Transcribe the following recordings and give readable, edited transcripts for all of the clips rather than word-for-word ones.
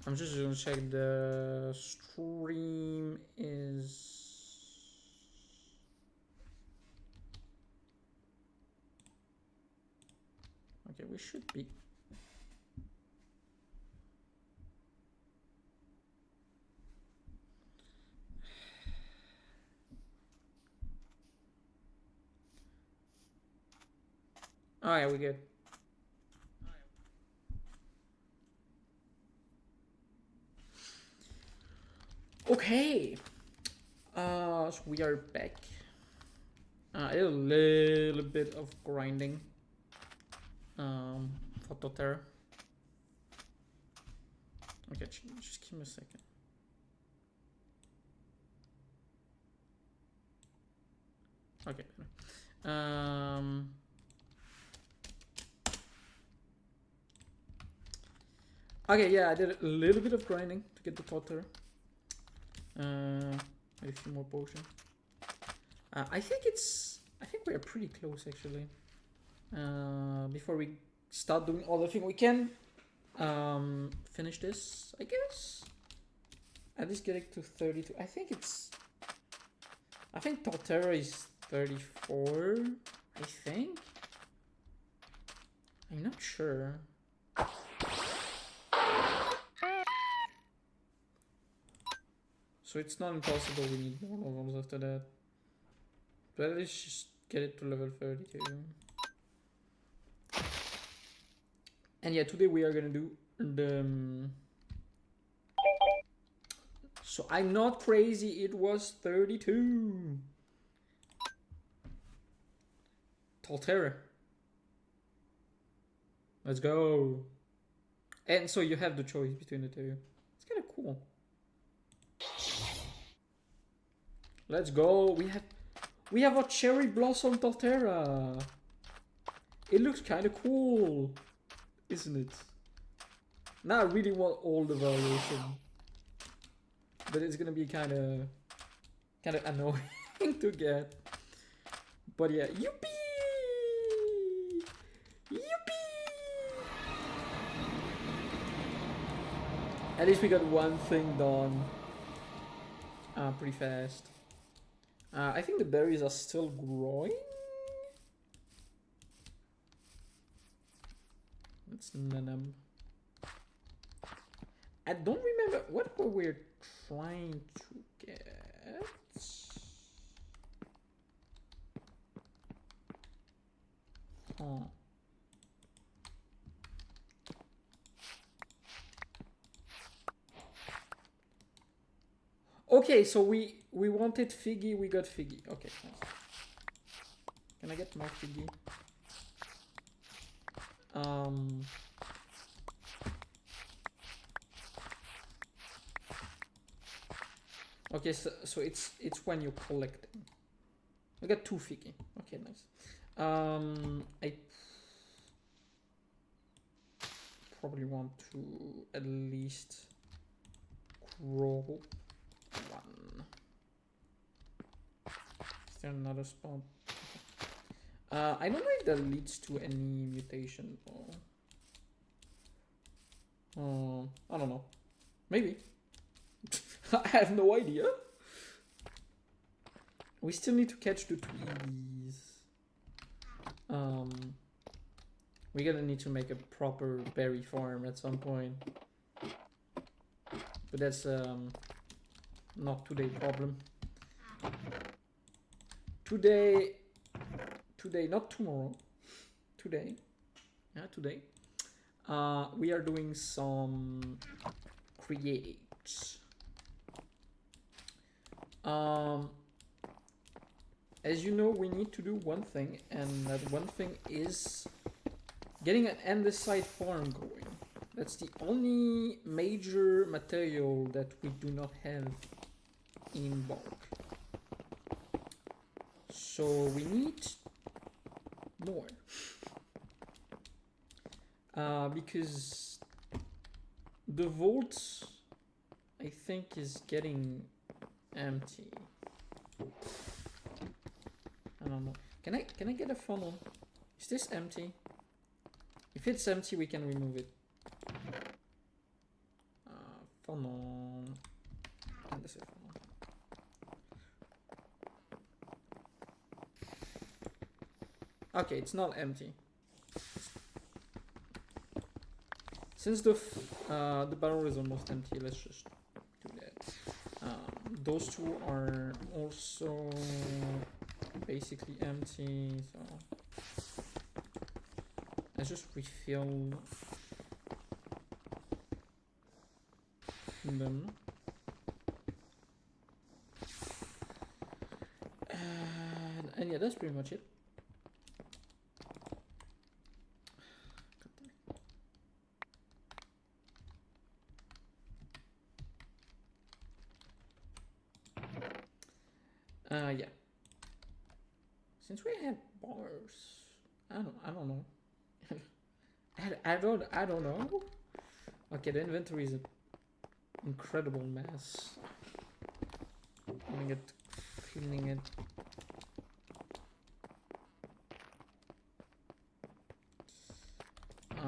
I'm just gonna check the stream is. Okay, we should be. Oh yeah, we good. Okay. So we are back. I did a little bit of grinding. For Totera. Okay, just give me a second. Okay. Okay, yeah, I did a little bit of grinding to get the Totera. A few more potions. I think we are pretty close actually. Before we start doing all the things we can finish this, I guess. At least getting to 32. I think Totera is 34. I think. I'm not sure. So it's not impossible. We need more levels after that. But at least just get it to level 32. And yeah, today we are gonna do the. So I'm not crazy. It was 32. Totera. Let's go. And so you have the choice between the two. It's kind of cool. Let's go. We have a cherry blossom Totera. It looks kind of cool, isn't it? Now I really want all the variation, but it's gonna be kind of annoying to get. But yeah, yippee! Yippee! At least we got one thing done. Pretty fast. I think the berries are still growing. Let's num. I don't remember what were we trying to get. Huh. Okay, so we wanted Figgy, we got Figgy. Okay, nice. Can I get more Figgy? Okay, so it's when you're collecting. I got 2 Figgy. Okay, nice. I probably want to at least grow 1. Is there another spot? I don't know if that leads to any mutation or... I don't know. Maybe. I have no idea. We still need to catch the tweedies. We're gonna need to make a proper berry farm at some point. But that's not today's problem. Today, not tomorrow. Today. Yeah, today. We are doing some creates. As you know, we need to do one thing, and that one thing is getting an andesite farm going. That's the only major material that we do not have in bulk. So we need more. Because the vault, I think, is getting empty. I don't know. Can I get a funnel? Is this empty? If it's empty, we can remove it. Funnel. And this is funnel. Okay, it's not empty. Since the barrel is almost empty, let's just do that. Those two are also basically empty, so let's just refill them. And yeah, that's pretty much it. Yeah. Since we have bars, I don't know. I don't know. Okay, the inventory is an incredible mess. I'm gonna get cleaning it. I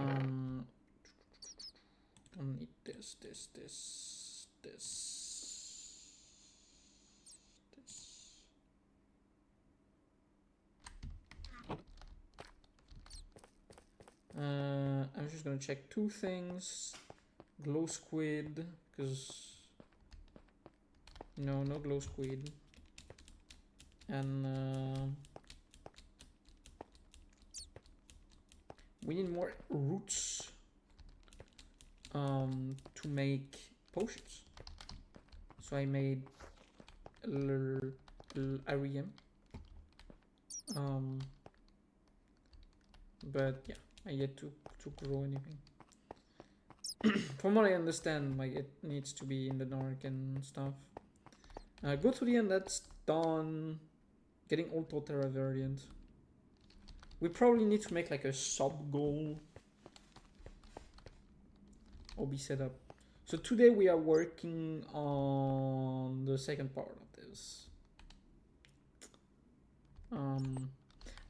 need this. I'm just gonna check two things. Glow squid, because no glow squid. And we need more roots to make potions. So I made Arium. But yeah, I yet to grow anything. From what I understand, like it needs to be in the dark and stuff. Go to the end, that's done. Getting all Torterra variant. We probably need to make like a sub goal. Or be set up. So today we are working on the second part of this.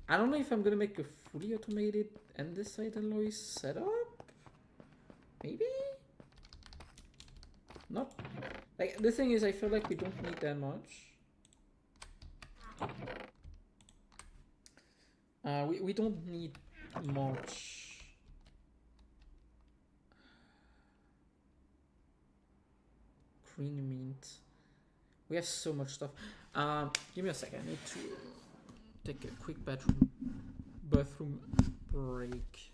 I don't know if I'm gonna make a fully automated andesite alloy setup. Maybe? Not. Like, the thing is, I feel like we don't need that much. We don't need much. Green mint. We have so much stuff. Give me a second. I need to take a quick bathroom break.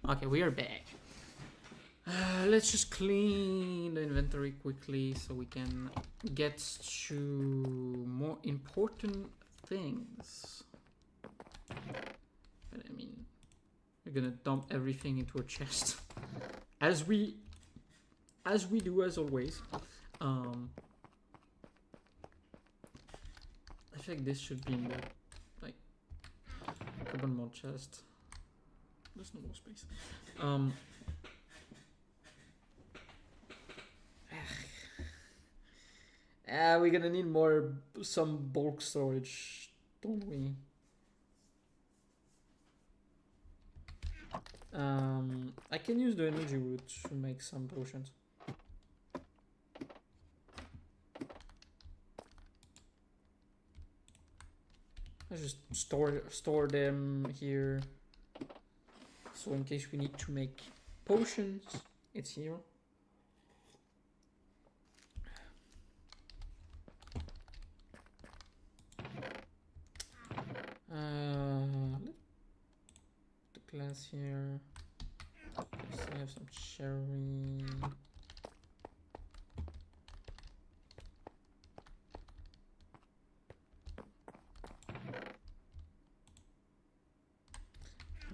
Okay, we are back. Let's just clean the inventory quickly so we can get to more important things. But I mean, we're gonna dump everything into a chest, as we do as always. I feel like this should be in the like carbon mod chest. There's no more space. We're gonna need some bulk storage, don't we? I can use the energy root to make some potions. I just store them here, so in case we need to make potions, it's here. The glass here. Okay, so I have some cherry.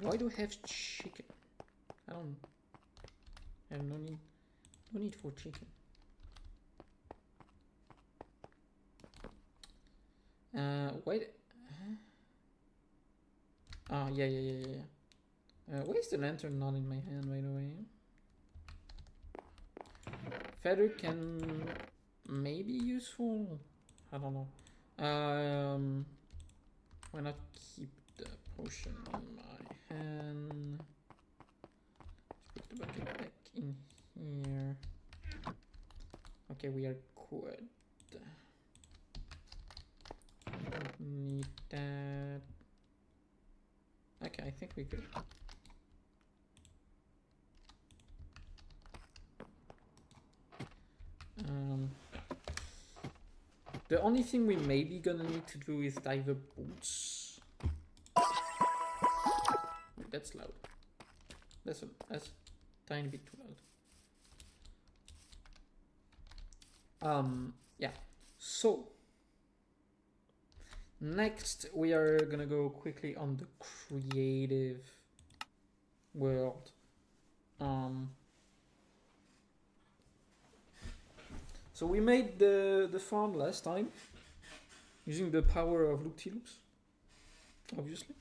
Why do I have chicken? I have no need for chicken. Why? Oh, yeah. Why is the lantern not in my hand, by the way? Feather can maybe useful. I don't know. Why not keep the potion on my hand? Let's put the bucket back in here. Okay, we are good. Don't need that. Okay, I think we could. The only thing we may be gonna need to do is diver boots. That's loud. That's a tiny bit too loud. Yeah. So next we are gonna go quickly on the creative world. So we made the farm last time using the power of loop-de-loops, obviously.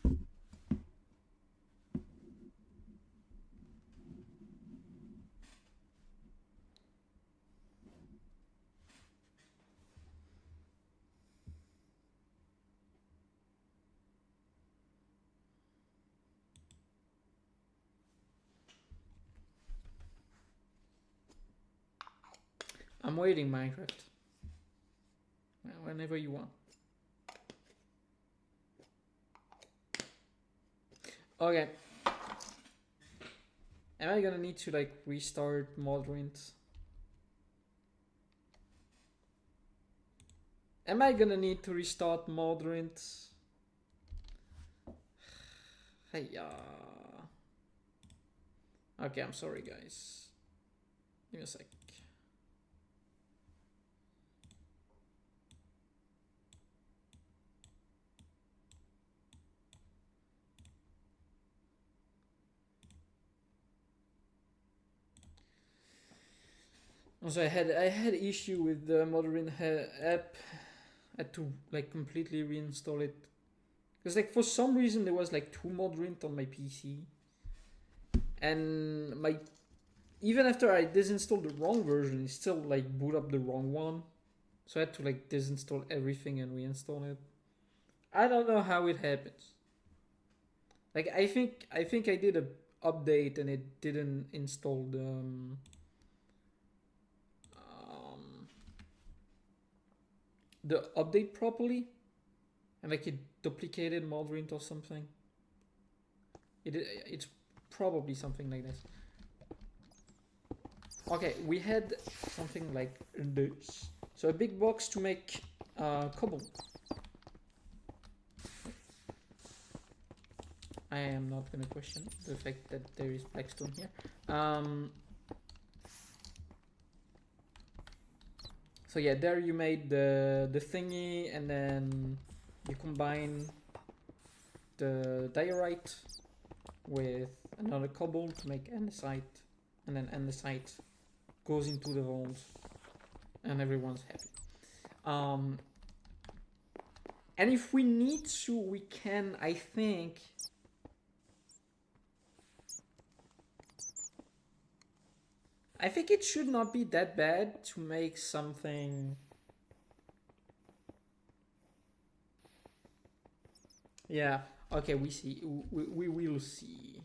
I'm waiting, Minecraft. Whenever you want. Okay. Am I gonna need to like restart Modrint? Am I gonna need to restart Modrint? Hey, okay, I'm sorry, guys. Give me a sec. Also, I had issue with the Modrint app. I had to like completely reinstall it because like for some reason there was like 2 Modrint on my PC, and even after I disinstalled the wrong version, it still like boot up the wrong one. So I had to like disinstall everything and reinstall it. I don't know how it happens. Like I think I did a update and it didn't install the update properly, and like it duplicated Modrint or something. It's probably something like this. Okay, we had something like this. So a big box to make cobble. I am not gonna question the fact that there is blackstone here. So yeah, there you made the thingy, and then you combine the diorite with another cobble to make andesite, and then andesite goes into the vault, and everyone's happy. And if we need to, we can, I think. I think it should not be that bad to make something. Yeah, okay, we see. We will see.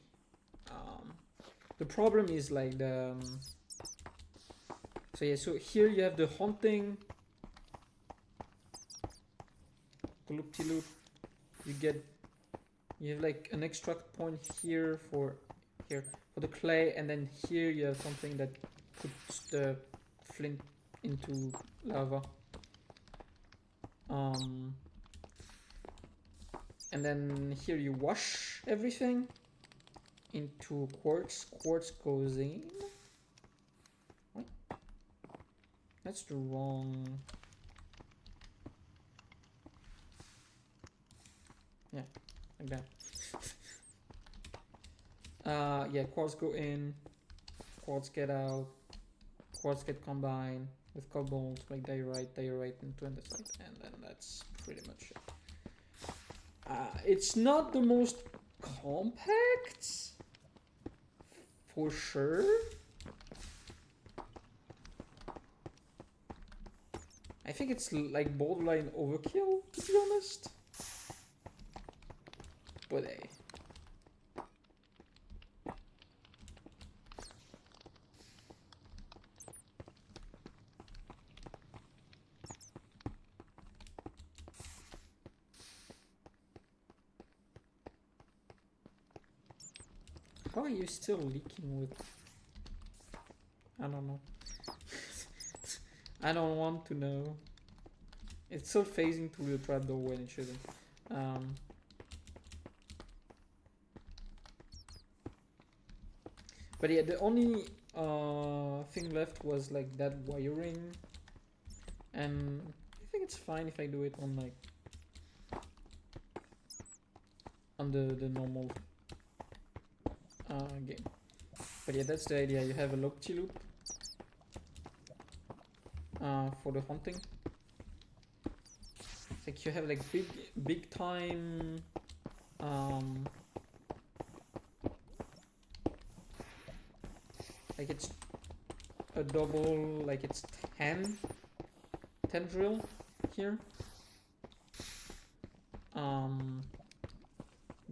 The problem is like the. So yeah, so here you have the haunting. Loop-de-loop. You have like an extract point here for the clay, and then here you have something that puts the flint into lava. And then here you wash everything into quartz. Quartz goes in. What? That's the wrong. Yeah, like that. Yeah, quartz go in, quartz get out, quartz get combined with cobalt, like diorite into andesite, and then that's pretty much it. It's not the most compact, for sure. I think it's like borderline overkill, to be honest. But hey. How are you still leaking with? I don't know. I don't want to know. It's still phasing through the trapdoor when it shouldn't. But yeah, the only thing left was like that wiring, and I think it's fine if I do it on like on the normal game. But yeah, that's the idea. You have a loop-de-loop for the hunting. It's like you have like big time like it's a double, like it's 10 drill here.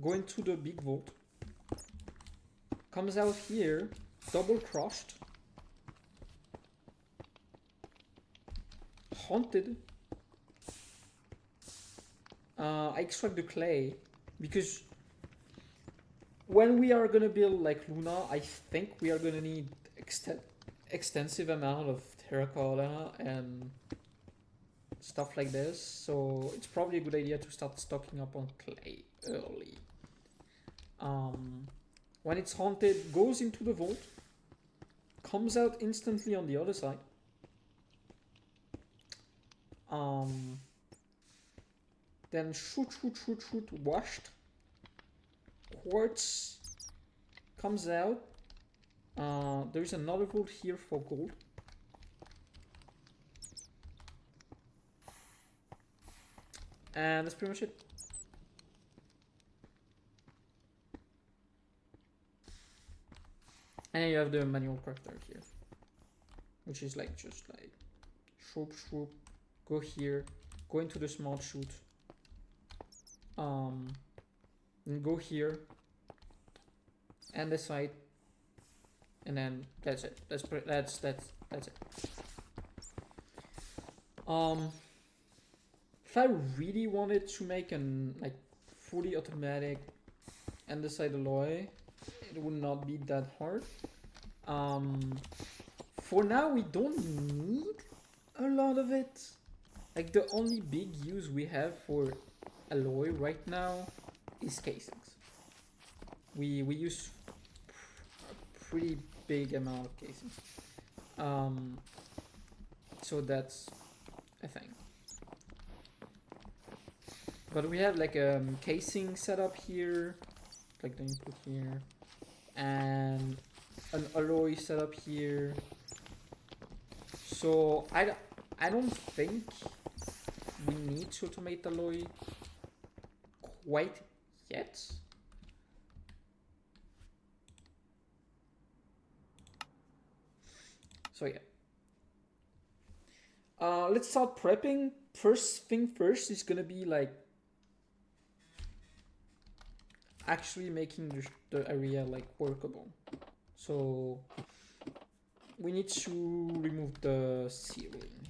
Going to the big vault. Comes out here, double crushed, haunted. I extract the clay because when we are gonna build like Luna, I think we are gonna need extensive amount of terracotta and stuff like this. So it's probably a good idea to start stocking up on clay early. When it's haunted, goes into the vault, comes out instantly on the other side. Then shoot, washed. Quartz comes out. There's another vault here for gold. And that's pretty much it. And you have the manual crafter here, which is like just like swoop, go here, go into the smart chute, and go here, andesite, and then that's it. That's it. If I really wanted to make an like fully automatic andesite alloy, it would not be that hard. For now, we don't need a lot of it. Like the only big use we have for alloy right now is casings. We use a pretty big amount of casings. So that's a thing. But we have like a casing setup here, like the input here, and an alloy setup here. So I don't think we need to automate alloy quite yet. So yeah. Let's start prepping. First thing first is gonna be like actually making the area like workable. So we need to remove the ceiling.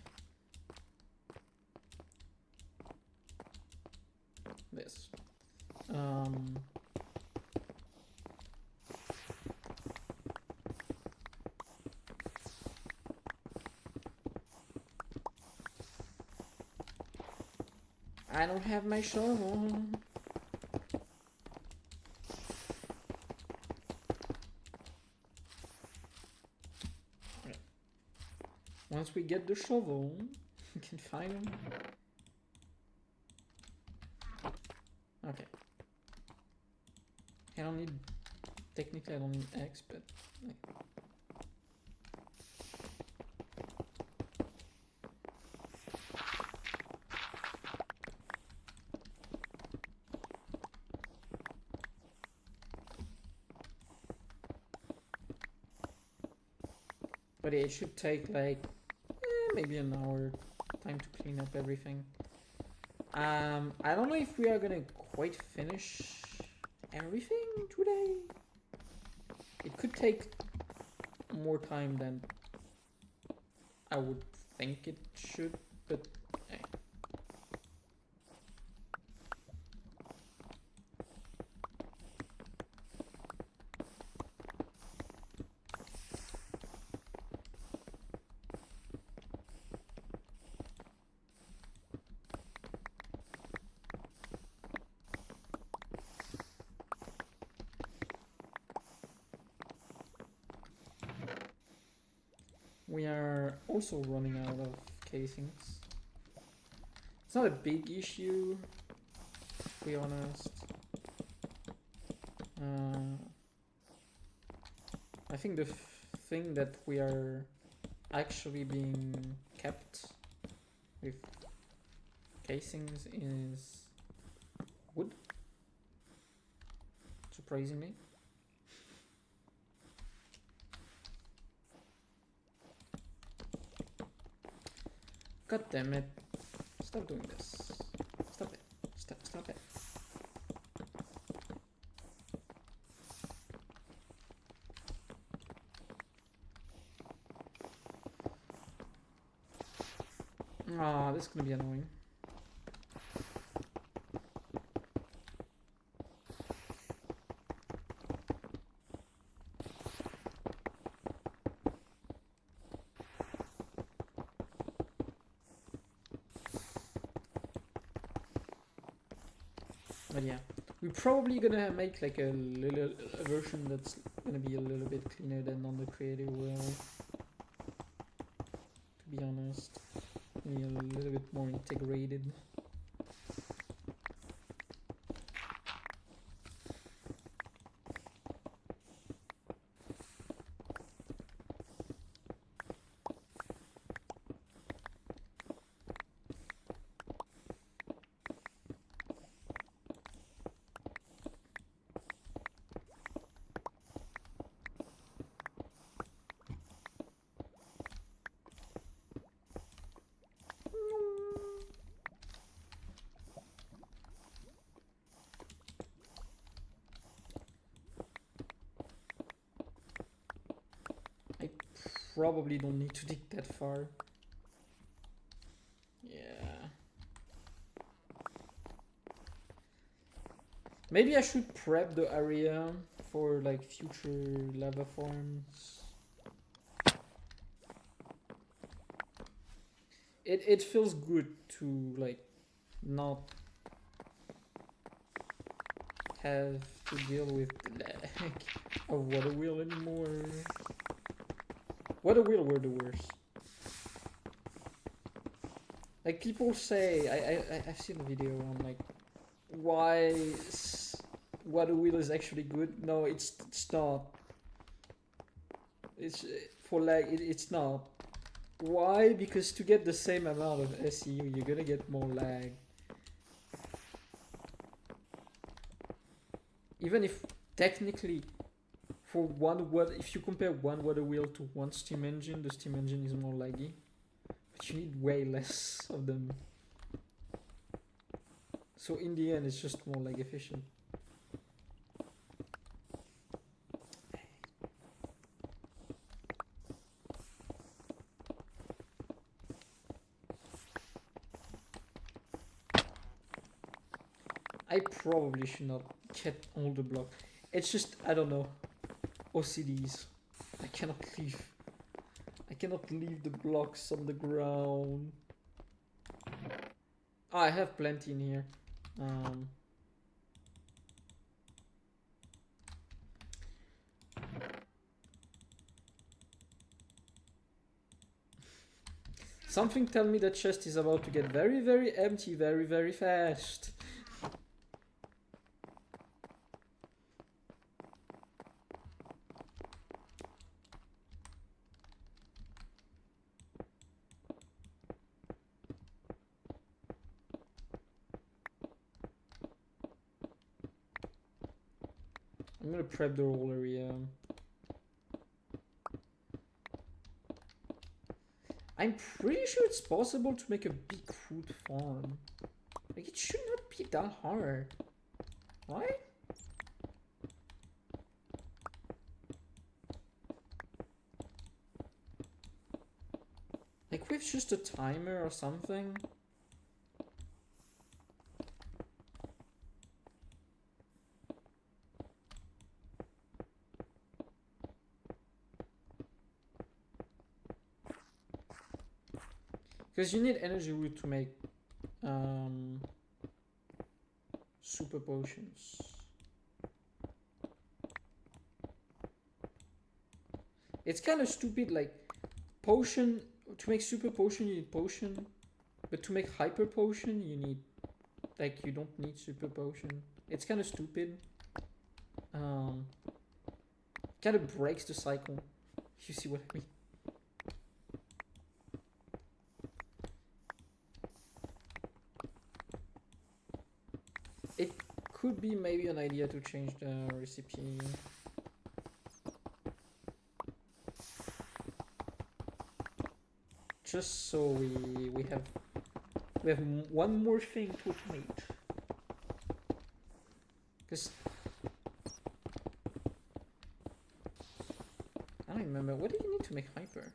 This. I don't have my shovel. Okay. Once we get the shovel, we can find him. Okay. I don't need... Technically I don't need X, but... Like, but it should take like maybe an hour time to clean up everything. I don't know if we are gonna quite finish everything today. It could take more time than I would think it should, but eh. We are also running out of casings. It's not a big issue, to be honest. I think the thing that we are actually being kept with casings is wood, surprisingly. God damn it. Stop doing this. Stop it. Stop it. Ah, this is gonna be annoying. But yeah, we're probably gonna make like a version that's gonna be a little bit cleaner than on the creative world. To be honest, maybe a little bit more integrated. Probably don't need to dig that far. Yeah. Maybe I should prep the area for like future lava forms. It feels good to like not have to deal with the lag of water wheel anymore. Water wheel were the worst. Like people say, I've seen a video on like why water wheel is actually good. No, it's not. It's for like it's not. Why? Because to get the same amount of SEU, you're gonna get more lag. Even if technically, for one water, if you compare one water wheel to one steam engine, the steam engine is more laggy. But you need way less of them. So in the end, it's just more lag efficient. I probably should not get all the blocks. It's just, I don't know. OCDs. I cannot leave. I cannot leave the blocks on the ground. Oh, I have plenty in here. Something tell me that chest is about to get very, very empty very, very fast. I'm gonna prep the whole area. I'm pretty sure it's possible to make a big food farm. Like, it should not be that hard. Right? Like, with just a timer or something. Because you need energy root to make super potions. It's kind of stupid, like, potion, to make super potion you need potion, but to make hyper potion you need, like, you don't need super potion. It's kind of stupid. Kind of breaks the cycle, if you see what I mean. It could be maybe an idea to change the recipe. Just so we have one more thing to automate. Because I don't remember, what do you need to make hyper?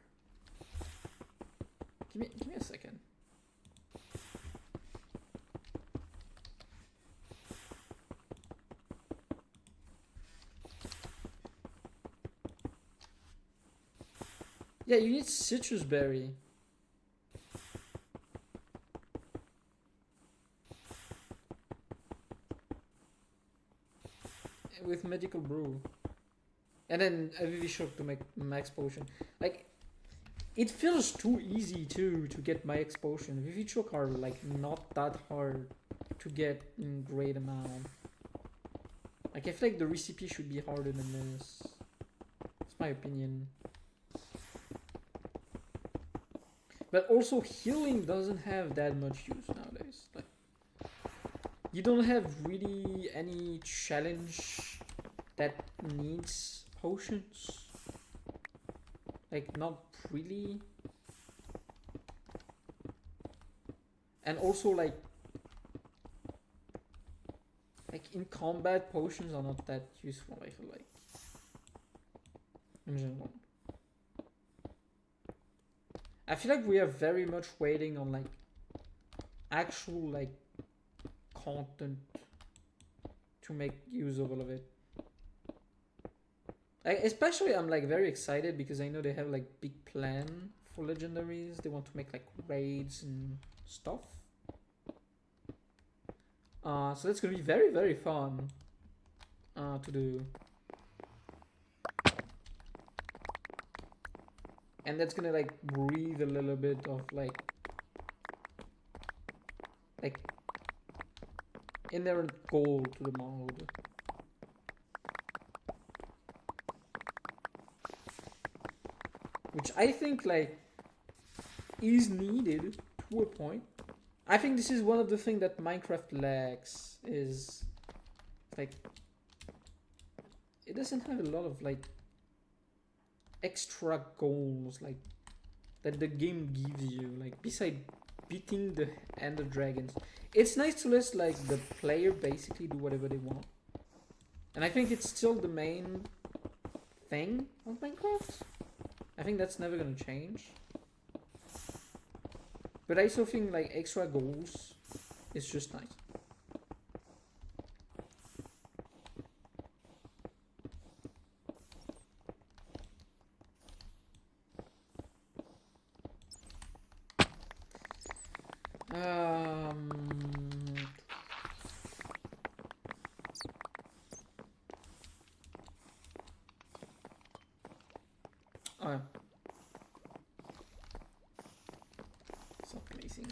Give me a second. Yeah, you need citrus berry. With medical brew. And then a VV shock to make max potion. Like, it feels too easy too to get max potion. VV shock are like not that hard to get in great amount. Like, I feel like the recipe should be harder than this. That's my opinion. But also, healing doesn't have that much use nowadays. Like, you don't have really any challenge that needs potions. Like, not really. And also, like in combat, potions are not that useful, I feel like, in general. I feel like we are very much waiting on, like, actual, like, content to make use of all of it. Especially, I'm, like, very excited because I know they have, like, big plan for legendaries. They want to make, like, raids and stuff. So that's gonna be very, very fun to do. And that's gonna, like, breathe a little bit of, like inherent gold to the mode. Which I think, like, is needed to a point. I think this is one of the things that Minecraft lacks, is like it doesn't have a lot of like extra goals like that the game gives you, like beside beating the Ender Dragons. It's nice to let like the player basically do whatever they want. And I think it's still the main thing of Minecraft. I think that's never gonna change. But I still think like extra goals is just nice. Oh yeah. Stop placing.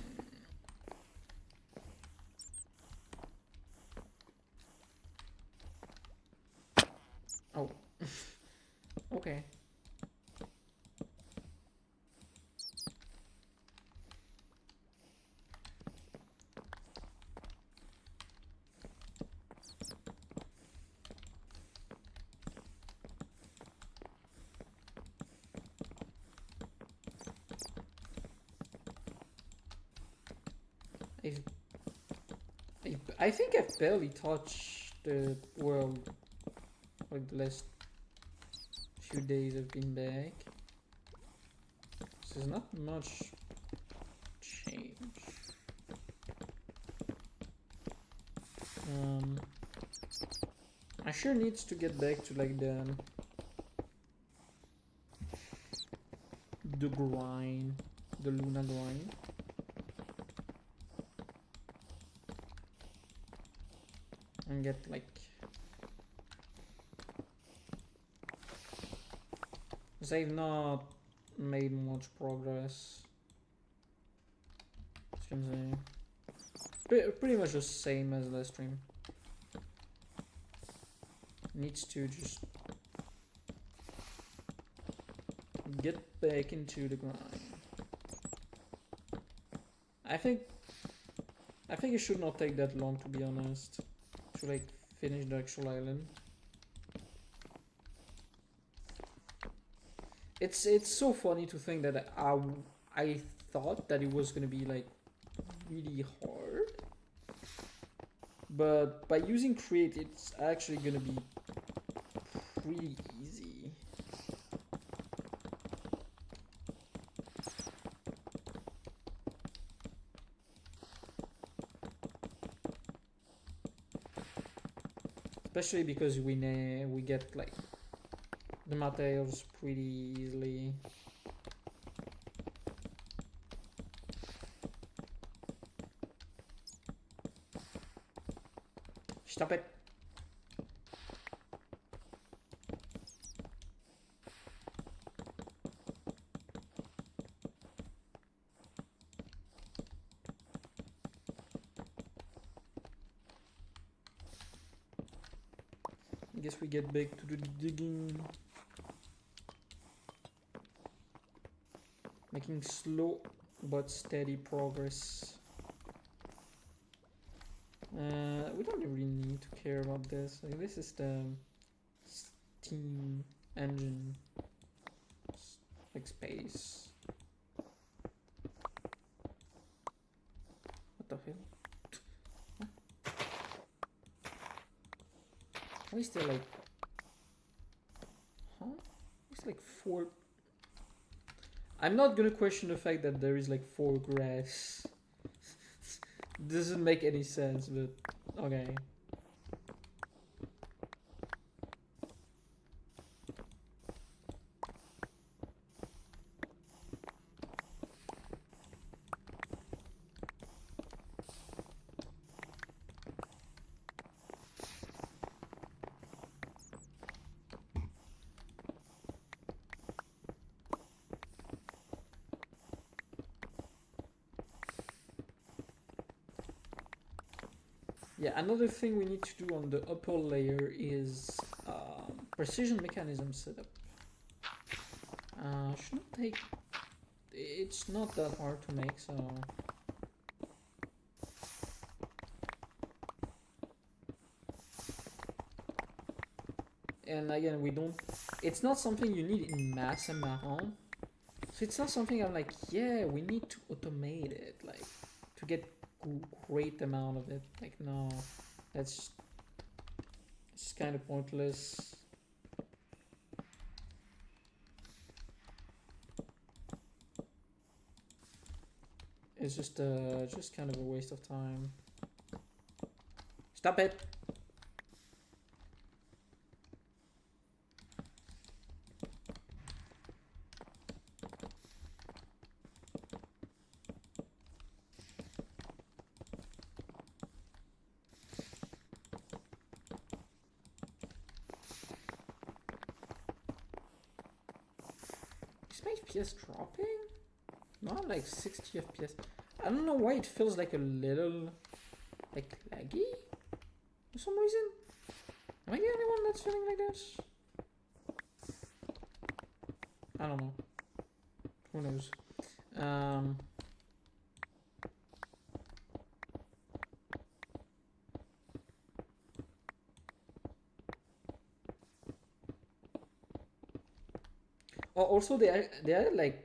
Oh. Okay. I think I've barely touched the world like the last few days I've been back. There's not much change. I sure needs to get back to like the grind, the Luna grind. And get like, because I've not made much progress. Pretty much the same as last stream. Needs to just get back into the grind. I think it should not take that long, to be honest, to like finish the actual island. It's so funny to think that I thought that it was gonna be like really hard, but by using Create it's actually gonna be pretty easy. Especially because we get like the materials pretty easily. Stop it. I guess we get back to the digging. Making slow but steady progress. We don't really need to care about this. Like, this is the Steam engine, like space. What the hell? Huh? Why is there like? Huh? It's like 4. I'm not gonna question the fact that there is like 4 grass. Doesn't make any sense, but okay. Yeah, another thing we need to do on the upper layer is precision mechanism setup. Should not take. it's not that hard to make, so. And again, we don't. It's not something you need in mass amount. So it's not something I'm like, yeah, we need to automate it, like, to get great amount of it. Like, no, that's it's kind of pointless. It's just kind of a waste of time. Stop it. Is my FPS dropping? Not like 60 FPS. I don't know why it feels like a little like laggy for some reason. Am I the only one that's feeling like this? I don't know. Who knows? Oh, also they are like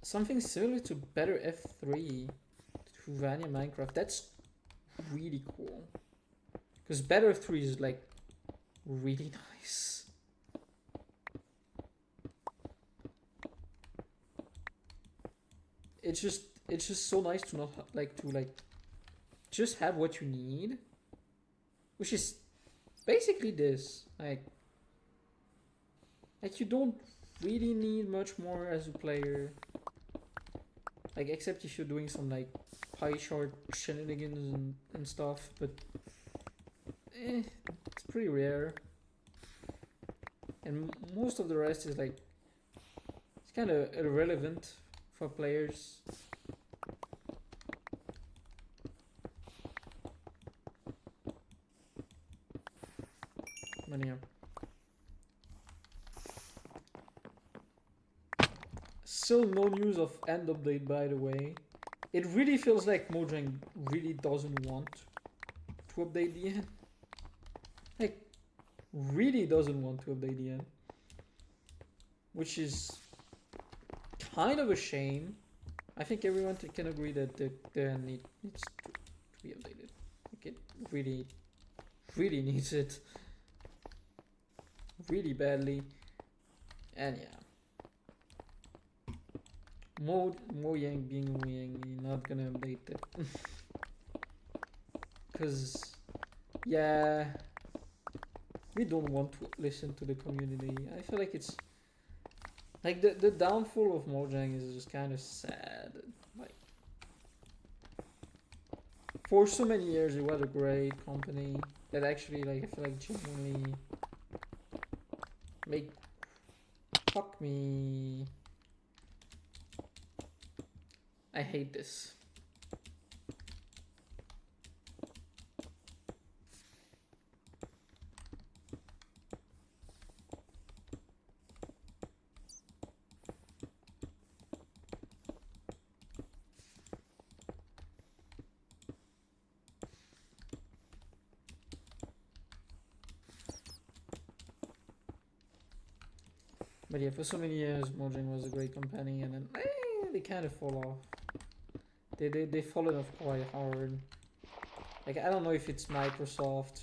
something similar to better F3 to Vanilla Minecraft. That's really cool. Because better F3 is like really nice. It's just so nice to not just have what you need, which is basically this. Like you don't really need much more as a player. Like, except if you're doing some like pie chart shenanigans and stuff, but it's pretty rare. And most of the rest is like, it's kind of irrelevant for players. But yeah. Still no news of end update, by the way. It really feels like Mojang really doesn't want to update the end. Like, really doesn't want to update the end. Which is kind of a shame. I think everyone can agree that the end needs to be updated. Like, it really needs it. Really badly. And yeah. Mojang being Mojang, you're not gonna update it. Because, yeah, we don't want to listen to the community. I feel like it's, like, the downfall of Mojang is just kind of sad. Like, for so many years it was a great company that actually, like, I feel like genuinely fuck me. I hate this. But yeah, for so many years Mojang was a great company, and then they kind of fall off. They followed off quite hard. Like, I don't know if it's Microsoft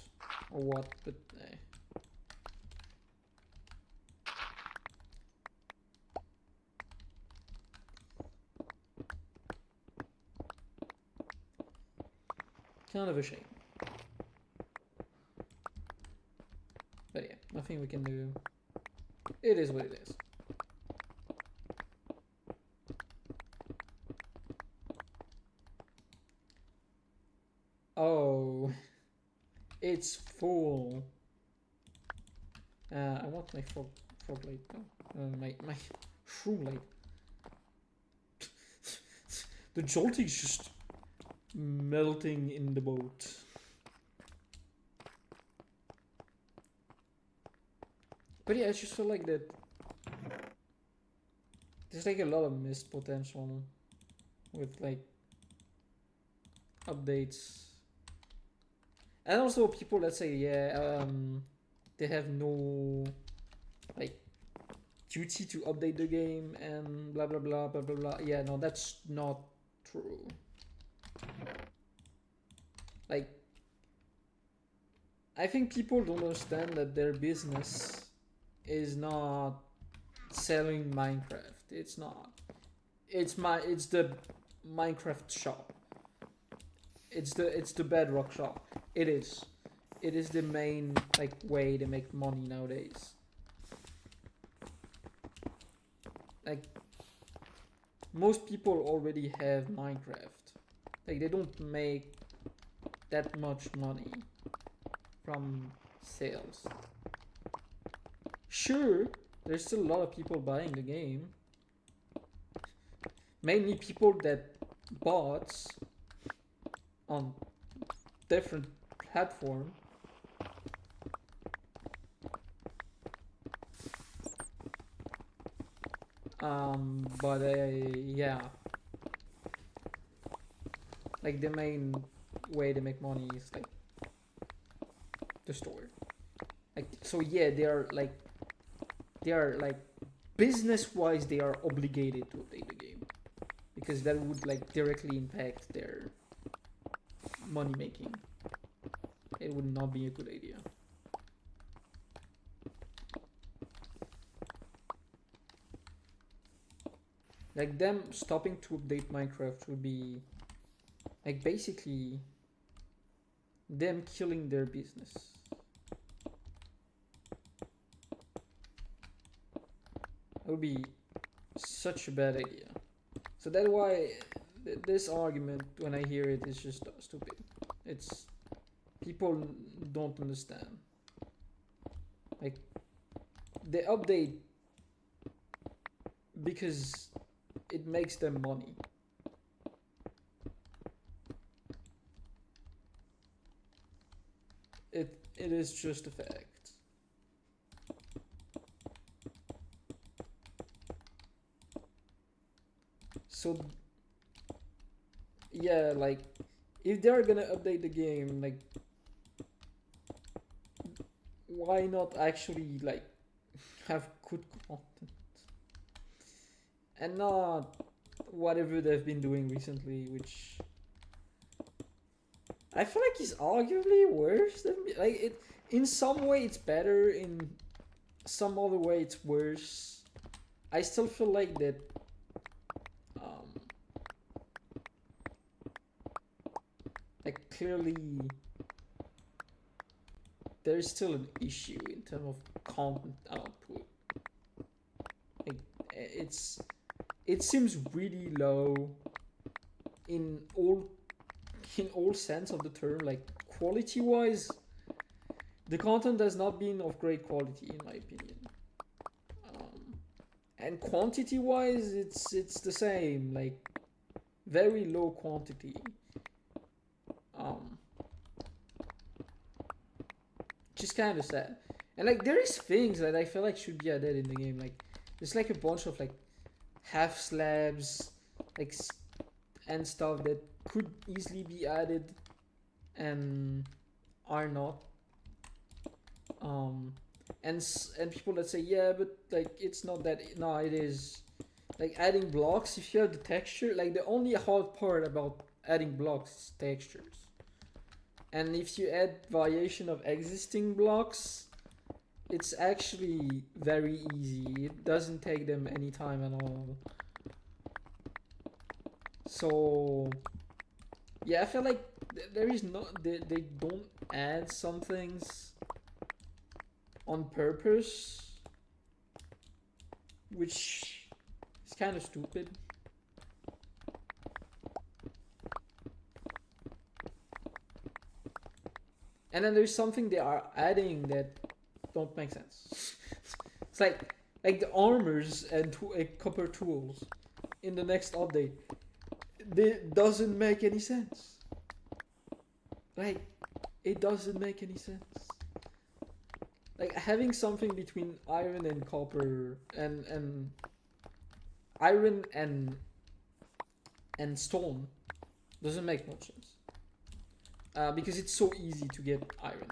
or what, but kind of a shame. But yeah, nothing we can do. It is what it is. Oh, it's full. I want my frog light now. My shroom light. The jolting's just melting in the boat. But yeah, I just feel like that there's like a lot of missed potential with like updates. And also people that say, yeah, they have no like duty to update the game and blah blah blah blah blah blah. Yeah, no, that's not true. Like, I think people don't understand that their business is not selling Minecraft. It's not. It's the Minecraft shop. It's the Bedrock shop. It is. It is the main like way to make money nowadays. Like, most people already have Minecraft. Like, they don't make that much money from sales. Sure, there's still a lot of people buying the game. Mainly people that bought on different platforms. But yeah, like the main way to make money is like the store. Like, so yeah, they are like business-wise they are obligated to update the game because that would like directly impact their money making. It would not be a good idea. Like, them stopping to update Minecraft would be like basically them killing their business. That would be such a bad idea. So that's why this argument, when I hear it, is just stupid. It's people don't understand. Like, they update because it makes them money. It is just a fact. So yeah, like, if they're gonna update the game, like, why not actually like have good content and not whatever they've been doing recently, which I feel like is arguably worse than like it. In some way, it's better. In some other way, it's worse. I still feel like that. Like, clearly, there's still an issue in terms of content output. Like, it seems really low in all sense of the term. Like, quality wise, the content has not been of great quality in my opinion. And quantity wise, it's the same. Like, very low quantity. Just kind of sad. And like, there is things that I feel like should be added in the game. Like, there's like a bunch of like half slabs, like, and stuff that could easily be added and are not. And people that say, yeah, but like, it's not that. No, it is. Like, adding blocks, if you have the texture, like, the only hard part about adding blocks is textures. And if you add variation of existing blocks, it's actually very easy. It doesn't take them any time at all. So yeah, I feel like there is no, they don't add some things on purpose, which is kind of stupid. And then there's something they are adding that don't make sense. It's like the armors and copper tools in the next update. It doesn't make any sense. Like, it doesn't make any sense. Like, having something between iron and copper and iron and stone doesn't make no sense. Because it's so easy to get iron.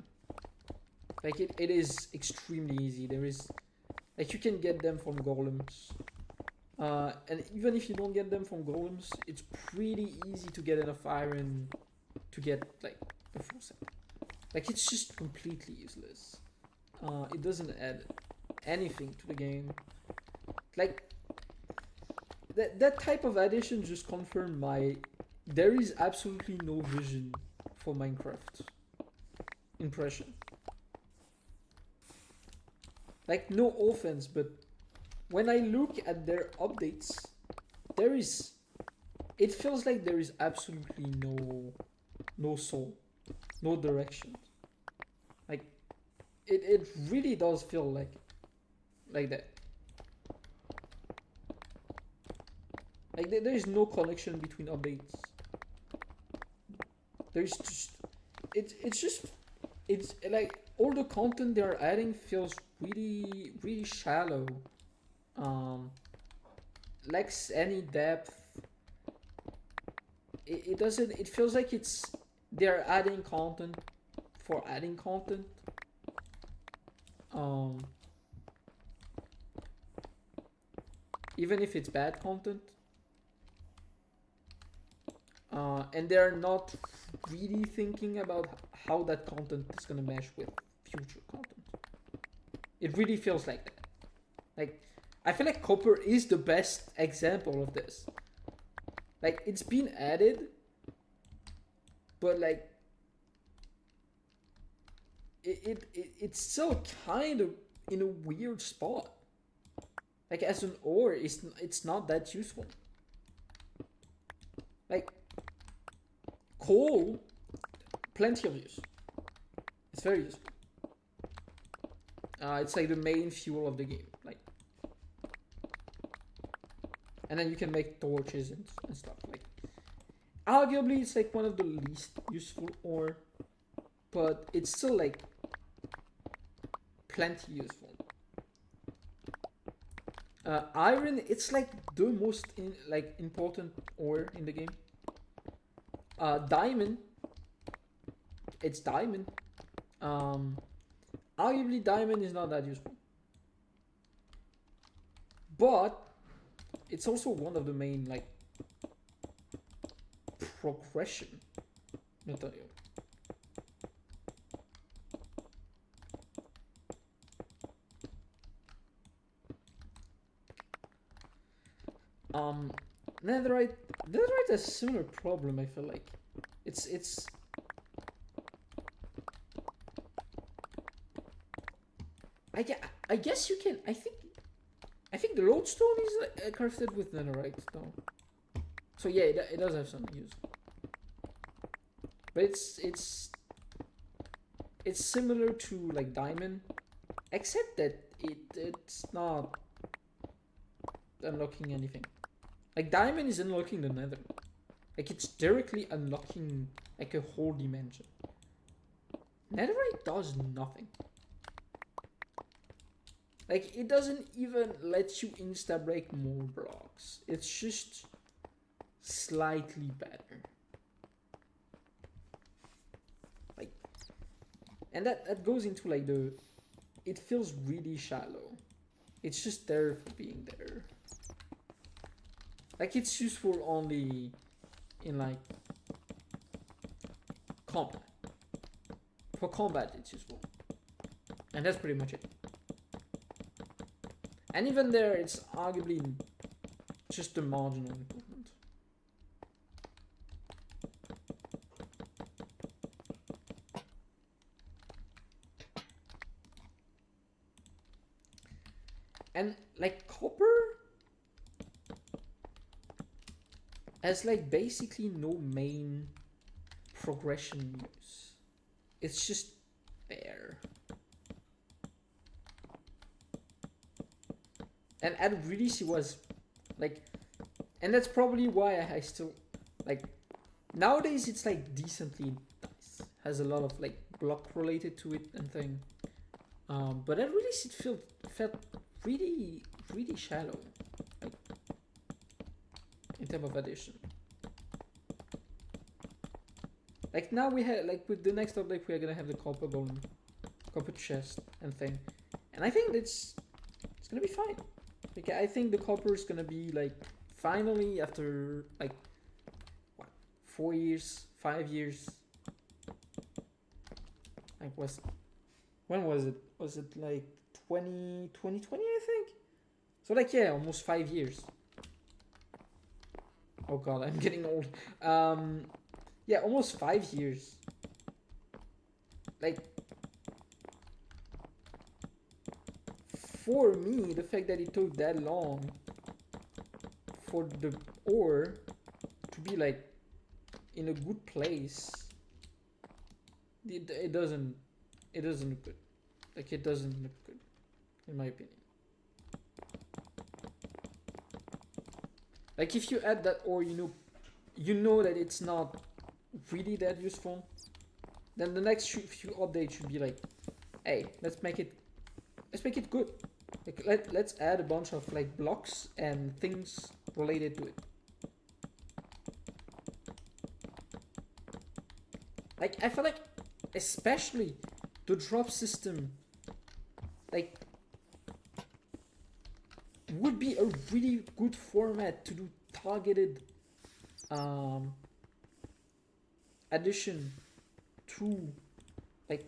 Like it is extremely easy. There is like you can get them from golems. And even if you don't get them from golems, it's pretty easy to get enough iron to get like the full set. Like it's just completely useless. It doesn't add anything to the game. Like that type of addition just confirmed my there is absolutely no vision for Minecraft impression. Like no offense, but when I look at their updates, it feels like there is absolutely no soul, no direction. Like it really does feel like that. Like there is no connection between updates. There's just it's like all the content they're adding feels really shallow. Lacks any depth. It doesn't. It feels like they're adding content for adding content. Even if it's bad content. And they're not really thinking about how that content is gonna mesh with future content. It really feels like that. Like, I feel like copper is the best example of this. Like, it's been added, but like, it's still kind of in a weird spot. Like, as an ore, it's not that useful. Like, coal, plenty of use. It's very useful. It's like the main fuel of the game. Like, and then you can make torches and stuff. Like, arguably, it's like one of the least useful ore, but it's still like plenty useful. Iron, it's like the most important ore in the game. Diamond, it's diamond. Arguably diamond is not that useful, but it's also one of the main like progression material. Netherite has a similar problem. I feel like it's I guess you can. I think the lodestone is crafted with netherite though. So yeah, it does have some use. But it's similar to like diamond, except that it's not unlocking anything. Like diamond is unlocking the nether. Like it's directly unlocking like a whole dimension. Netherite does nothing. Like it doesn't even let you insta break more blocks. It's just slightly better. Like, and that goes into like it feels really shallow. It's just there for being there. Like it's useful only in like combat. For combat it's useful. And that's pretty much it. And even there it's arguably just a marginal improvement. And like copper has like basically no main progression use. It's just there. And I'd really see was like, and that's probably why I still like nowadays it's like decently nice. Has a lot of like block related to it and thing. But at release it felt really shallow. Like terms of addition. Like now we have, like with the next update, we are gonna have the copper golem, copper chest and thing, and I think it's gonna be fine. Like I think the copper is gonna be like finally after like what 4 years, 5 years. Like when was it? Was it like 2020 I think? So like yeah, almost 5 years. Oh god, I'm getting old. Yeah, almost 5 years. Like for me, the fact that it took that long for the ore to be like in a good place, it doesn't look good. Like it doesn't look good, in my opinion. Like if you add that ore, you know that it's not really that useful, then the next few updates should be like, hey, let's make it good. Like let's add a bunch of like blocks and things related to it. Like I feel like especially the drop system like would be a really good format to do targeted addition to like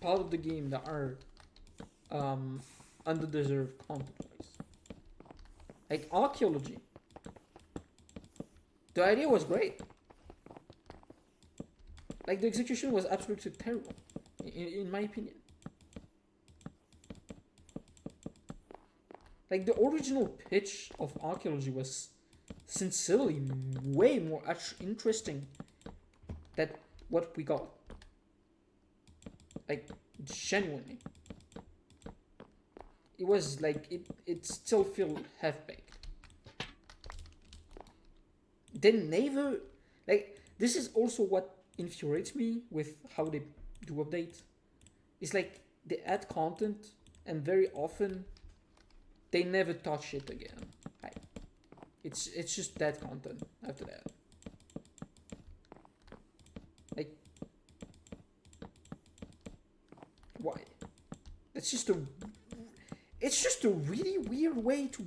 part of the game that are underdeserved content wise. Like archaeology. The idea was great. Like the execution was absolutely terrible, in my opinion. Like the original pitch of archaeology was sincerely way more interesting than what we got. Like genuinely. It was like it still felt half-baked. They never like this is also what infuriates me with how they do updates. It's like they add content and very often they never touch it again. Like, it's just that content after that. Like why? It's just a really weird way to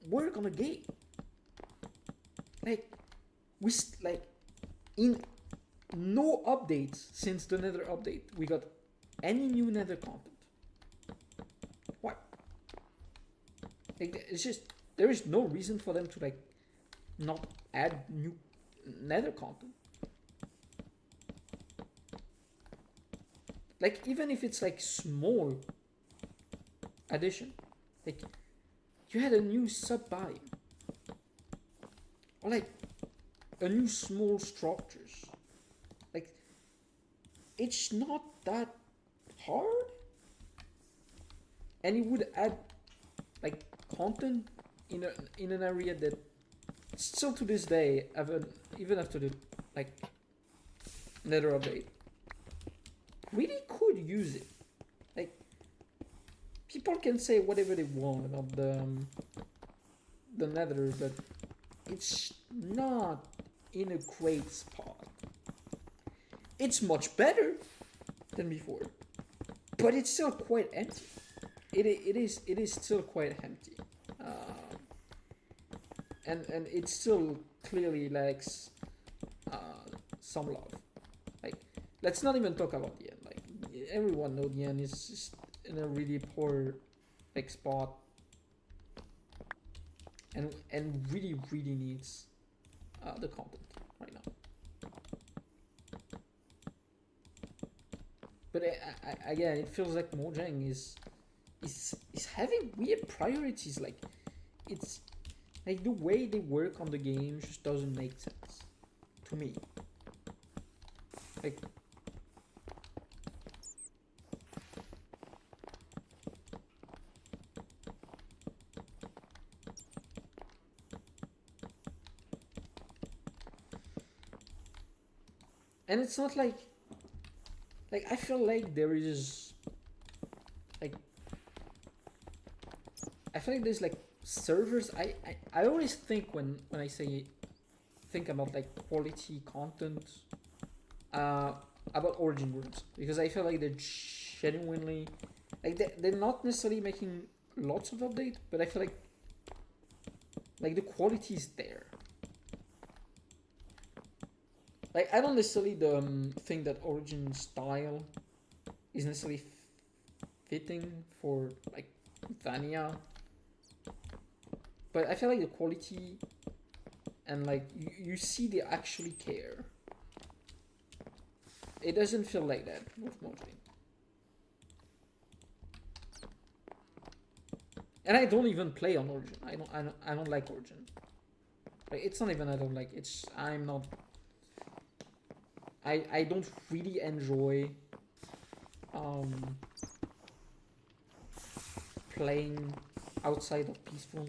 work on a game. Like we like in no updates since the Nether update we got any new Nether content. Why? Like it's just there is no reason for them to like not add new Nether content. Like even if it's like small addition, like you had a new sub biome or like a new small structures. Like it's not that hard, and it would add like content in an area that still to this day, even after the like Nether update, really could use it. Like people can say whatever they want about the Nether, but it's not in a great spot. It's much better than before, but it's still quite empty. It is still quite empty, and it still clearly lacks some love. Like let's not even talk about the end. Like everyone knows the end is just in a really poor like spot, and really needs the content right now. But again, it feels like Mojang is having weird priorities. Like it's like the way they work on the game just doesn't make sense to me. Like and it's not like I feel like there is like I feel like there's like servers, I always think when I say think about like quality content uh, about Origin rooms, because I feel like they're genuinely like they're not necessarily making lots of updates, but I feel like the quality is there. Like I don't necessarily think that Origin style is necessarily fitting for like Vanilla, but I feel like the quality and like you see they actually care. It doesn't feel like that with Mojang. And I don't even play on Origin. I don't like Origin. Like it's not even I don't like. It's I'm not. I don't really enjoy playing outside of peaceful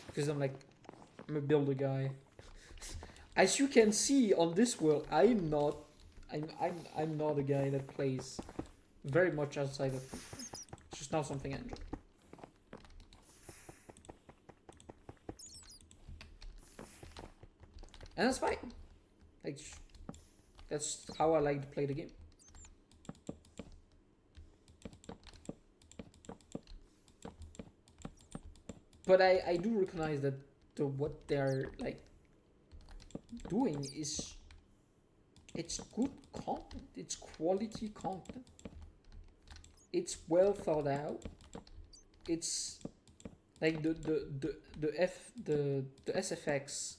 because I'm a builder guy. As you can see on this world, I'm not a guy that plays very much outside of peaceful. It's just not something I enjoy. And that's fine. Like that's how I like to play the game. But I do recognize that what they're like doing is it's good content. It's quality content. It's well thought out. It's like the SFX,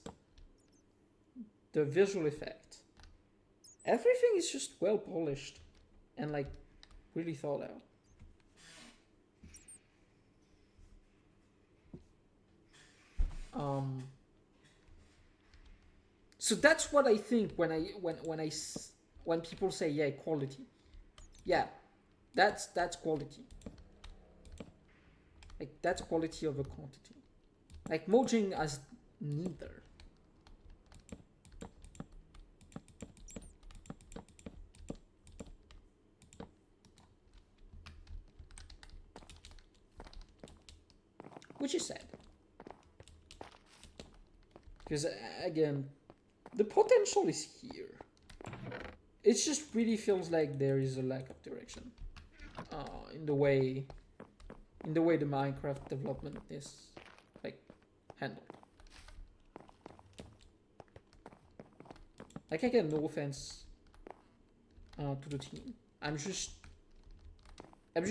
the visual effect. Everything is just well polished and like really thought out. So that's what I think when people say yeah quality, yeah, that's quality. Like that's quality over quantity. Like Mojang has neither. Which is sad. Because again, the potential is here. It just really feels like there is a lack of direction in the way the Minecraft development is like handled. Like again, no offense to the team. I'm just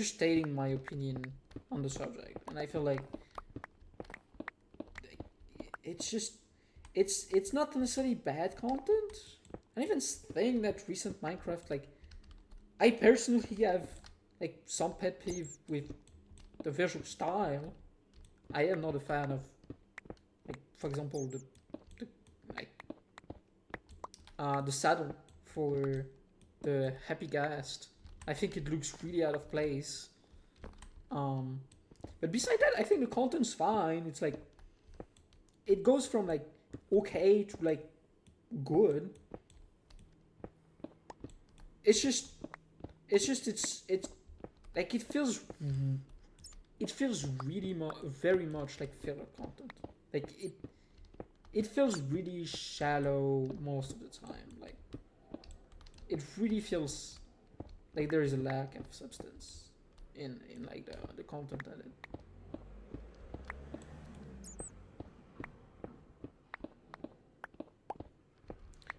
stating my opinion on the subject, and I feel like it's just it's not necessarily bad content. I even think that recent Minecraft, like I personally have like some pet peeve with the visual style. I am not a fan of like for example the saddle for the happy ghast. I think it looks really out of place. But besides that, I think the content's fine. It's like it goes from like okay to like good. It's like it feels really very much like filler content. Like it feels really shallow most of the time. Like it really feels like there is a lack of substance in like the content that it.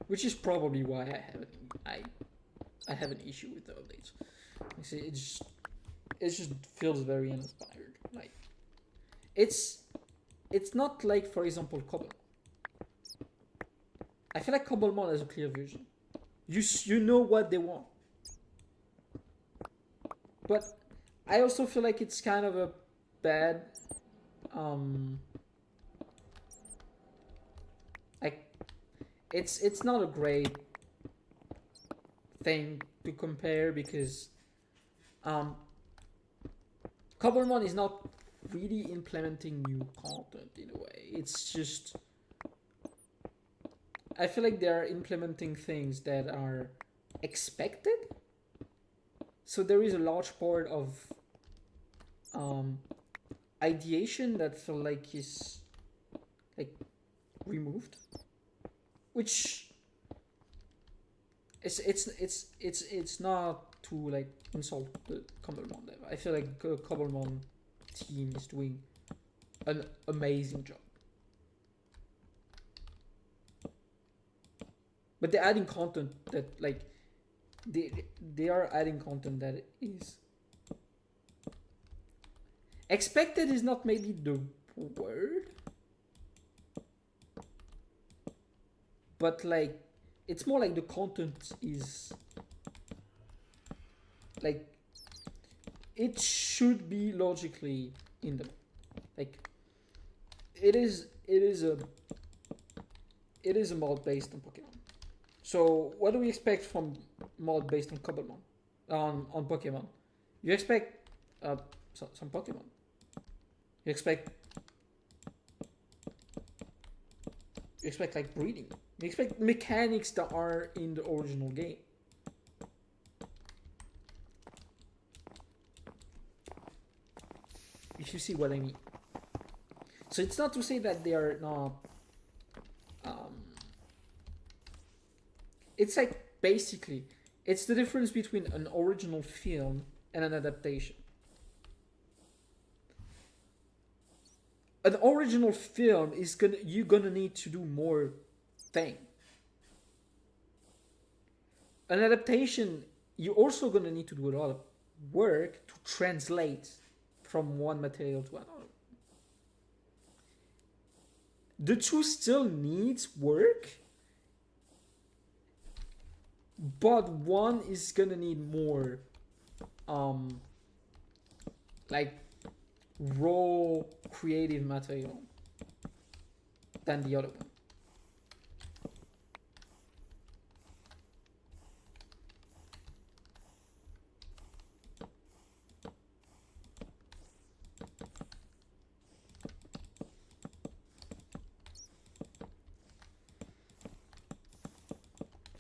Which is probably why I have an issue with the updates. You see, it just feels very uninspired. Like it's not like for example Cobblemon. I feel like Cobblemon has a clear vision. You know what they want. But I also feel like it's kind of a bad like it's not a great thing to compare because Cobblemon is not really implementing new content in a way. It's just I feel like they're implementing things that are expected. So there is a large part of ideation that feel like is like removed, which it's not to like insult the Cobblemon dev. I feel like the Cobblemon team is doing an amazing job, but they're adding content that like they are adding content that is expected is not maybe the word, but like it's more like the content is like it should be logically in the like it is a mod based on Pokemon. So what do we expect from mod based on Cobblemon on Pokemon? You expect some Pokemon. You expect like breeding. You expect mechanics that are in the original game. If you see what I mean. So it's not to say that they are not. It's like basically, it's the difference between an original film and an adaptation. An original film is you're gonna need to do more thing. An adaptation, you're also gonna need to do a lot of work to translate from one material to another. The two still needs work, but one is gonna need more like raw creative material than the other one.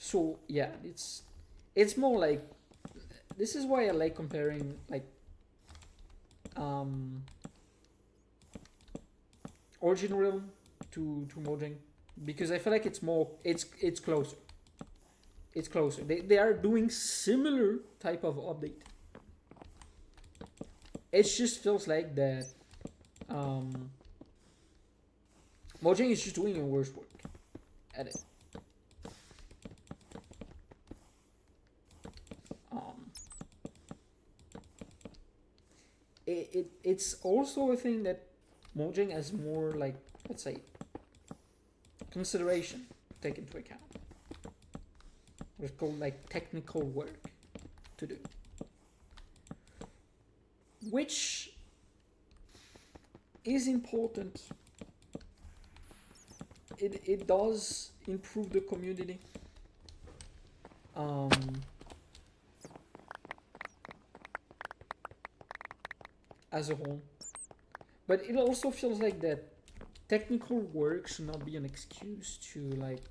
So yeah, it's more like, this is why I like comparing like Origin Realm to Mojang, because I feel like it's more it's closer. It's closer. They are doing similar type of update. It just feels like that Mojang is just doing a worse work at it. It's also a thing that Mojang has more like, let's say, consideration to take into account. It's called like technical work to do, which is important. It does improve the community. As a whole, but it also feels like that technical work should not be an excuse to like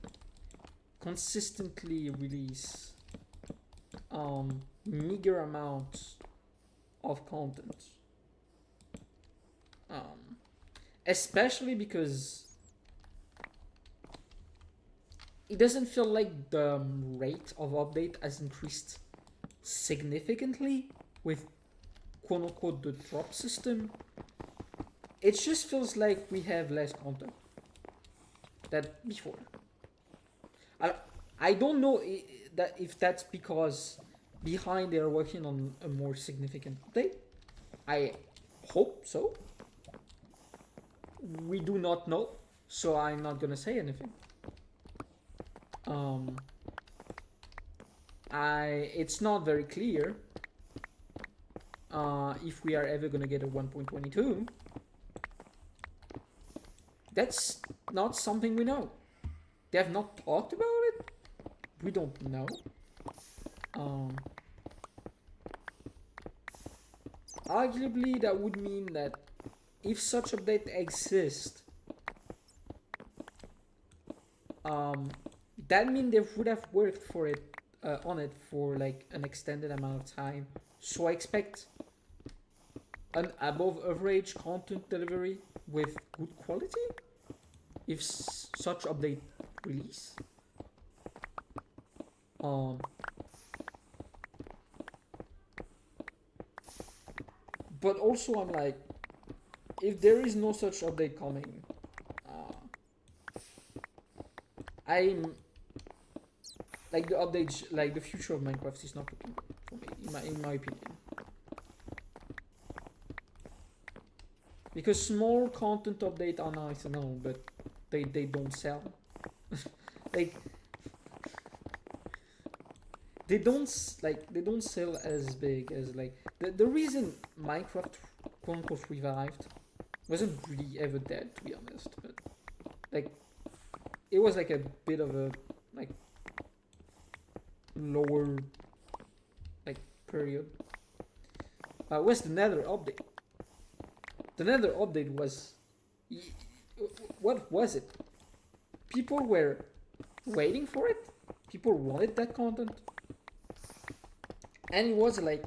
consistently release meager amounts of content, especially because it doesn't feel like the rate of update has increased significantly with quote unquote the drop system. It just feels like we have less content than before. I don't know if that's because behind they are working on a more significant update. I hope so. We do not know, so I'm not gonna say anything. It's not very clear if we are ever gonna get a 1.22. That's not something we know. They have not talked about it. We don't know. Arguably, that would mean that if such update exists, that means they would have worked for it on it for like an extended amount of time. So I expect an above average content delivery with good quality if such update release. But also I'm like, if there is no such update coming, I'm like the updates, like the future of Minecraft is not looking good for me, in my opinion. Because small content update are nice and all, but they don't sell. Like they don't sell as big as like the reason Minecraft quote unquote revived wasn't really ever dead, to be honest, but like it was like a bit of a like lower like period. Was the Nether update? The Nether update was, what was it? People were waiting for it. People wanted that content, and it was like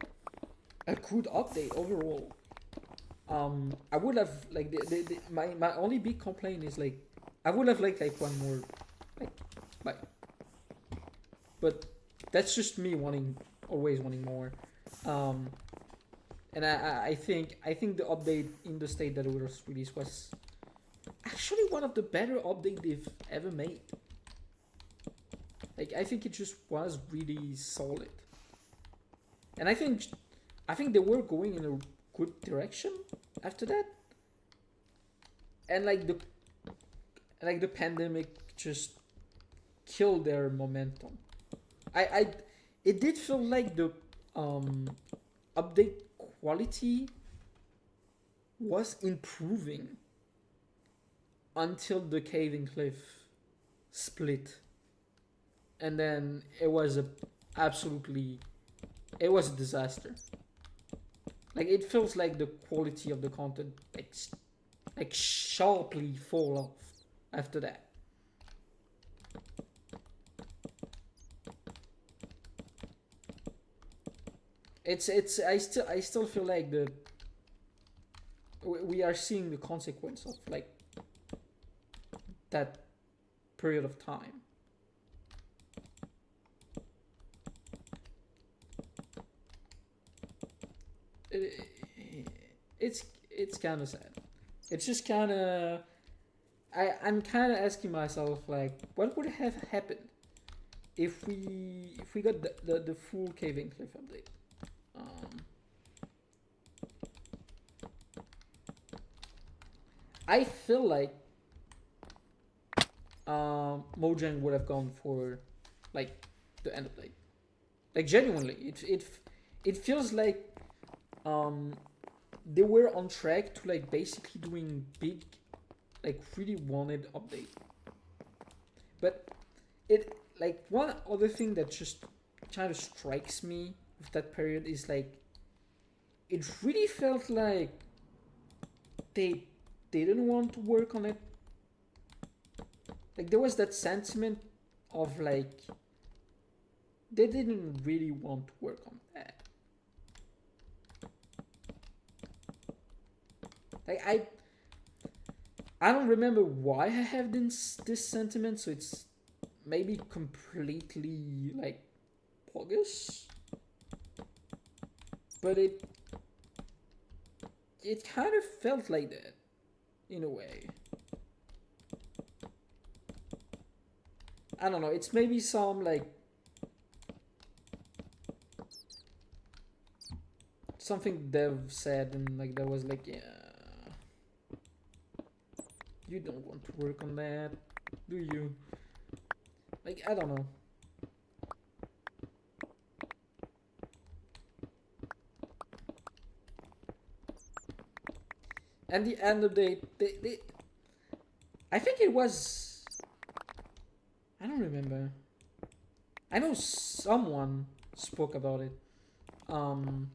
a good update overall. I would have like my only big complaint is like I would have liked like one more like but that's just me always wanting more. And I think the update in the state that it was released was actually one of the better updates they've ever made. Like I think it just was really solid, and I think they were going in a good direction after that. And like the pandemic just killed their momentum. It did feel like the update quality was improving until the caving cliff split, and then it was a disaster. Like it feels like the quality of the content like sharply fall off after that. I still feel like we are seeing the consequence of like that period of time. It's kind of sad. It's just kind of I'm kind of asking myself like what would have happened if we got the full caving cliff update. I feel like Mojang would have gone for like the end update. Like genuinely, it feels like they were on track to like basically doing big, like really wanted update. But it like one other thing that just kind of strikes me with that period is like it really felt like they didn't want to work on it. Like there was that sentiment of like they didn't really want to work on that. Like I don't remember why I have this sentiment, so it's maybe completely like bogus, but it kind of felt like that in a way. I don't know, it's maybe some like something Dev said, and like there was like, yeah, you don't want to work on that, do you? Like I don't know. And the end of the day, they I think it was, I don't remember. I know someone spoke about it. And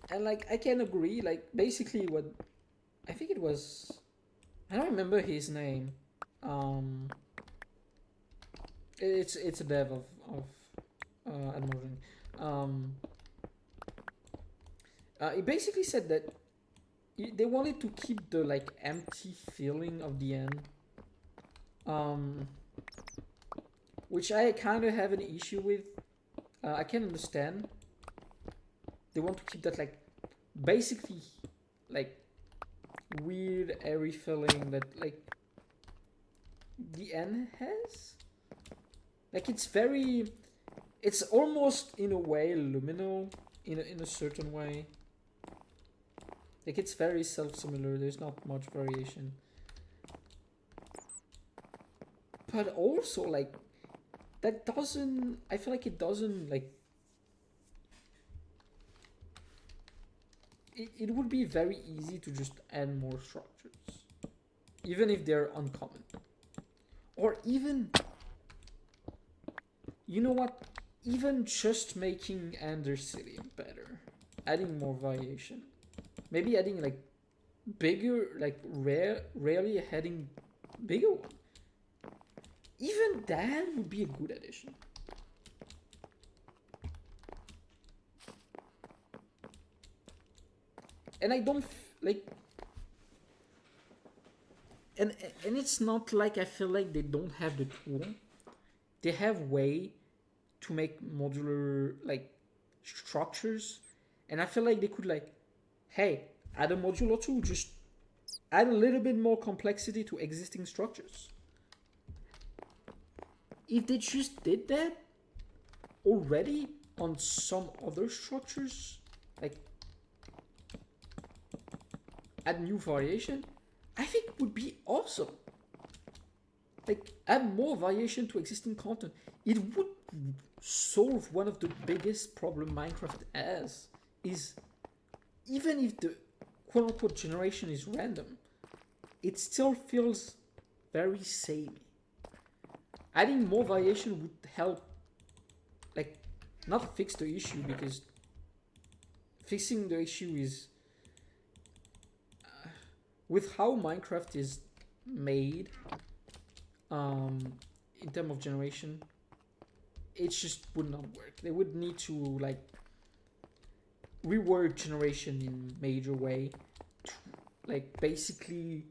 like I can agree, like basically what I think it was, I don't remember his name. It's a dev of Admotion. It basically said that they wanted to keep the like empty feeling of the end, which I kind of have an issue with. I can understand. They want to keep that like basically like weird airy feeling that like the end has. Like it's almost in a way liminal in a certain way. Like it's very self-similar. There's not much variation. But also like that doesn't. I feel like it doesn't like. It would be very easy to just add more structures, even if they're uncommon, or even. You know what? Even just making Andesite better, adding more variation, maybe adding like bigger, like rarely adding bigger one. Even that would be a good addition. And I don't like, and it's not like I feel like they don't have the tool. They have way to make modular like structures, and I feel like they could like, hey, add a module or two, just add a little bit more complexity to existing structures. If they just did that already on some other structures, like add new variation, I think would be awesome. Like add more variation to existing content. It would solve one of the biggest problem Minecraft has, is even if the quote-unquote generation is random, it still feels very samey. Adding more variation would help, like, not fix the issue, because fixing the issue is with how Minecraft is made in terms of generation, it just would not work. They would need to like rework generation in major way to like basically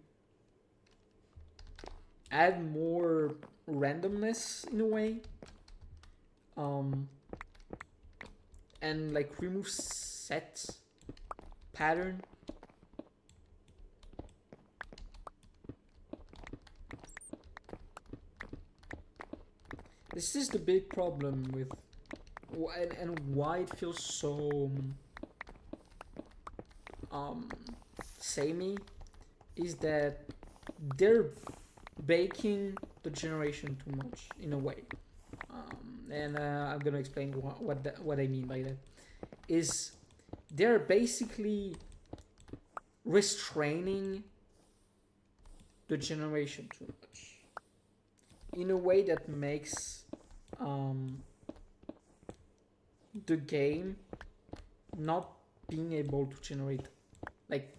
add more randomness in a way, and like remove set pattern. This is the big problem with and why it feels so samey, is that they're baking the generation too much in a way, and I'm gonna explain what I mean by that. Is they're basically restraining the generation too much in a way that makes the game not being able to generate like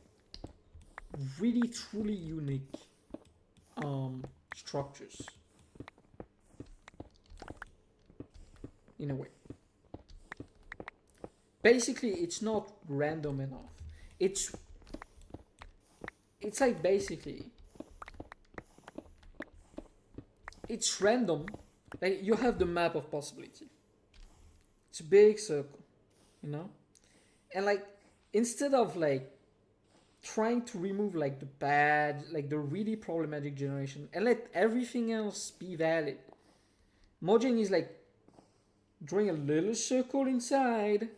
really truly unique structures in a way. Basically, it's not random enough. It's like basically it's random. Like you have the map of possibility. It's a big circle, you know? And like instead of like trying to remove like the bad, like the really problematic generation and let everything else be valid, Mojang is like drawing a little circle inside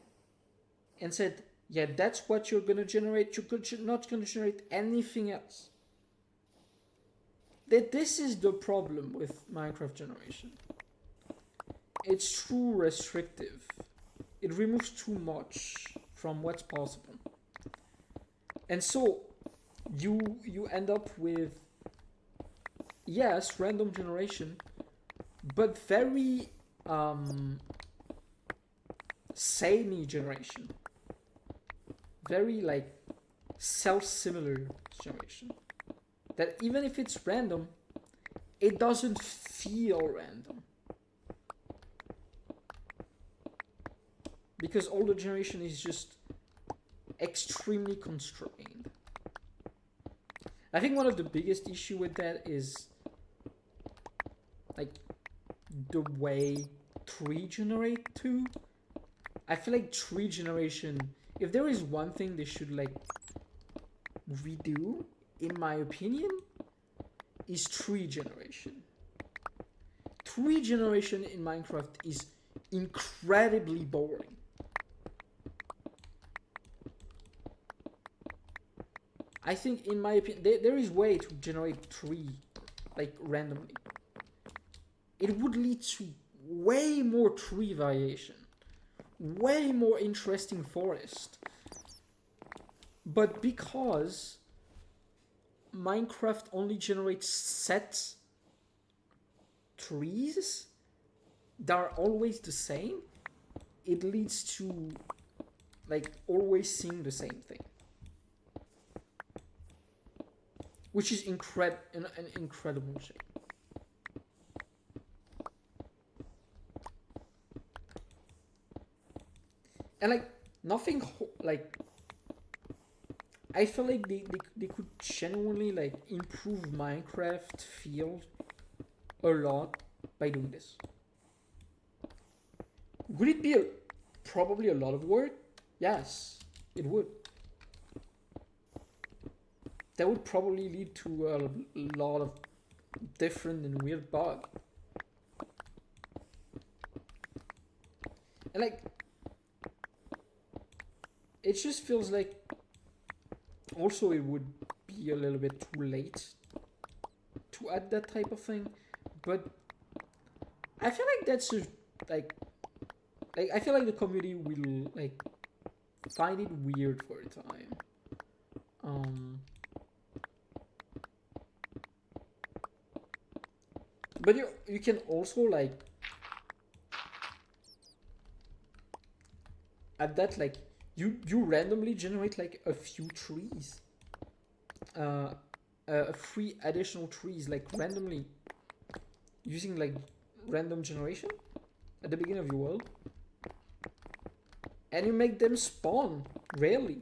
and said, yeah, that's what you're gonna generate. You're not gonna generate anything else. This is the problem with Minecraft generation. It's too restrictive. It removes too much from what's possible. And so you end up with, yes, random generation, but very samey generation. Very like self-similar generation. That even if it's random, it doesn't feel random. Because all the generation is just extremely constrained. I think one of the biggest issue with that is like the way tree generate too. I feel like tree generation, if there is one thing they should like redo, in my opinion, is tree generation. Tree generation in Minecraft is incredibly boring. I think, in my opinion, there is way to generate tree like randomly. It would lead to way more tree variation, way more interesting forest. But because Minecraft only generates set trees that are always the same, it leads to like always seeing the same thing, which is an incredible shame. And like nothing like I feel like they could genuinely like improve Minecraft feel a lot by doing this. Would it be probably a lot of work? Yes, it would. That would probably lead to a lot of different and weird bugs. And like, it just feels like also it would be a little bit too late to add that type of thing. But I feel like that's just like I feel like the community will like find it weird for a time. But you can also like add that like you randomly generate like a few trees, 3 additional trees like randomly using like random generation at the beginning of your world, and you make them spawn rarely.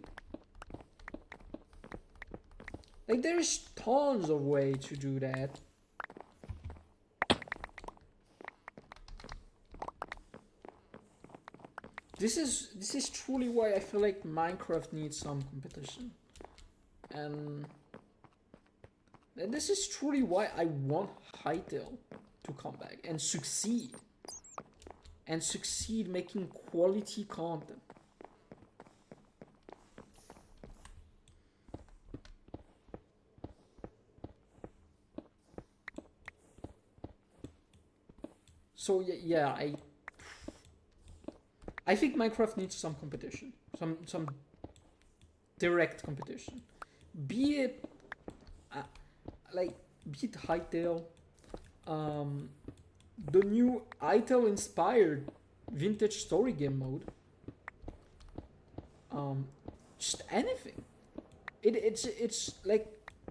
Like there's tons of way to do that. This is truly why I feel like Minecraft needs some competition, and this is truly why I want Hytale to come back and succeed making quality content. So yeah, I think Minecraft needs some competition, some direct competition, be it Hytale, the new Hytale inspired vintage story game mode, just anything. It's like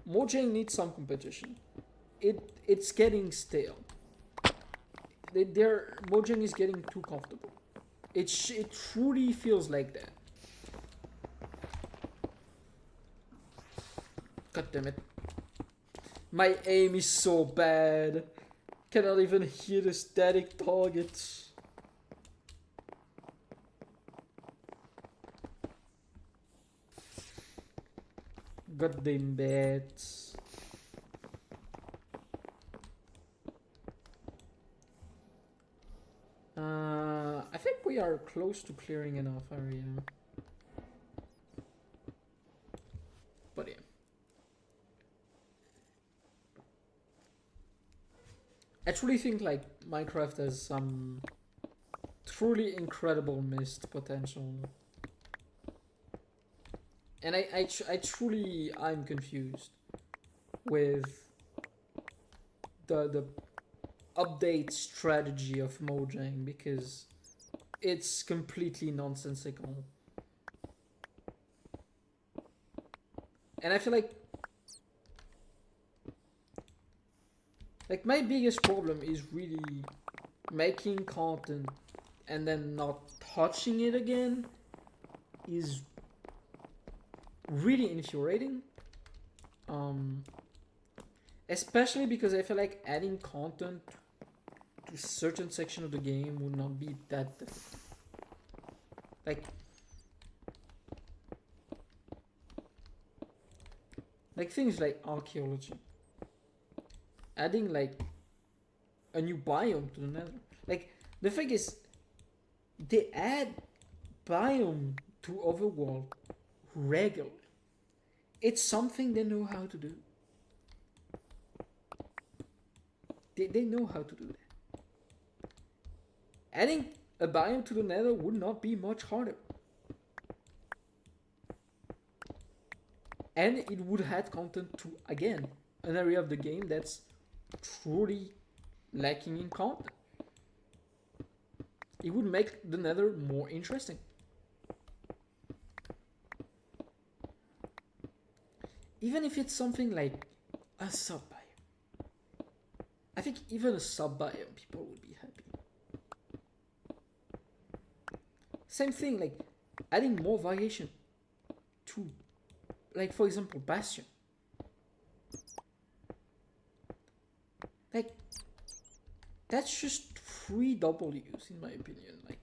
Mojang needs some competition. It's getting stale. Mojang is getting too comfortable. It truly feels like that. God damn it. My aim is so bad. Cannot even hit the static targets. God damn bats. I think we are close to clearing enough area. But yeah. I truly think like Minecraft has some truly incredible missed potential. And I'm confused with the update strategy of Mojang, because it's completely nonsensical. And I feel like my biggest problem is really making content and then not touching it again is really infuriating. Especially because I feel like adding content to a certain section of the game would not be that like things like archaeology. Adding like a new biome to the nether. Like the thing is they add biome to Overworld regularly. It's something they know how to do. They know how to do that. Adding a biome to the nether would not be much harder. And it would add content to, again, an area of the game that's truly lacking in content. It would make the nether more interesting. Even if it's something like a sub biome. I think even a sub biome people would be happy. Same thing, like adding more variation to, like for example, Bastion. Like that's just free W's in my opinion. Like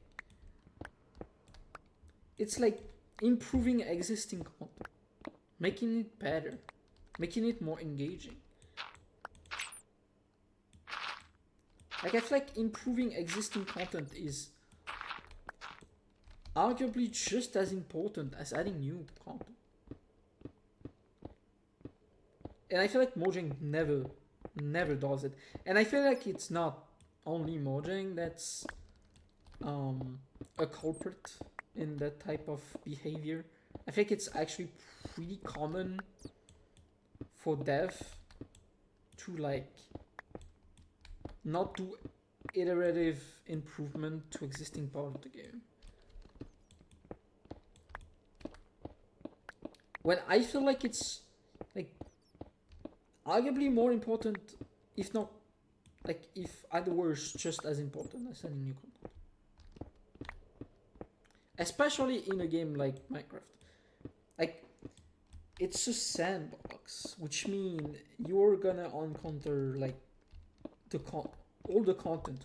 it's like improving existing content, making it better, making it more engaging. Like I feel like improving existing content is arguably just as important as adding new content. And I feel like Mojang never does it. And I feel like it's not only Mojang that's a culprit in that type of behavior. I think it's actually pretty common for dev to like not do iterative improvement to existing part of the game. When I feel like it's like arguably more important, if not like if either worse, just as important as adding new content. Especially in a game like Minecraft. Like it's a sandbox, which means you're gonna encounter like all the content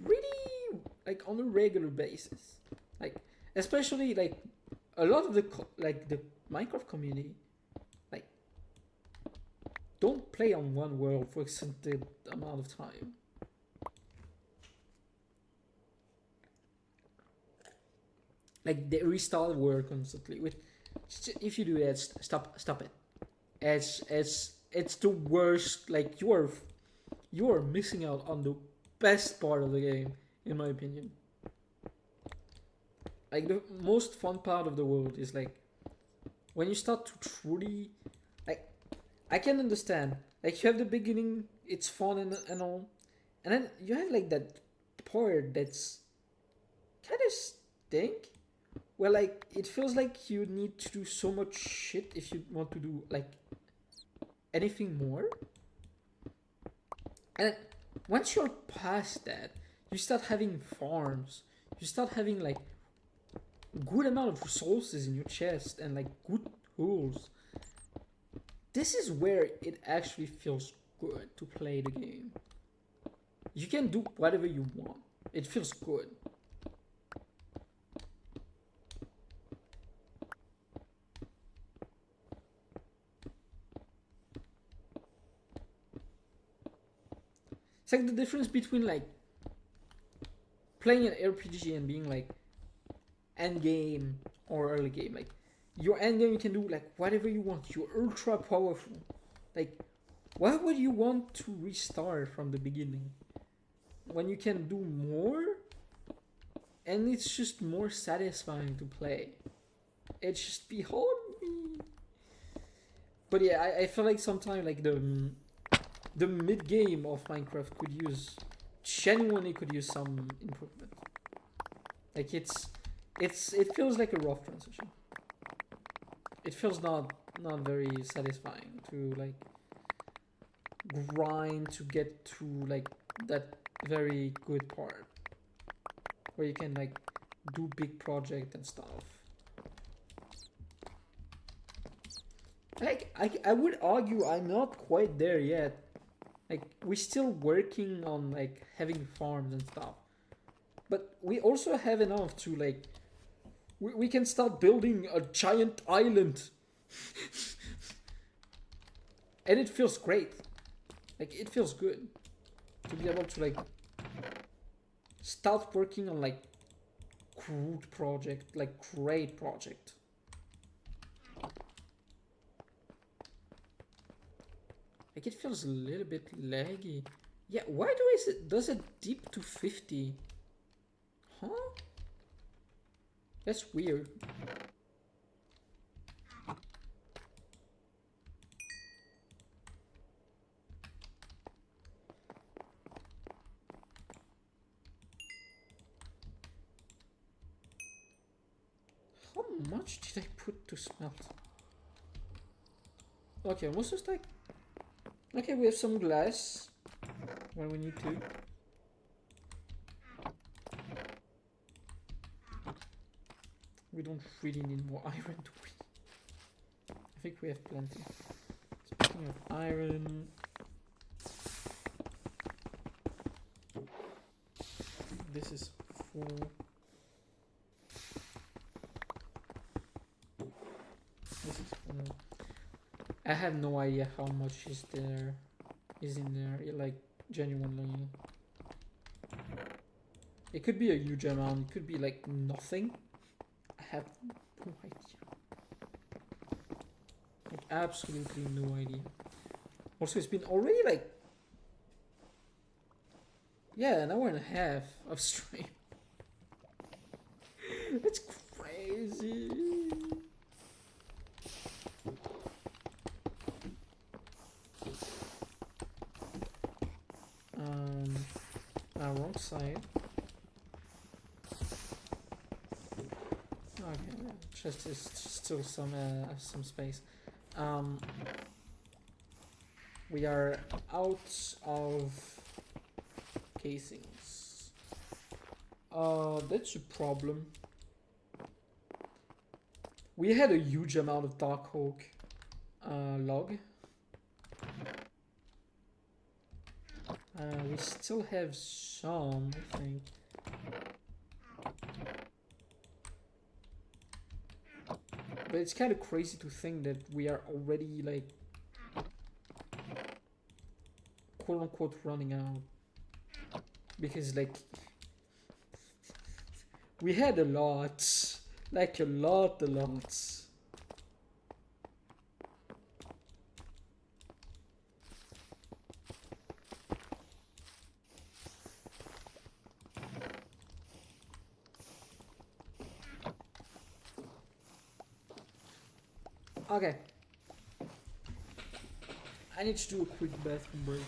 really like on a regular basis. Like especially like a lot of the the Minecraft community like don't play on one world for extended amount of time. Like they restart world constantly. With if you do that, stop it. It's the worst. Like you are missing out on the best part of the game, in my opinion. Like the most fun part of the world is like when you start to truly like I can understand. Like you have the beginning, it's fun and all. And then you have like that part that's kind of stink. Well, like it feels like you need to do so much shit if you want to do like anything more. And once you're past that, you start having farms. You start having like good amount of resources in your chest and like good tools. This is where it actually feels good to play the game. You can do whatever you want. It feels good. It's like the difference between like playing an RPG and being like end game or early game. Like your end game, you can do like whatever you want. You're ultra powerful. Like why would you want to restart from the beginning when you can do more and it's just more satisfying to play? It's just beyond me. But yeah, I feel like sometimes like the mid game of Minecraft genuinely could use some improvement. Like it feels like a rough transition. It feels not very satisfying to like grind to get to like that very good part where you can like do big project and stuff. I would argue I'm not quite there yet. Like, we're still working on, like, having farms and stuff. But we also have enough to, like... We can start building a giant island. And it feels great. Like, it feels good. To be able to, like... Start working on, like... Crude project. Like, great project. Like, it feels a little bit laggy. Yeah, why does it dip to 50? Huh? That's weird. How much did I put to smelt? Okay, almost just like... Okay, we have some glass when we need to. We don't really need more iron, do we? I think we have plenty. Speaking of iron... This is full. This is full. I have no idea how much is in there, like, genuinely. It could be a huge amount, it could be like nothing. I have no idea. Like, absolutely no idea. Also, it's been already like... Yeah, an hour and a half of stream. It's crazy. Wrong side. Okay, just still some space. We are out of casings. That's a problem. We had a huge amount of dark oak log. We still have some, I think. But it's kind of crazy to think that we are already, like, quote unquote running out. Because, like, we had a lot. Like, a lot. Okay. I need to do a quick bathroom break.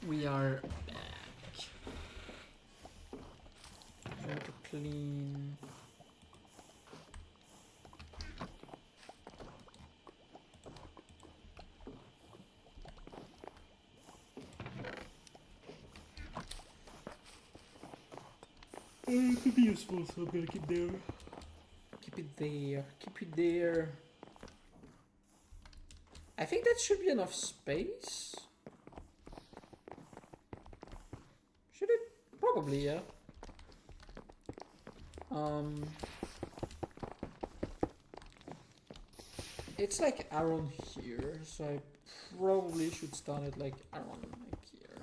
We are back. Trying to clean. It could be useful, so I'm gonna keep there. Keep it there. Keep it there. I think that should be enough space. Should it? Probably, yeah. It's like around here, so I probably should start it like around like here.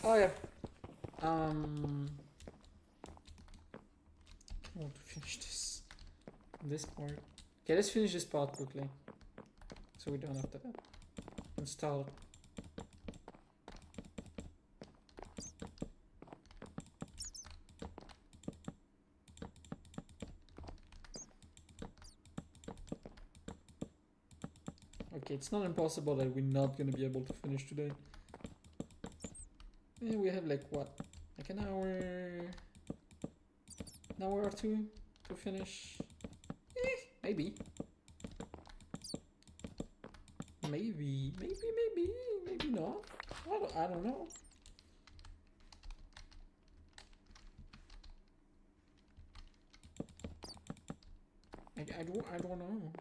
Oh yeah. I want to finish this part. Okay, let's finish this part quickly, so we don't have to install. Okay, it's not impossible that we're not gonna be able to finish today. Yeah, we have like what, like an hour or two to finish. Maybe. Maybe not. I don't know. I don't know.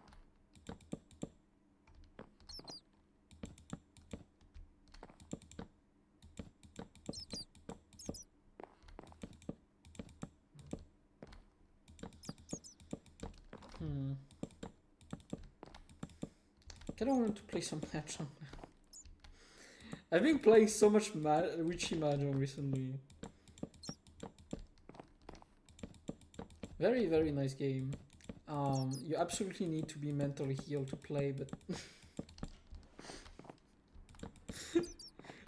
I don't want to play some Mahjong now. I've been playing so much witchy Mahjong recently. Very, very nice game. You absolutely need to be mentally healed to play, but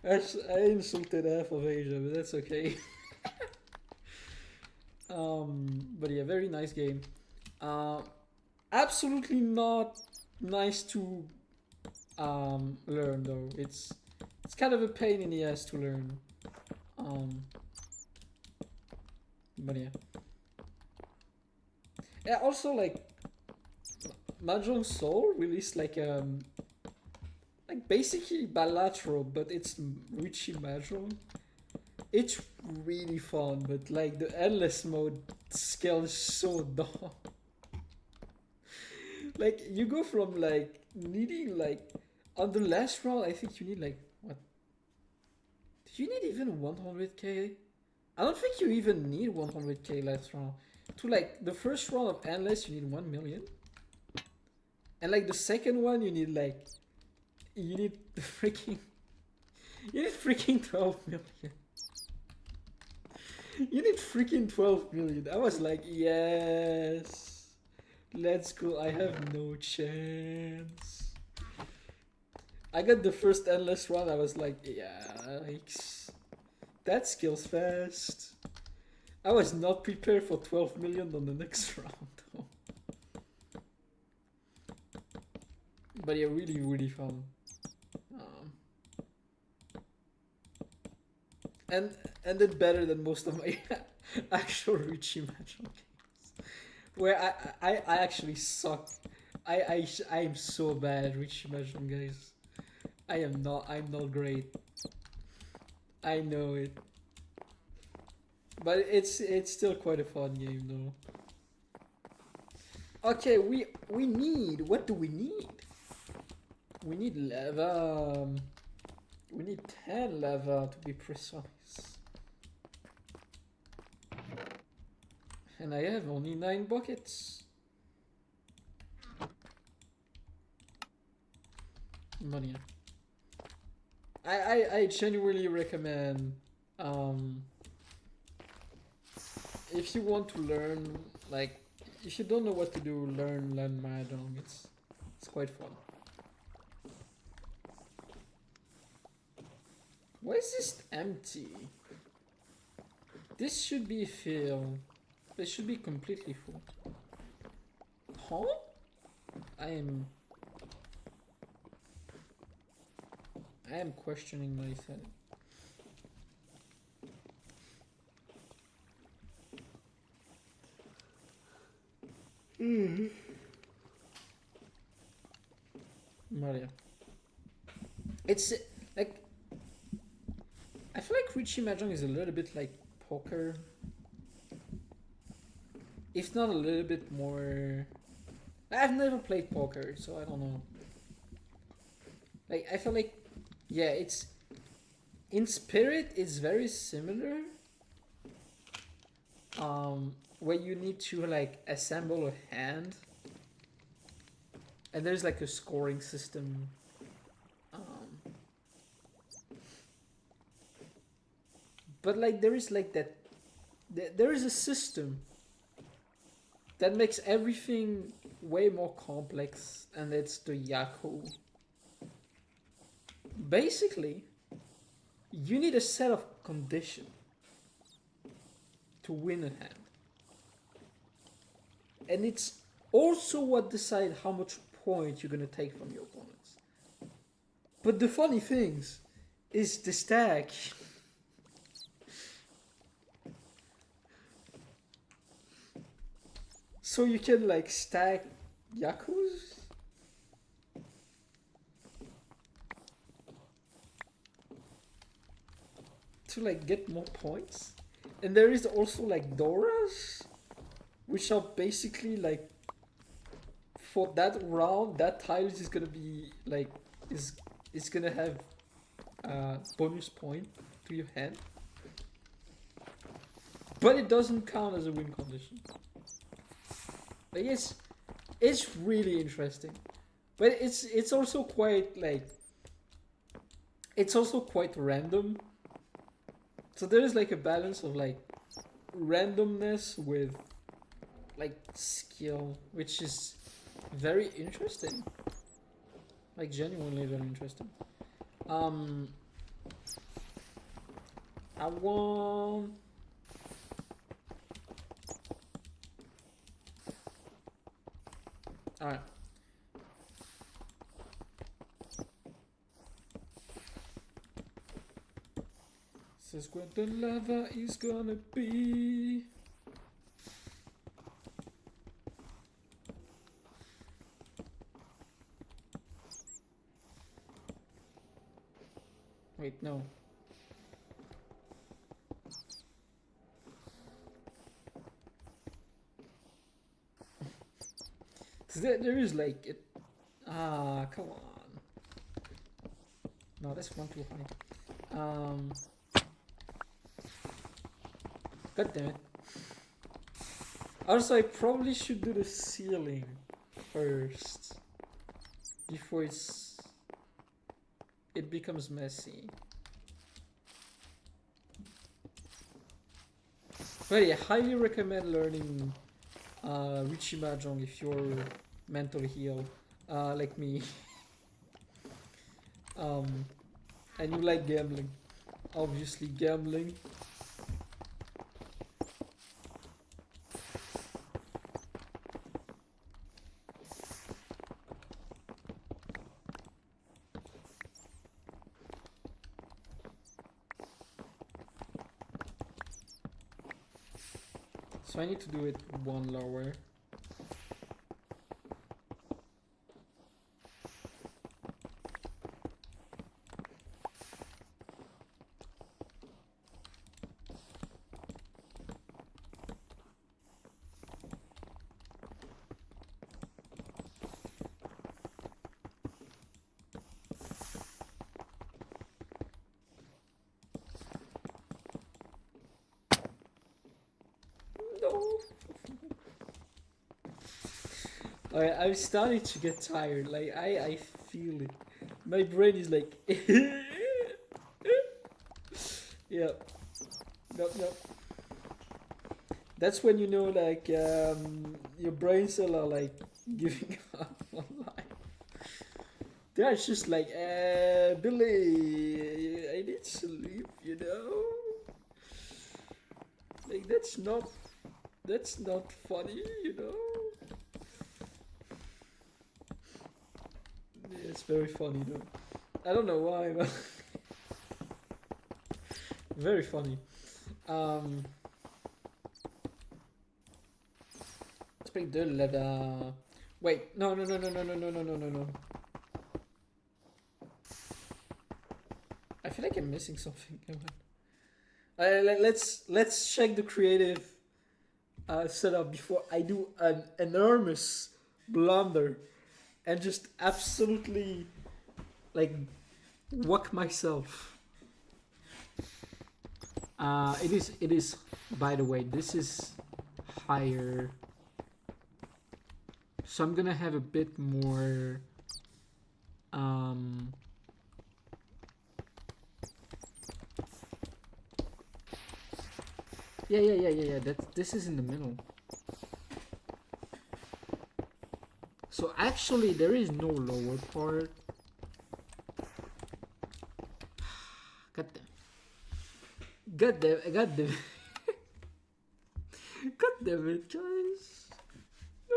I insulted half of Asia, but that's okay. But yeah, very nice game. Absolutely not nice to learn though. It's kind of a pain in the ass to learn. But yeah. Yeah, also like Mahjong Soul released like basically bilateral, but it's witchy Mahjong. It's really fun, but like the endless mode scale is so dumb. Like you go from like needing like on the last round I think you need like what? Do you need even 100k? I don't think you even need 100k last round. To like the first round of endless you need 1 million. And like the second one you need like you need freaking 12 million. You need freaking 12 million. I was like, yes, let's go. I have no chance. I got the first endless run. I was like, yikes. That skills fast. I was not prepared for 12 million on the next round though. But yeah, really, really fun. And then better than most of my actual Richie Mahjong games, where I actually suck. I'm so bad at Richie Mahjong, guys. I'm not great. I know it, but it's still quite a fun game though. Okay, we need, what do we need? We need lava. We need 10 lava to be precise. And I have only 9 buckets. Money. I genuinely recommend, if you want to learn, like, if you don't know what to do, learn Mahjong. It's quite fun. Why is this empty? This should be filled. This should be completely full. Huh? I am questioning myself. Maria. It's like, I feel like Richie Mahjong is a little bit like poker. If not a little bit more. I've never played poker, so I don't know. Like, I feel like, yeah, it's in spirit it's very similar. Where you need to like assemble a hand, and there's like a scoring system. But like there is like that, there is a system that makes everything way more complex, and it's the Yaku. Basically, you need a set of conditions to win a hand. And it's also what decides how much point you're gonna take from your opponents. But the funny things is the stack. So you can like stack Yakus. To like get more points. And there is also like Doras, which are basically like, for that round, that tile is gonna be like, is gonna have a bonus point to your hand. But it doesn't count as a win condition. Like it's really interesting. But it's also quite like, it's also quite random. So there is like a balance of like randomness with like skill, which is very interesting. Like genuinely very interesting. I want. Alright. This is where the lava is gonna be. Wait, no. There is like it. Ah, come on. No, that's one too high. God damn it. Also, I probably should do the ceiling first before it becomes messy. But yeah, highly recommend learning Richie Mahjong if you're mentally ill, like me. And you like gambling. Obviously gambling. So I need to do it one lower. I'm starting to get tired. Like I feel it. My brain is like, yeah, nope. That's when you know, like, your brain cells are like giving up on life. They're just like, Billy, I need sleep. you know? Like, that's not funny, you know? Yeah, it's very funny though. I don't know why, but very funny. Speak de leather. Wait, no. I feel like I'm missing something. Come on. Let's check the creative setup before I do an enormous blunder and just absolutely like whack myself. It is. By the way, this is higher, so I'm gonna have a bit more. Yeah. This is in the middle. So actually, there is no lower part. God damn it, guys. No.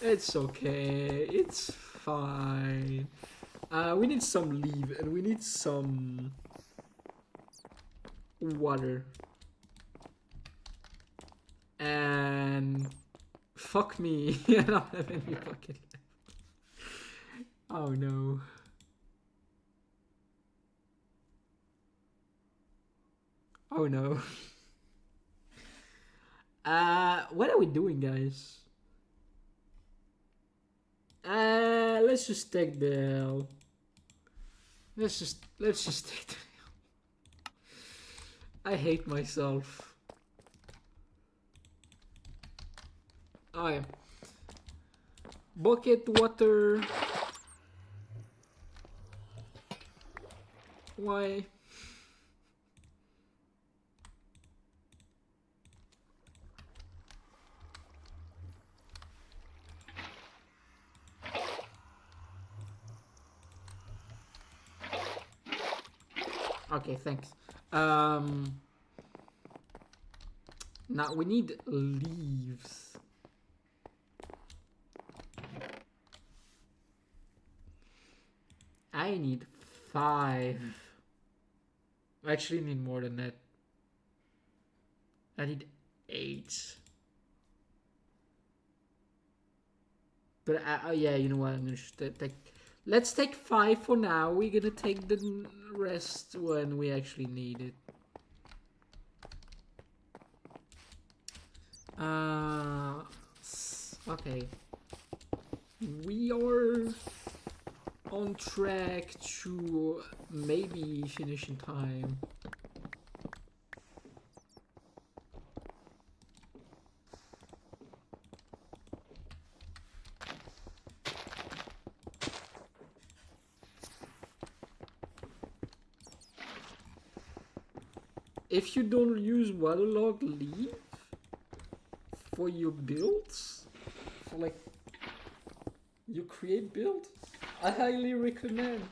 It's okay. It's fine. We need some leaf and we need some water. And fuck me. I don't have any bucket left. Oh no. Oh no. What are we doing, guys? Let's just take the L. Let's just take the L. I hate myself. Oh yeah. Bucket water. Why? Okay, thanks. Now we need leaves. I need 5. I actually need more than that. I need 8. But yeah, you know what? I'm gonna take. Let's take 5 for now. We're gonna take the rest when we actually need it. Okay. We are on track to maybe finish in time. If you don't use waterlogged leaf for your builds, for like you create build, I highly recommend.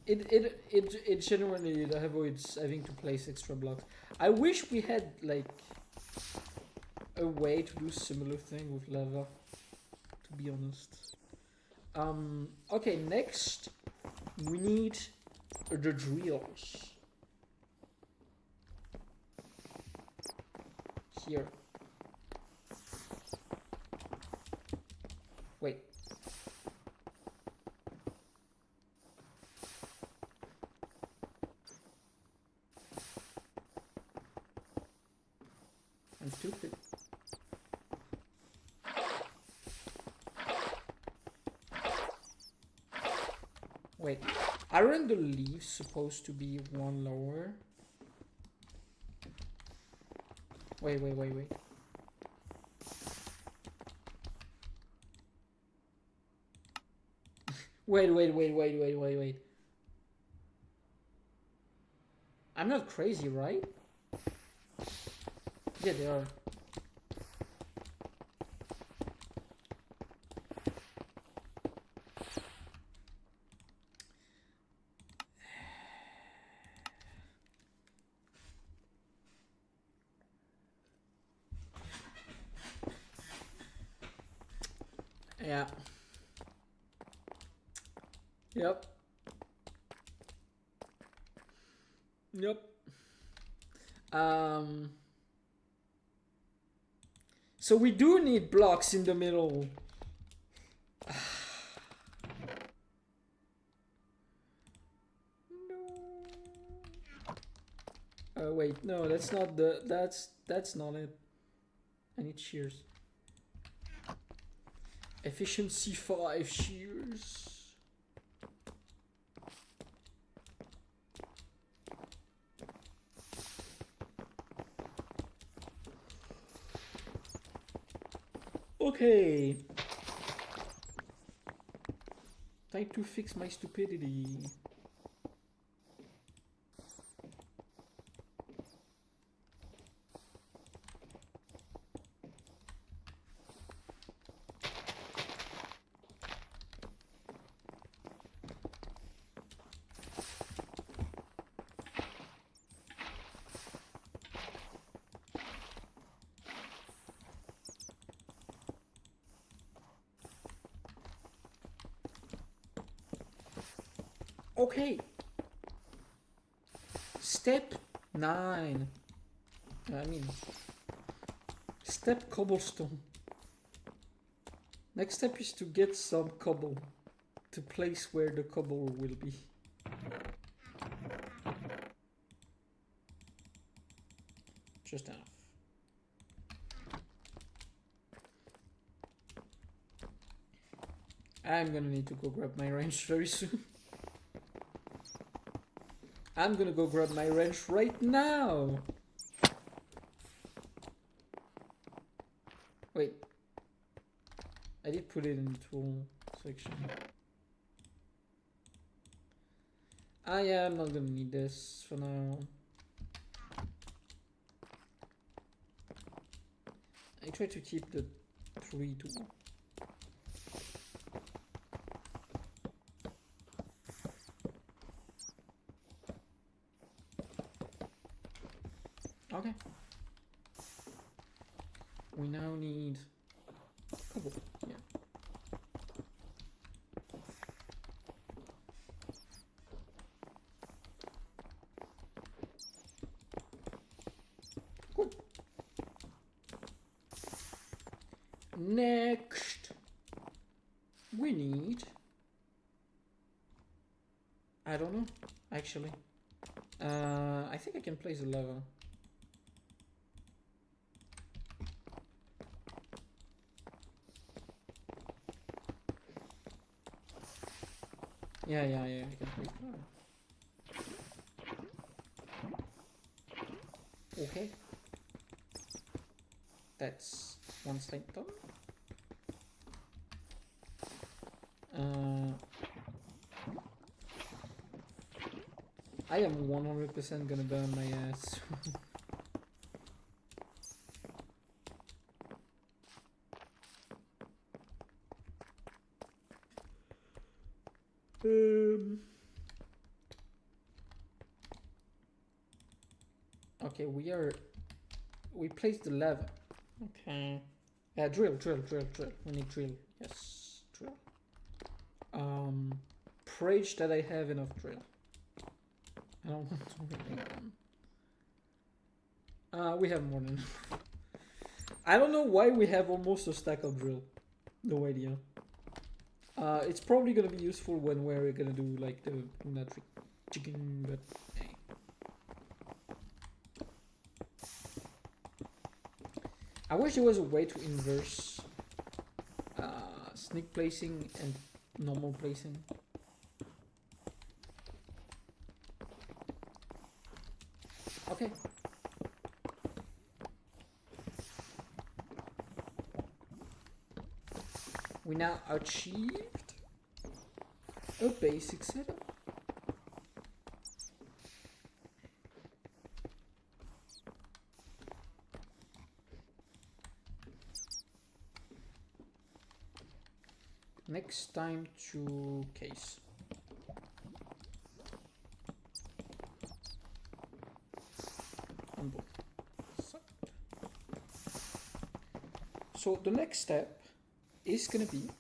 It genuinely avoids having to place extra blocks. I wish we had like a way to do similar thing with lava, to be honest. Okay, next we need the drills. Here. Wait. I'm stupid. Wait. Aren't the leaves supposed to be 1 lower? Wait. Wait. I'm not crazy, right? Yeah, they are. Yeah. Yep. Yep. So we do need blocks in the middle. No. Wait, no, that's not the. That's not it. I need shears. Efficiency 5 shears. Okay. Time to fix my stupidity. Okay. Step 9. Step cobblestone. Next step is to get some cobble to place where the cobble will be. Just enough. I'm gonna need to go grab my wrench very soon. I'm gonna go grab my wrench right now. Wait. I did put it in the tool section. Yeah, I'm not gonna need this for now. I try to keep the 3 tool. Okay. We now need cobble. Yeah. Good. Next, we need. I don't know, actually. I think I can place a lever. Yeah, I can place lever. Okay. That's one side done. I am 100% gonna burn my ass. Okay, we placed the lever. Okay. Yeah, drill. We need drill. Yes, drill. Preach that I have enough drill. I don't want to really one. We have more than enough. I don't know why we have almost a stack of drill. No idea. It's probably gonna be useful when we're gonna do like the metric chicken, but hey. I wish there was a way to inverse sneak placing and normal placing. Okay. We now achieved a basic setup. Next time to case. On both. So the next step is gonna be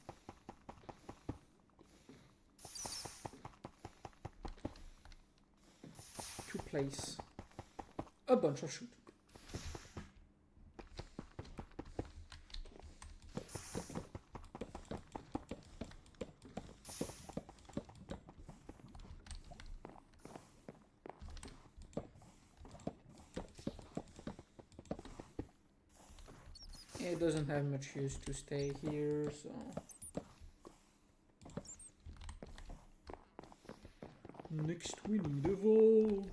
place a bunch of shoot. It doesn't have much use to stay here, so... Next we need a vault.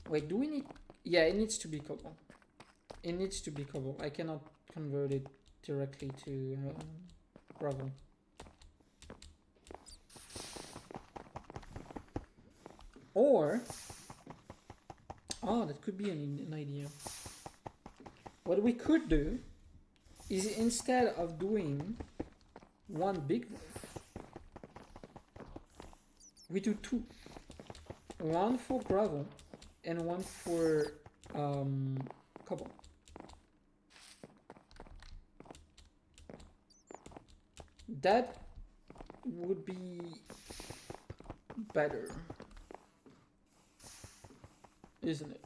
Wait, do we need... Yeah, it needs to be cobble. It needs to be cobble. I cannot convert it directly to gravel. Or... Oh, that could be an idea. What we could do is instead of doing one big vault, we do two. One for gravel and one for cobble. That would be better, isn't it?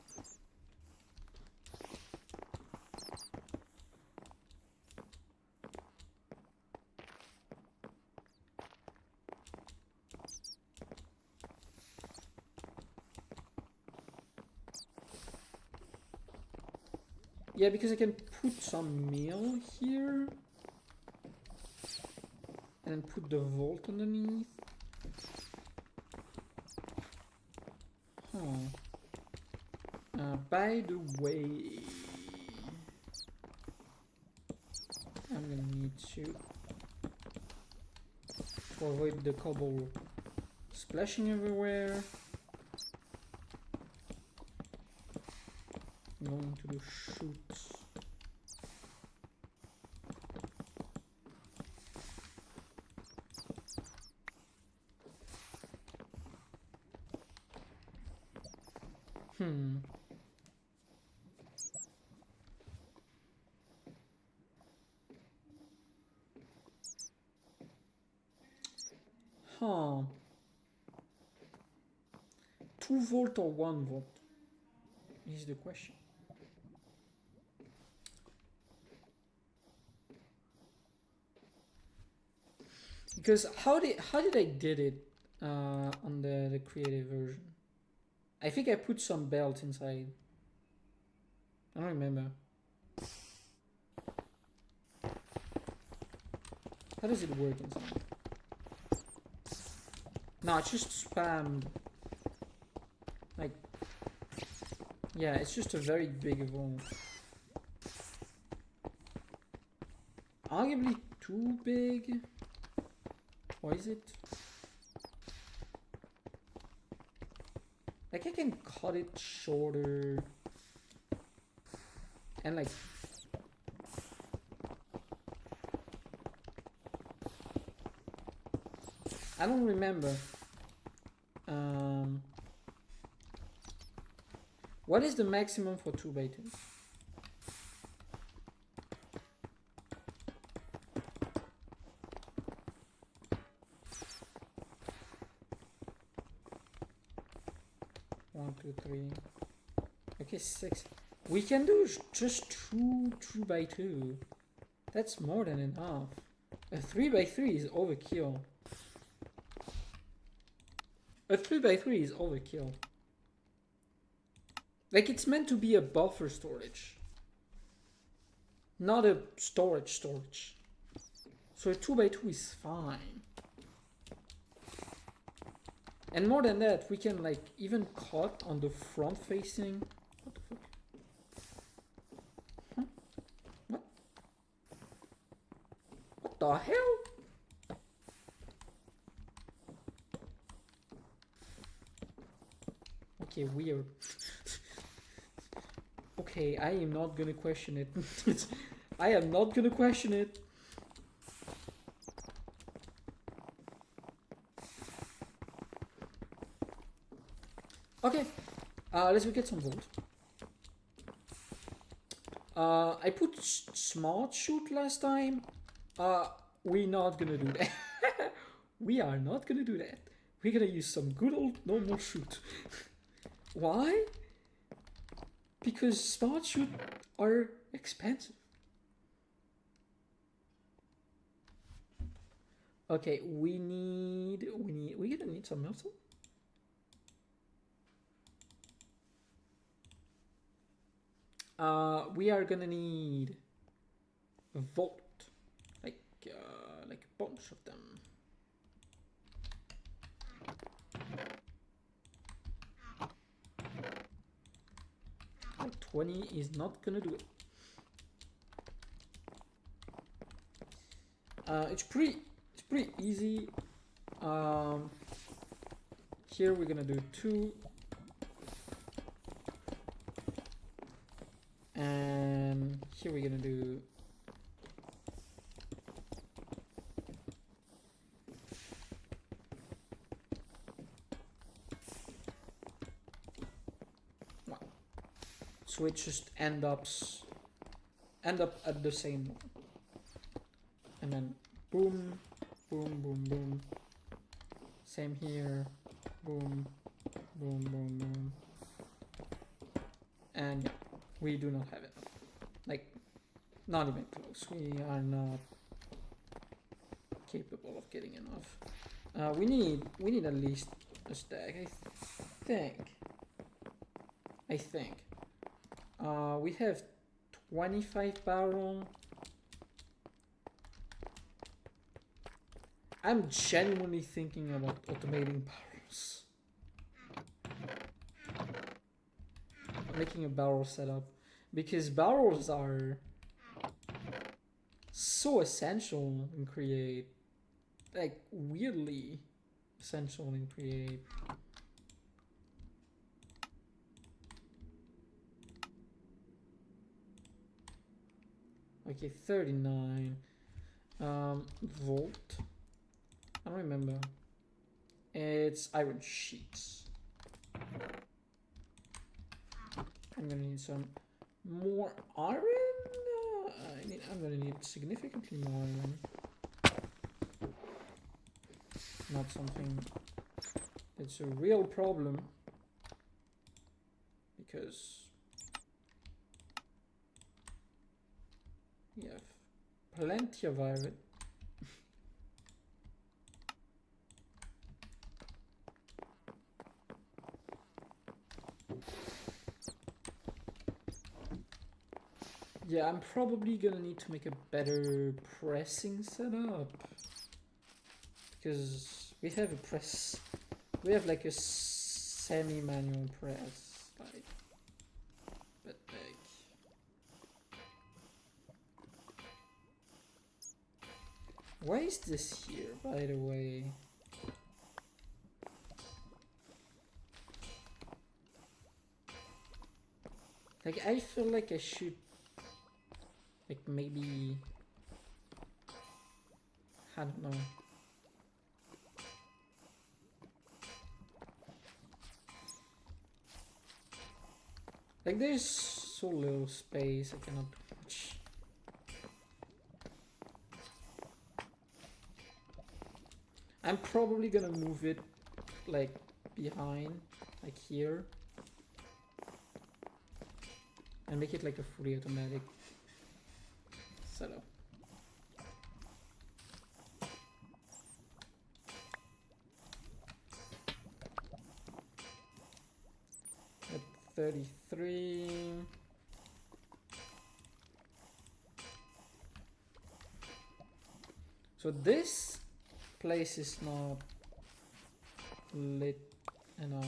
Yeah, because I can put some meal here and put the vault underneath. Huh. By the way, I'm gonna need to avoid the cobble splashing everywhere. I'm going to do shoots. Huh. 2 volt or 1 volt is the question. Because how did I did it on the creative version? I think I put some belt inside. I don't remember. How does it work inside? No, it's just spam. Like, yeah, it's just a very big vault. Arguably too big. Or is it? Like, I can cut it shorter. And like... I don't remember. What is the maximum for 2x2? One, two, three. Okay, 6. We can do just 2x2. That's more than enough. A 3x3 is overkill. A 3x3 is overkill. Like, it's meant to be a buffer storage, not a storage. So a 2x2 is fine. And more than that, we can like even cut on the front facing. What the fuck? Huh? What? What the hell? Okay, weird. Okay, I am not gonna question it. I am not gonna question it. Okay, let's go get some gold. I put smart shoot last time. we're not gonna do that. We are not gonna do that. We're gonna use some good old normal shoot. Why? Because smart shoot are expensive. Okay, we're gonna need some metal. We are gonna need a vault, like a bunch of them. Like 20 is not gonna do it. It's pretty easy. Here we're gonna do 2. And here we're gonna do wow. So it just end up at the same one. And then boom, boom, boom, boom. Same here. Boom, boom, boom, boom. And yeah, we do not have it. Like, not even close. We are not capable of getting enough. We need at least a stack, I think. We have 25 barrel. I'm genuinely thinking about automating barrels. Making a barrel setup. Because barrels are so essential in Create. Like, weirdly essential in Create. Okay, 39. Volt. I don't remember. It's iron sheets. I'm gonna need some more iron. I'm gonna need significantly more iron. Not something that's a real problem, because we have plenty of iron. Yeah, I'm probably gonna need to make a better pressing setup, because we have a press. We have like a semi-manual press, like, but like, why is this here, by the way? Like, I feel like I should, like, maybe, I don't know. Like, there's so little space, I cannot do much. I'm probably gonna move it, like, behind, like here. And make it like a fully automatic setup. At 33. So this place is not lit enough.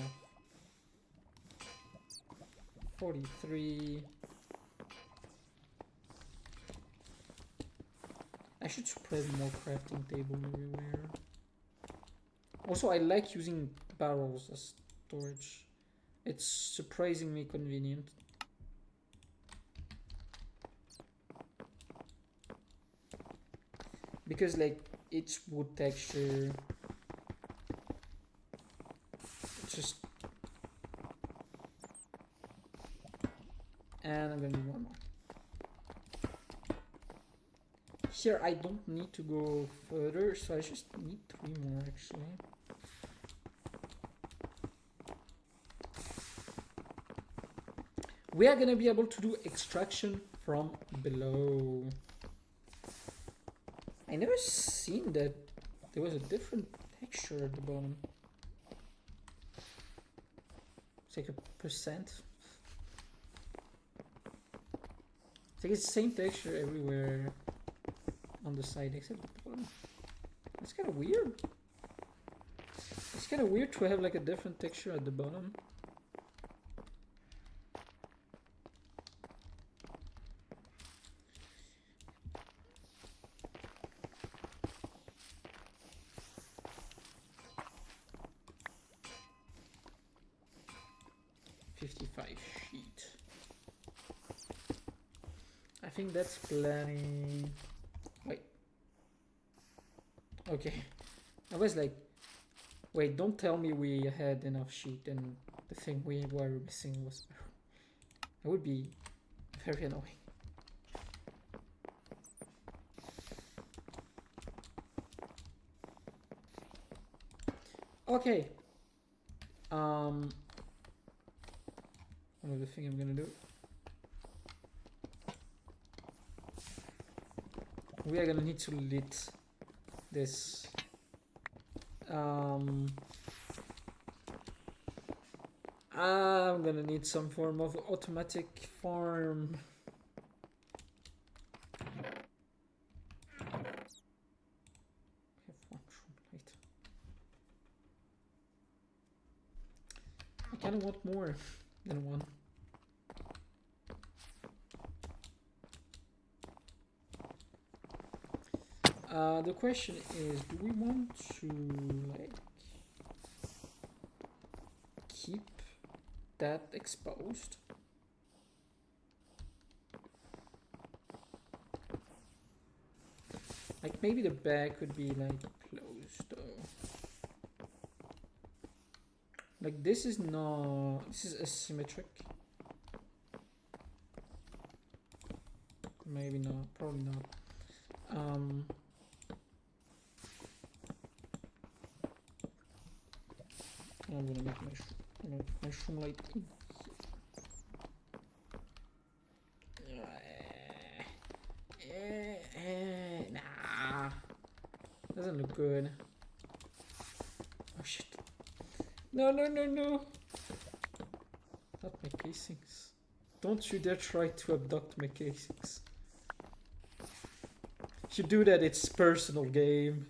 43. I should spread more crafting table everywhere. Also, I like using barrels as storage. It's surprisingly convenient. Because like it's wood texture. It's just, and I'm gonna need one more. here I don't need to go further, so I just need 3 more actually. We are gonna be able to do extraction from below. I never seen that there was a different texture at the bottom. It's like a percent. It's like it's the same texture everywhere on the side except the bottom. That's kind of weird. It's kind of weird to have like a different texture at the bottom. I think that's plenty. Wait. Okay. I was like, wait, don't tell me we had enough sheet and the thing we were missing was... That would be very annoying. Okay. Another thing I'm gonna do. We are gonna need to lit this. I'm gonna need some form of automatic farm. I kinda want more than one. The question is, do we want to like keep that exposed? Like maybe the bag could be like closed though. Like this is not, this is asymmetric. Maybe not, probably not. I'm gonna make my shroom light in. Nah, doesn't look good. Oh shit! No! Not my casings. Don't you dare try to abduct my casings. If you do that, it's personal game.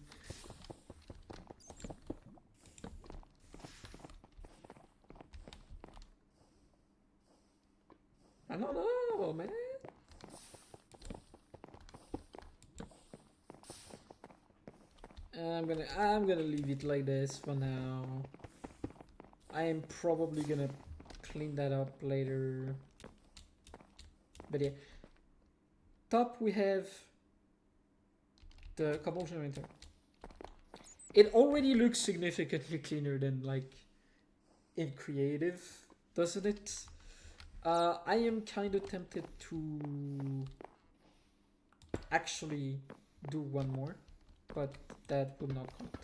I don't know, man. I'm gonna leave it like this for now. I am probably gonna clean that up later. But yeah. Top we have the cobble generator. It already looks significantly cleaner than like in creative, doesn't it? I am kind of tempted to actually do one more, but that will not count.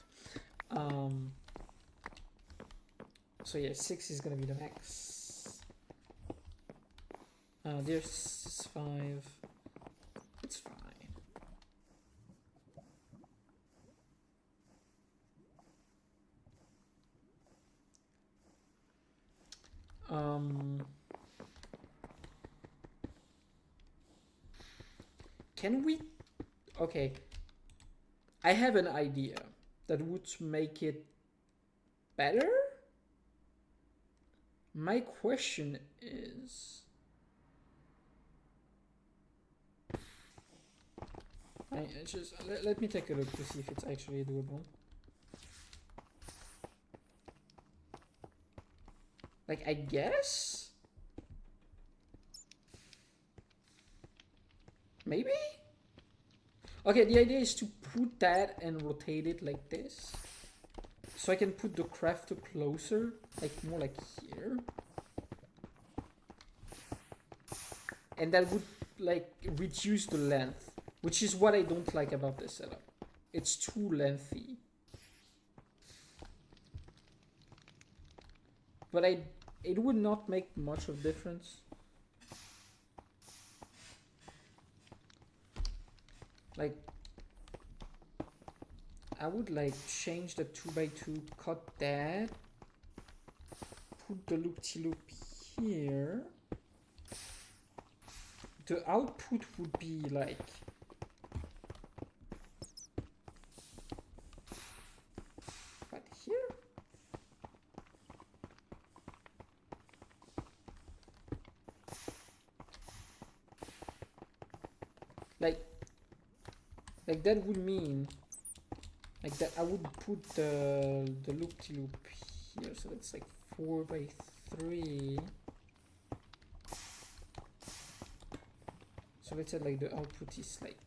So yeah, 6 is gonna be the max. There's 5. It's fine. Can we... Okay. I have an idea that would make it better. My question is... let me take a look to see if it's actually doable. Like, I guess? Maybe? Okay, the idea is to put that and rotate it like this. So I can put the crafter closer, like more like here. And that would like reduce the length Which is what I don't like about this setup. It's too lengthy. But it would not make much of difference. Like, I would like change the 2x2, cut that, put the loop-de-loop here. The output would be like right here. Like that would mean like that I would put the loop-de-loop here, so that's like 4x3. So let's say like the output is like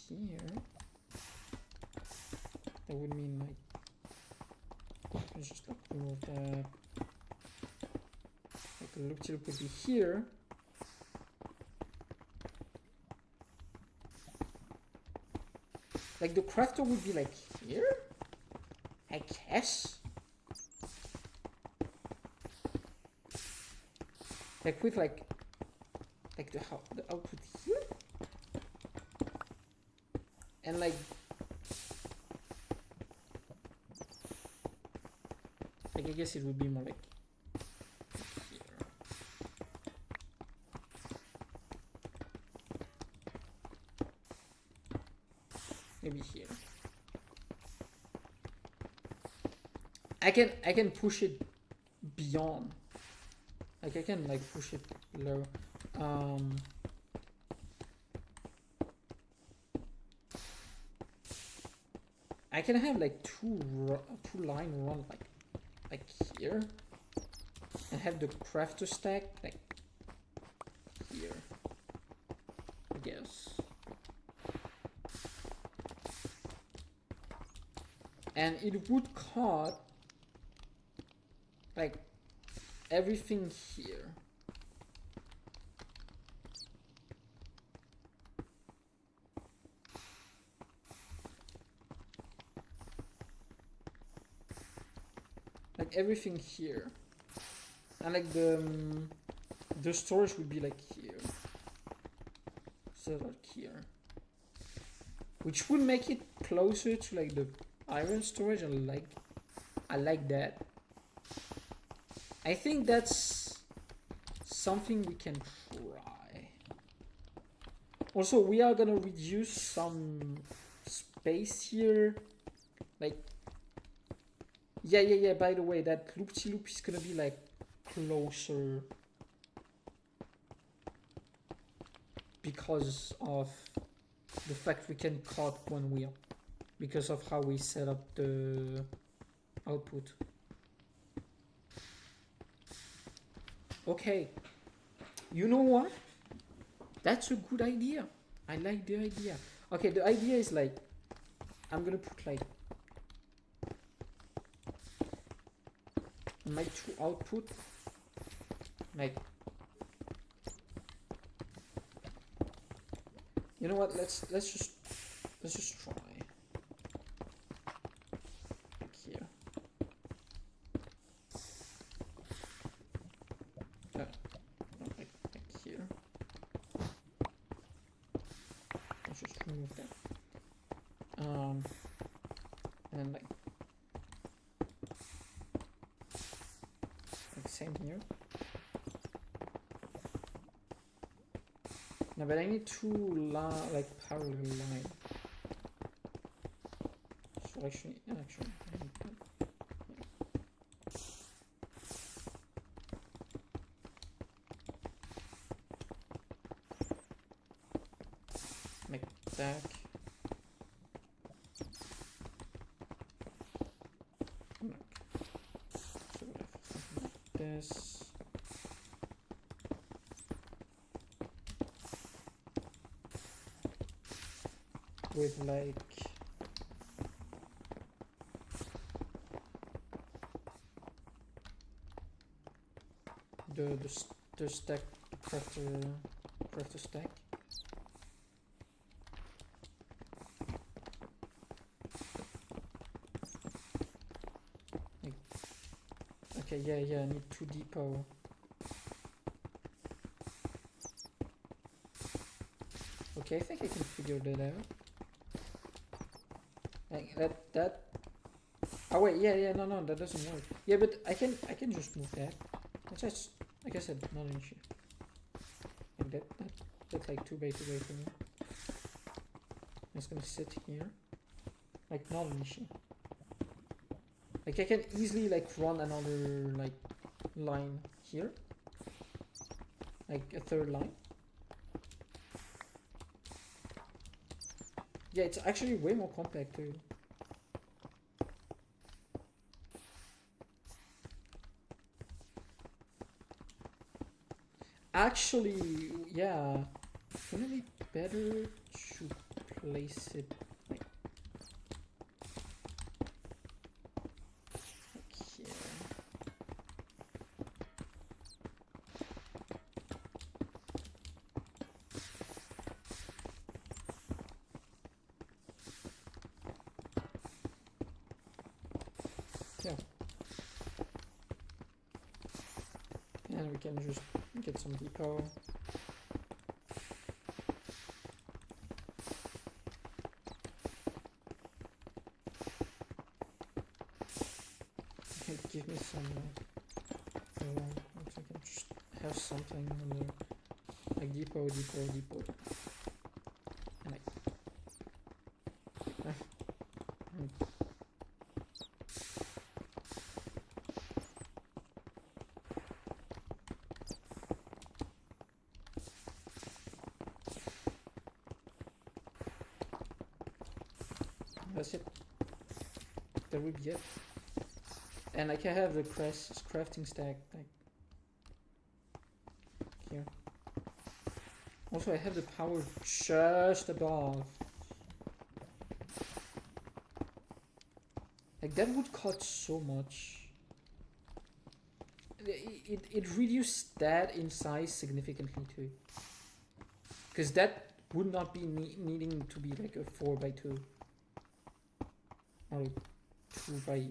here. That would mean like let's just like remove that. Like the loop-de-loop would be here. Like the crafter would be like here, I guess. Like with like the output here, and like I guess it would be more like here. Maybe here. I can push it beyond. Like I can like push it low. I can have like two line run like here, and have the crafter stack like here, I guess. And it would cut like everything here. Like everything here. And like the storage would be like here. So like here. Which would make it closer to like the iron storage. I like that. I think that's something we can try. Also, we are gonna reduce some space here. Like, yeah, by the way, that loop-de-loop is gonna be like closer. Because of the fact we can cut one wheel. Because of how we set up the output. Okay, you know what? That's a good idea. I like the idea. Okay, the idea is like, I'm gonna put like my two output, like, you know what? Let's just try. And like same here. No, but I need two like parallel line. So actually, I need that. Make that. This with like the stack, crafter stack. Okay, yeah, I need 2 depot. Okay, I think I can figure that out. Like that. Oh wait, yeah, no, that doesn't work. Yeah, but I can just move that. That's just, like I said, not an issue. And that's like 2 by 2 by for me. It's gonna sit here. Like, not an issue. Like, I can easily like run another like line here. Like a 3rd line. Yeah, it's actually way more compact too. Actually, yeah, wouldn't it be better to place it like here? Yeah. And we can just get some depot. Okay, give me some so I can just have something on there. Like depot. And like that's it. That would be it. And I can have the crafting stack like here. Also, I have the power just above. Like, that would cut so much. It reduced that in size significantly too. Because that would not be needing to be like a 4 by 2. Or 2 by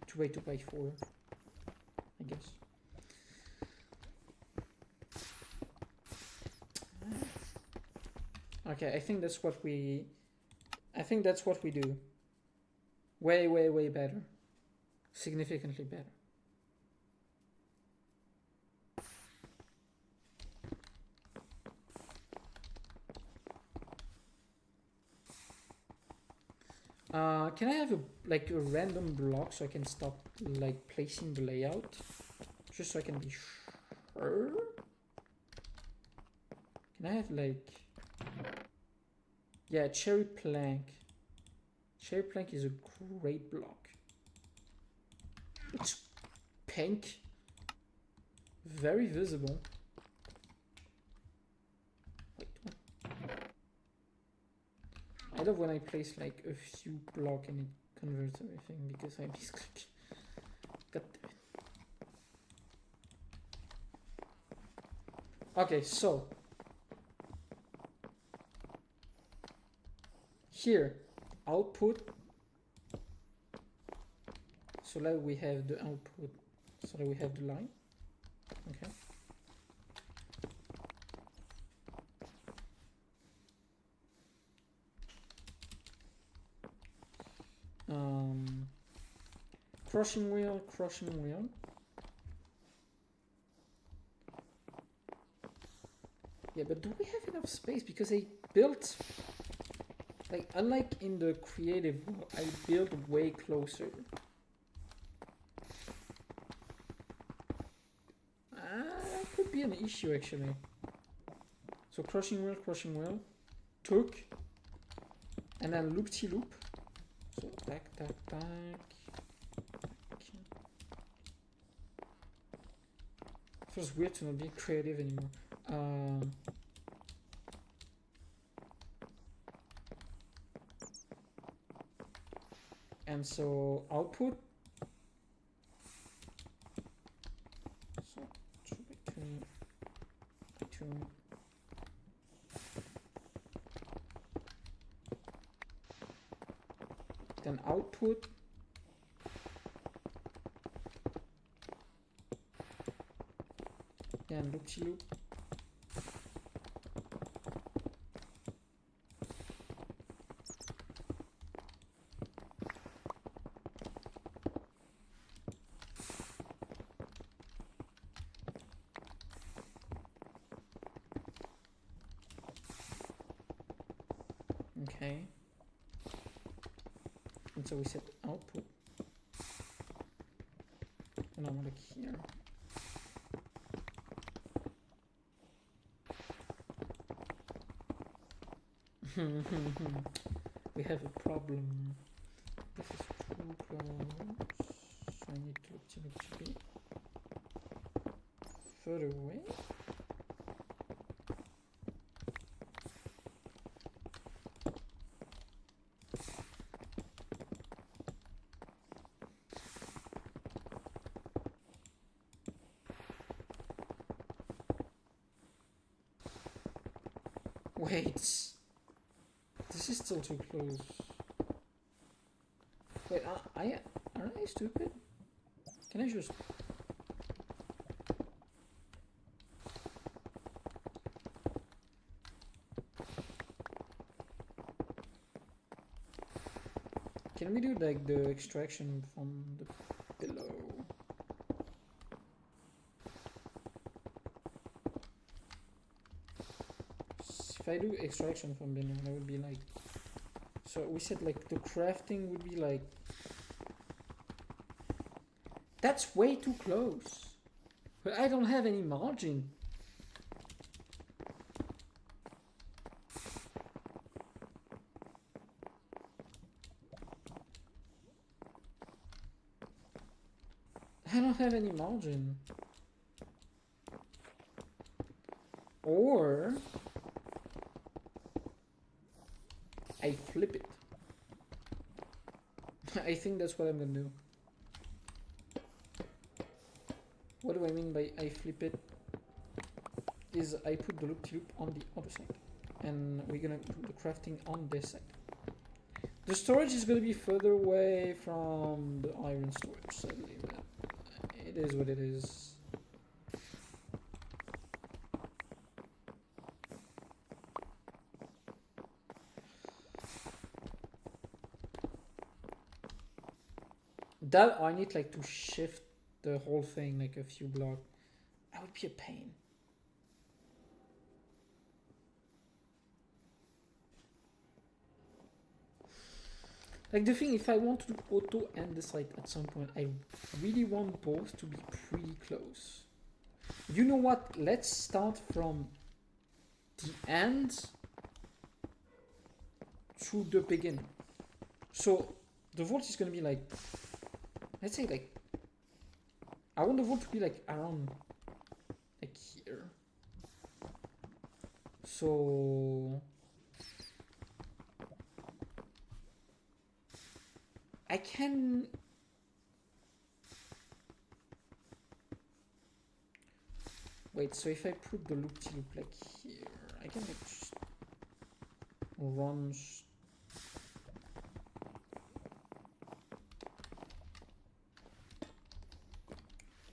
2 by 4, I guess. Okay, I think that's what we do. Way better. Significantly better. Can I have a random block so I can stop like placing the layout? Just so I can be sure. Can I have like, yeah, cherry plank. Cherry plank is a great block. It's pink. Very visible. Wait, what? I love when I place like a few block and it converts everything because I misclick. God damn it. Okay, so here, output. So now we have the output. So now we have the line. Okay. Crushing wheel. Yeah, but do we have enough space? Because I built, like, unlike in the creative, I built way closer. That could be an issue actually. So crushing wheel, took, and then loop-de-loop. So back. It feels weird to not be creative anymore. And so output. So 2 by 2. Then output. Again, loop-de-loop. Okay. And so we set output. And I want like here. We have a problem. This is too close. So I need to be further away. Wait. This is still too close. Wait, aren't I stupid? Can I just... Can we do like the extraction from the below? If I do extraction from below, that would be like... So we said like the crafting would be like... That's way too close. But I don't have any margin. I don't have any margin. Or... I flip it. I think that's what I'm gonna do. What do I mean by I flip it? Is I put the loop-de-loop on the other side. And we're gonna do the crafting on this side. The storage is gonna be further away from the iron storage, sadly, but it is what it is. That I need like to shift the whole thing like a few blocks. That would be a pain. Like the thing, if I want to do auto andesite at some point, I really want both to be pretty close. You know what? Let's start from the end to the beginning. So the vault is gonna be like, let's say like, I want the vault to be like around like here. So I can... Wait, so if I put the loop-de-loop like here, I can like just run...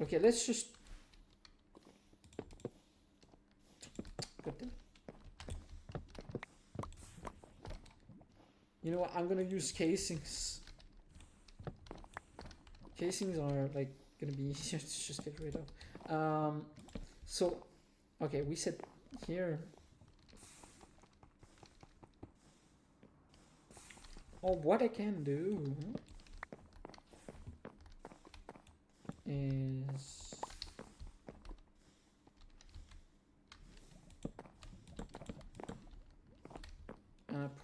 Okay, let's just... You know what, I'm gonna use casings. Casings are like gonna be easier to just get rid of. So, okay, we said here. Oh, what I can do is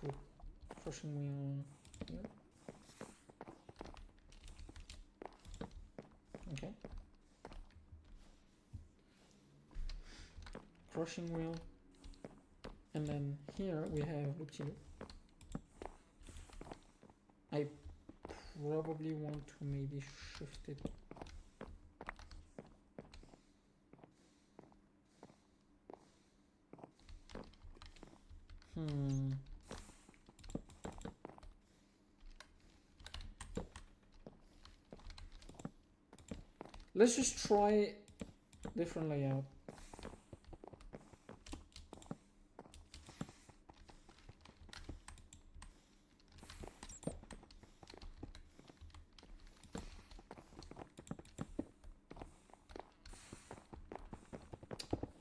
put crushing wheel here. Okay. Crushing wheel. And then here we have loop-de-loop. I probably want to maybe shift it. Let's just try different layout.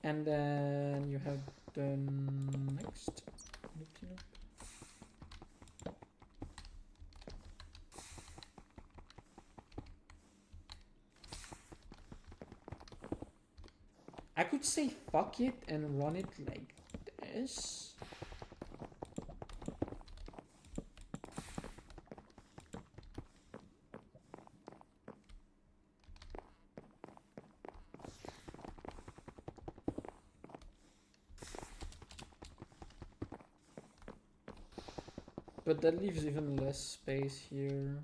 And then you have the next. I could say fuck it and run it like this. But that leaves even less space here.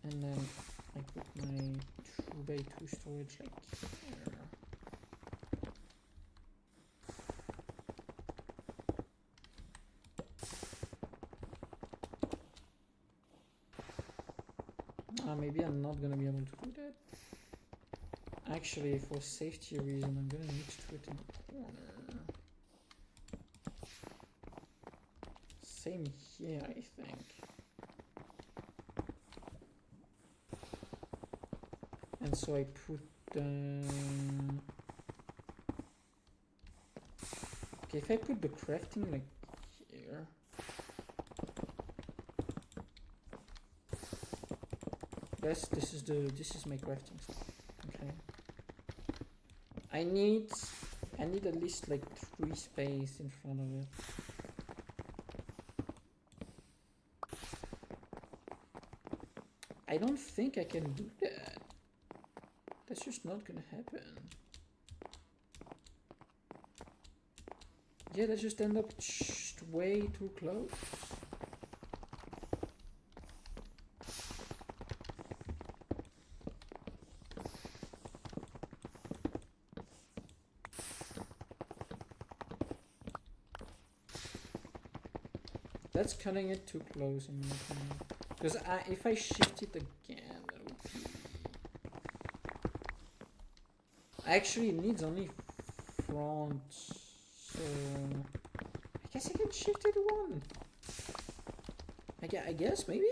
And then I put my 2x2 storage like here. Maybe I'm not gonna be able to do that. Actually, for safety reason, I'm gonna need to put it in the corner. Same here, I think. And so I put okay, if I put the crafting like here. Yes, this is my crafting stuff. Okay. I need at least like 3 space in front of it. I don't think I can do that. That's just not gonna happen. Yeah, that just end up way too close. That's cutting it too close in my opinion. Because if I shift it again, that would be... Actually, it needs only front, so... I guess I can shift it one. I guess, maybe?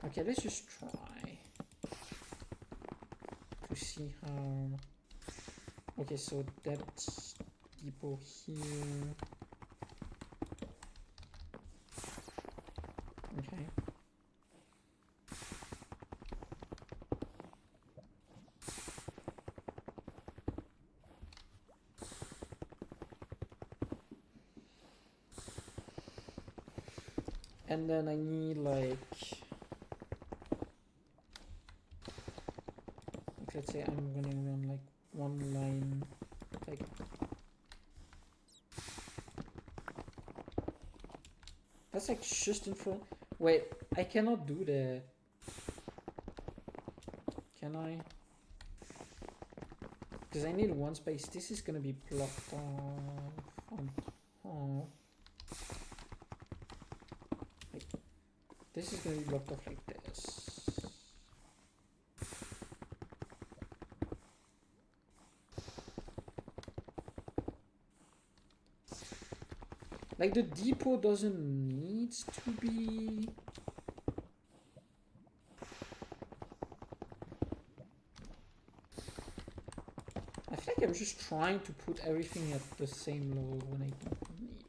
Okay, let's just try. To see how... Okay, so that's depot here. Okay. And then I need like let's say I'm gonna run like one line like that's like just in front. Wait, I cannot do that. Can I? Because I need one space. This is gonna be blocked off on top. Like, this is gonna be blocked off like this. Like the depot doesn't need to be. I feel like I'm just trying to put everything at the same level when I don't need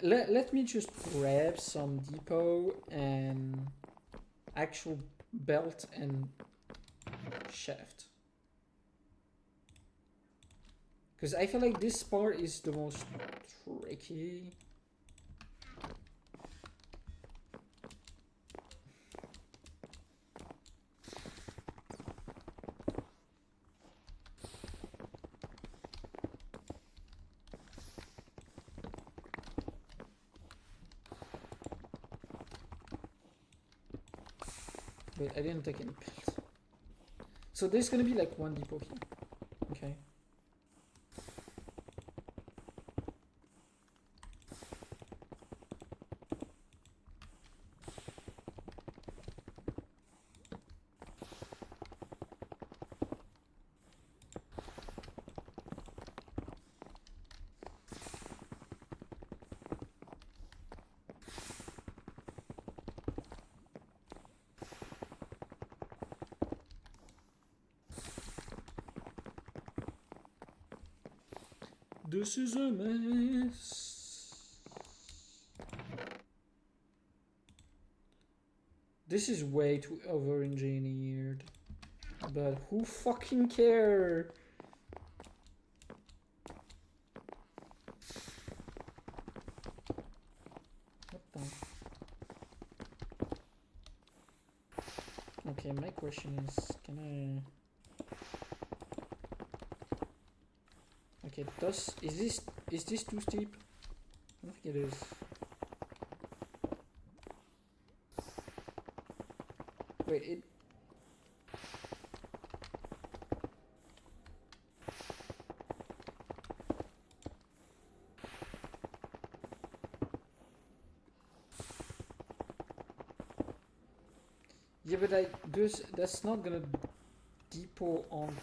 to. Let me just grab some depot and actual belt and shaft. Because I feel like this part is the most tricky. Wait, I didn't take any pills. So there's gonna be like one depot here. Okay. This is a mess. This is way too over-engineered. But who fucking care? What the? Okay, my question is, can I... Okay, is this too steep? I don't think it is. Wait, it... Yeah, but that's not gonna depot on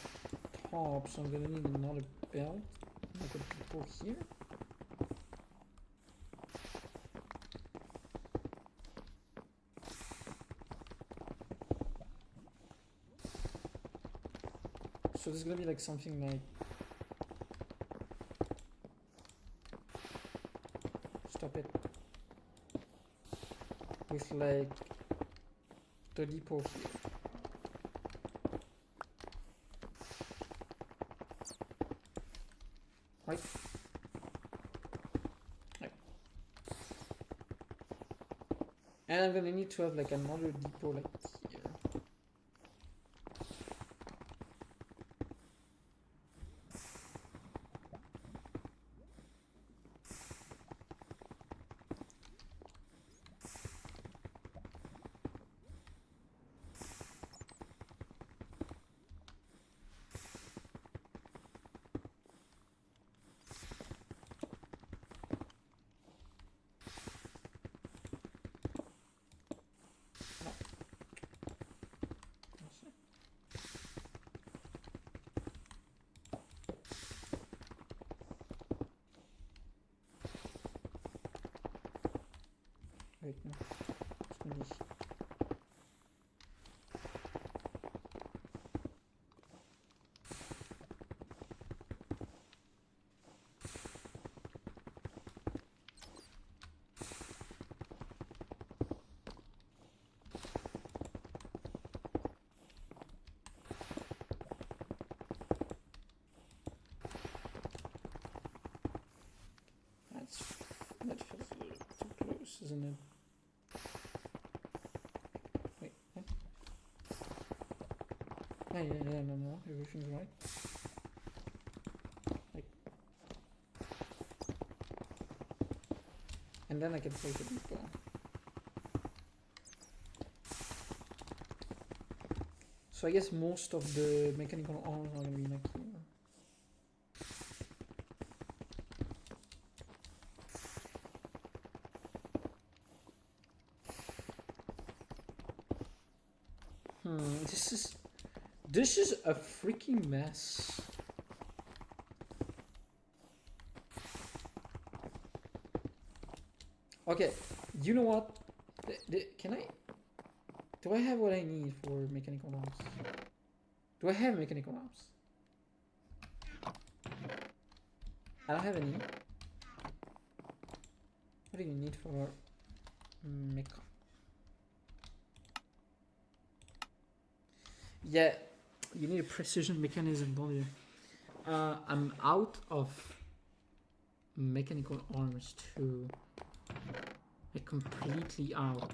top, so I'm gonna need another belt. Like a depot here. So there's gonna be like something like... Stop it. With like the depot here. Right? Right. And I'm gonna need to have like another depot like here. Wait, no. It's gonna be... That feels a little too close, isn't it? Wait, what? Yeah, no, everything's right. Like, and then I can place a depot. So I guess most of the mechanical arms are gonna be like here. This is a freaking mess. Okay, you know what? Can I... Do I have what I need for mechanical arms? Do I have mechanical arms? I don't have any. What do you need for mecha? Yeah, you need a precision mechanism, don't you? I'm out of mechanical arms too. Like completely out.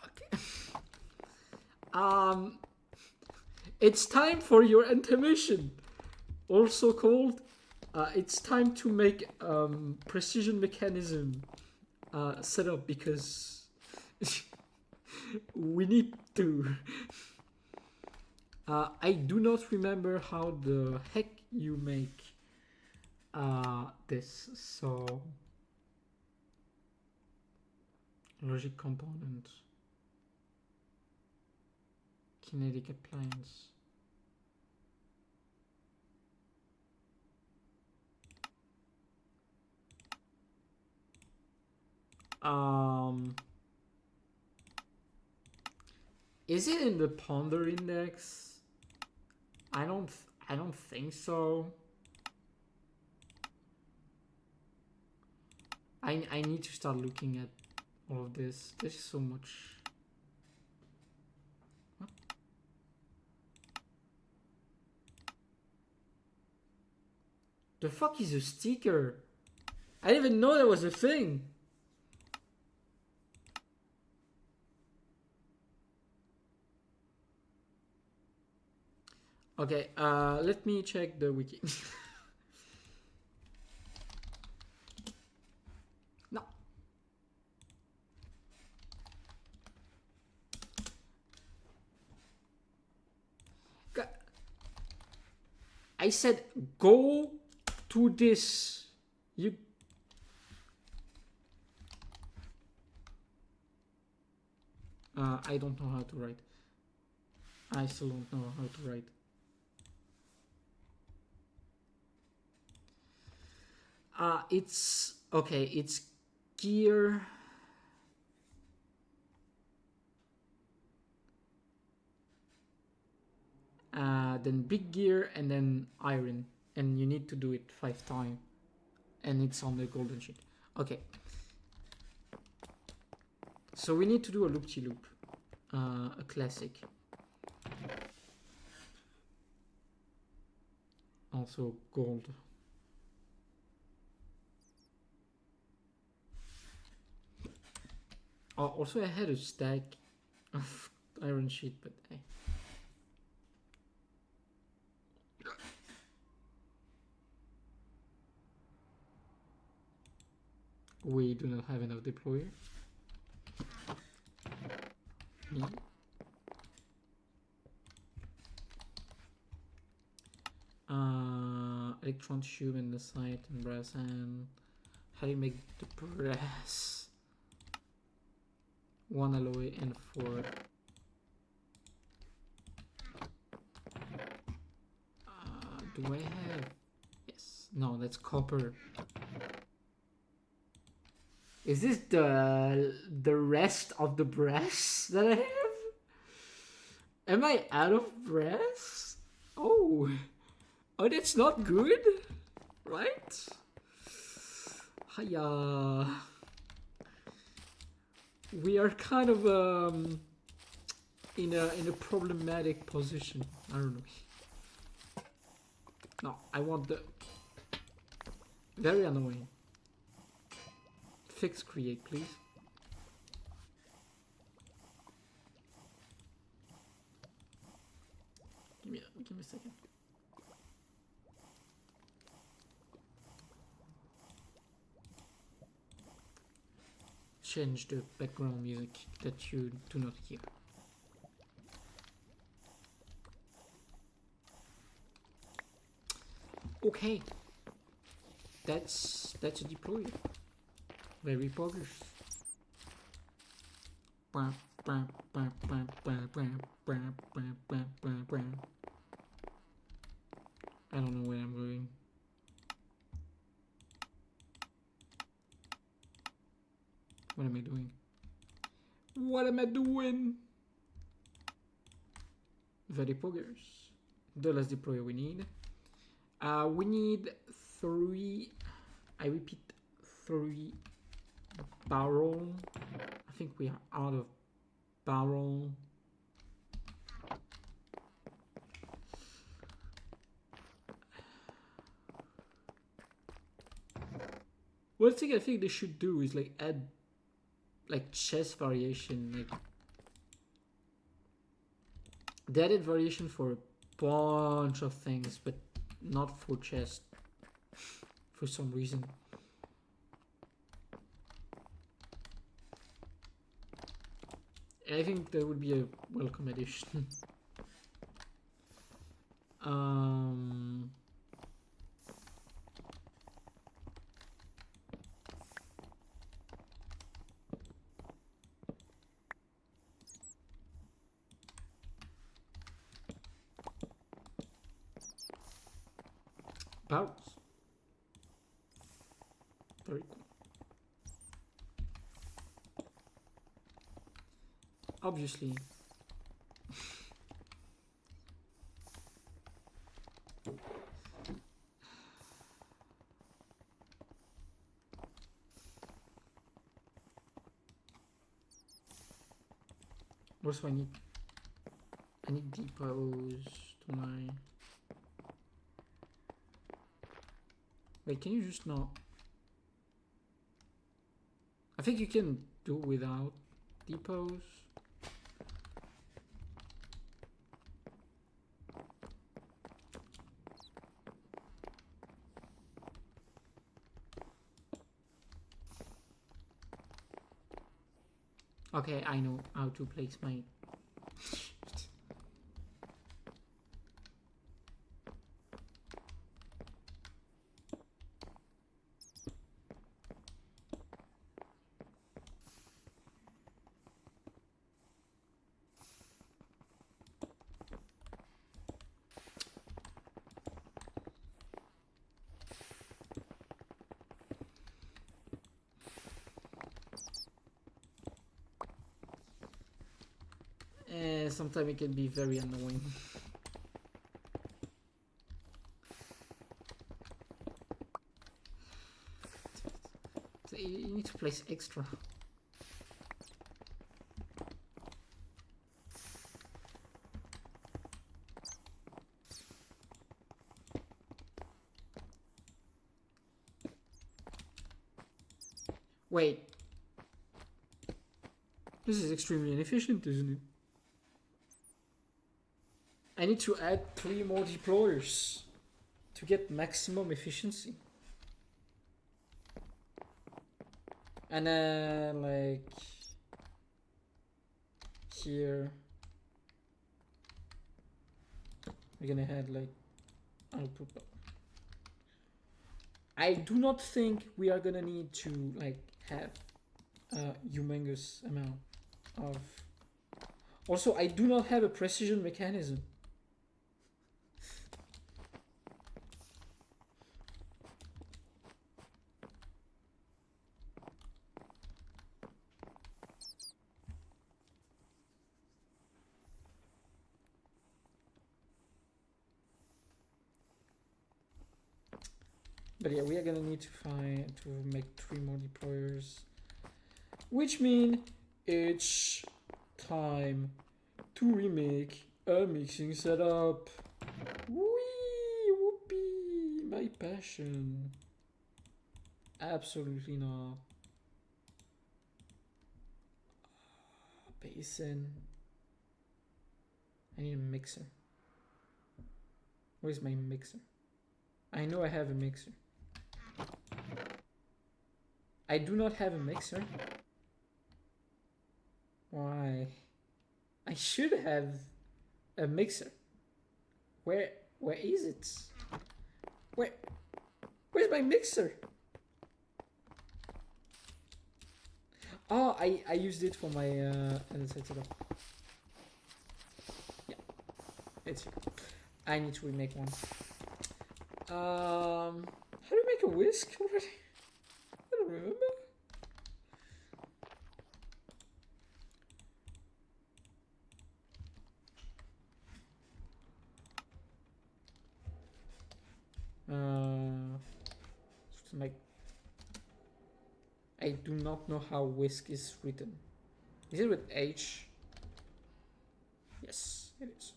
Fuck. It's time for your intermission. Also called, it's time to make precision mechanism setup because we need to. I do not remember how the heck you make this, so logic component, kinetic appliance. Is it in the ponder index? I I don't think so. I need to start looking at all of this. There's so much. What? The fuck is a sticker? I didn't even know that was a thing. Okay, let me check the wiki. No. I said go to this. You. I don't know how to write. I still don't know how to write. It's okay. It's gear. Then big gear and then iron, and you need to do it 5 times, and it's on the golden sheet. Okay. So we need to do a loop-de-loop, a classic. Also gold. Also I had a stack of iron sheet, but hey. We do not have enough deployer. Me. Electron tube, andesite, and brass. And how do you make the brass? 1 alloy and 4. Do I have? Yes. No, that's copper. Is this the rest of the brass that I have? Am I out of brass? Oh, that's not good, right? Hiya. We are kind of in a problematic position. I don't know. No, I want the very annoying. Fix create, please. Give me a second. Change the background music that you do not hear. Okay, that's a deployer. Very poggers. I don't know where I'm going. What am I doing? What am I doing? Very poggers. The last deployer we need. We need 3. I repeat, 3 barrel. I think we are out of barrel. One thing I think they should do is like add like chest variation. Like they added variation for a bunch of things, but not for chest for some reason. I think that would be a welcome addition. Barrels. Very cool. Obviously. Also, I need depots to my. Wait, can you just not? I think you can do without depots. Okay, I know how to place my. Sometimes it can be very annoying. So you need to place extra. Wait. This is extremely inefficient, isn't it? I need to add 3 more deployers to get maximum efficiency. And then, like, here, we're gonna add, like, output. I do not think we are gonna need to, like, have a humongous amount of. Also, I do not have a precision mechanism. But yeah, we are gonna need to make 3 more deployers, which mean it's time to remake a mixing setup. Whee! Whoopee! My passion. Absolutely not. Basin. I need a mixer. Where's my mixer? I know I have a mixer. I do not have a mixer. Why? I should have a mixer. Where is it? Where's my mixer? Oh, I used it for my Andesite setup. Yeah, it's here. I need to remake one. How do you make a whisk already? I don't remember. Like, I do not know how whisk is written. Is it with H? Yes, it is.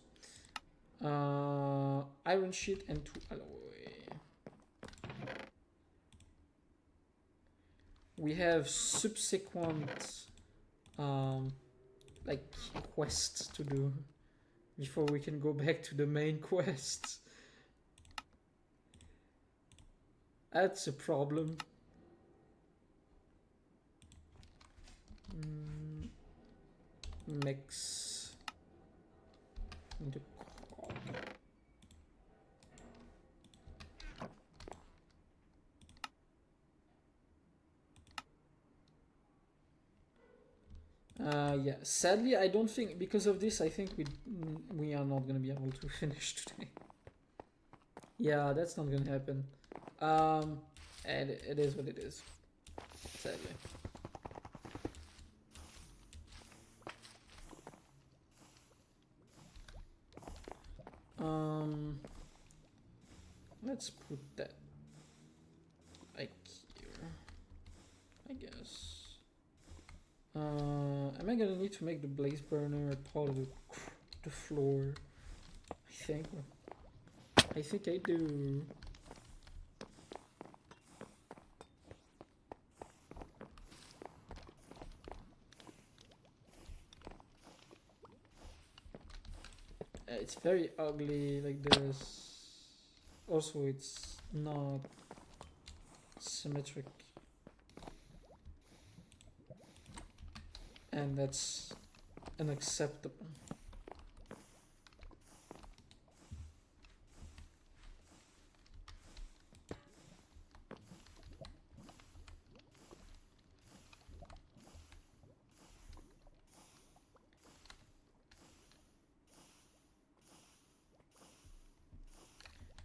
Iron sheet and 2 alloy. We have subsequent like quests to do before we can go back to the main quest. That's a problem. Mix into cog. Yeah, sadly I don't think, because of this, I think we are not gonna be able to finish today. Yeah, that's not gonna happen. And it is what it is, sadly. Let's put that like here, I guess. Am I gonna need to make the blaze burner part of the floor? I think I do. It's very ugly like this. Also, it's not symmetric. And that's unacceptable.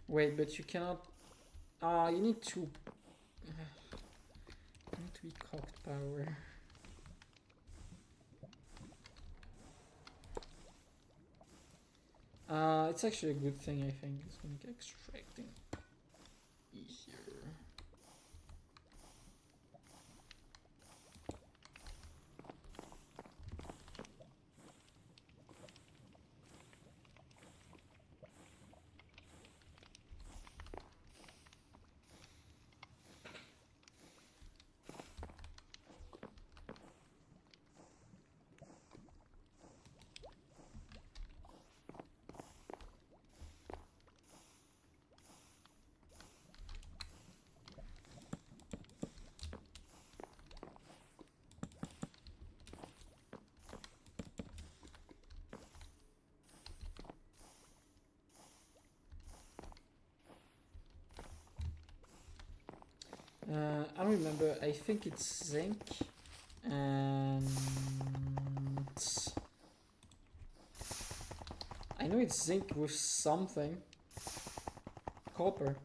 Wait, but you cannot. You need to. Be cocked power. It's actually a good thing, I think. It's gonna get extracting easier. I don't remember. I think it's zinc and I know it's zinc with something. Copper.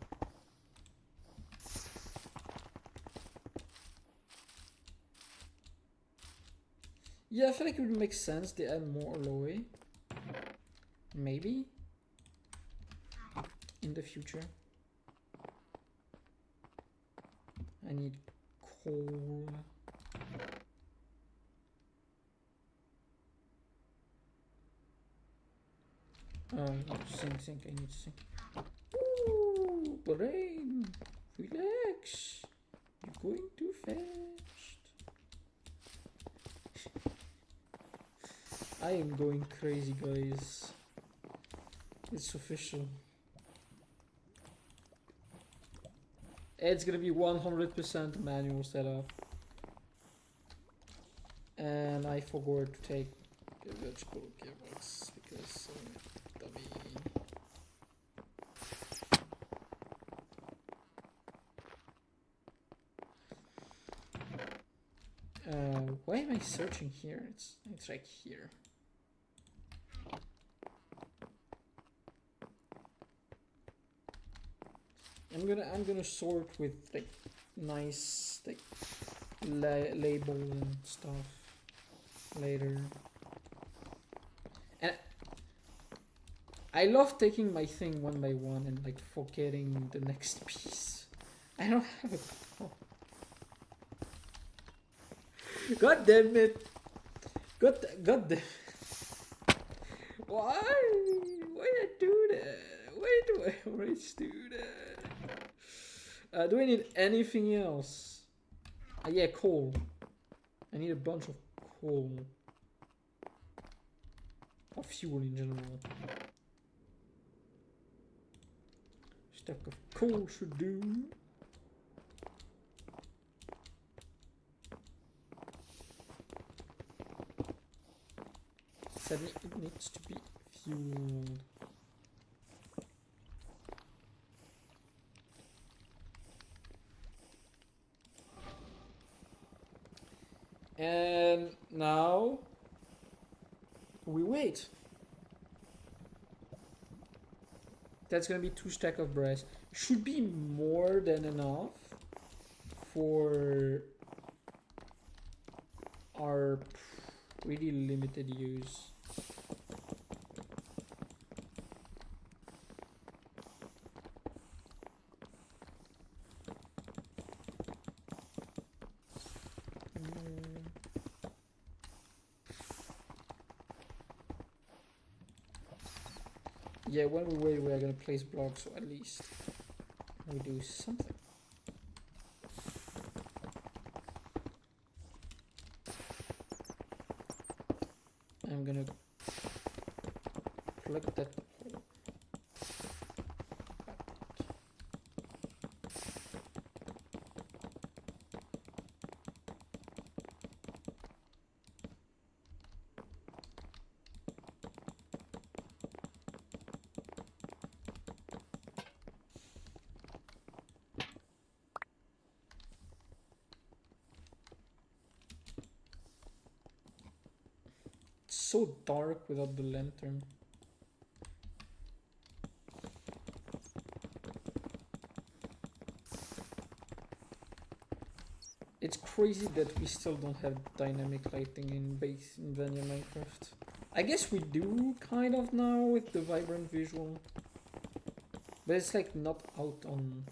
Yeah, I feel like it would make sense to add more alloy. Maybe in the future. I need coal. Sink. I need to sink. Ooh, brain, relax. You're going too fast. I am going crazy, guys. It's official. It's gonna be 100% manual setup. And I forgot to take the vegetable gearbox because dummy. Why am I searching here? It's like here. I'm gonna sort with like nice like label and stuff later. And I love taking my thing one by one and like forgetting the next piece. I don't have a. God damn it! God damn it! Why? Why did I do that? Why do I always do that? Do I need anything else? Yeah, coal. I need a bunch of coal. Or fuel in general. Stack of coal should do. Sadly, it needs to be fueled. And now we wait. That's gonna be 2 stacks of brass. Should be more than enough for our really limited use. Yeah, when we wait, we are gonna place blocks, so at least we do something. I'm gonna plug that hole. It's so dark without the lantern. It's crazy that we still don't have dynamic lighting in base in vanilla Minecraft. I guess we do kind of now with the vibrant visual, but it's like not out on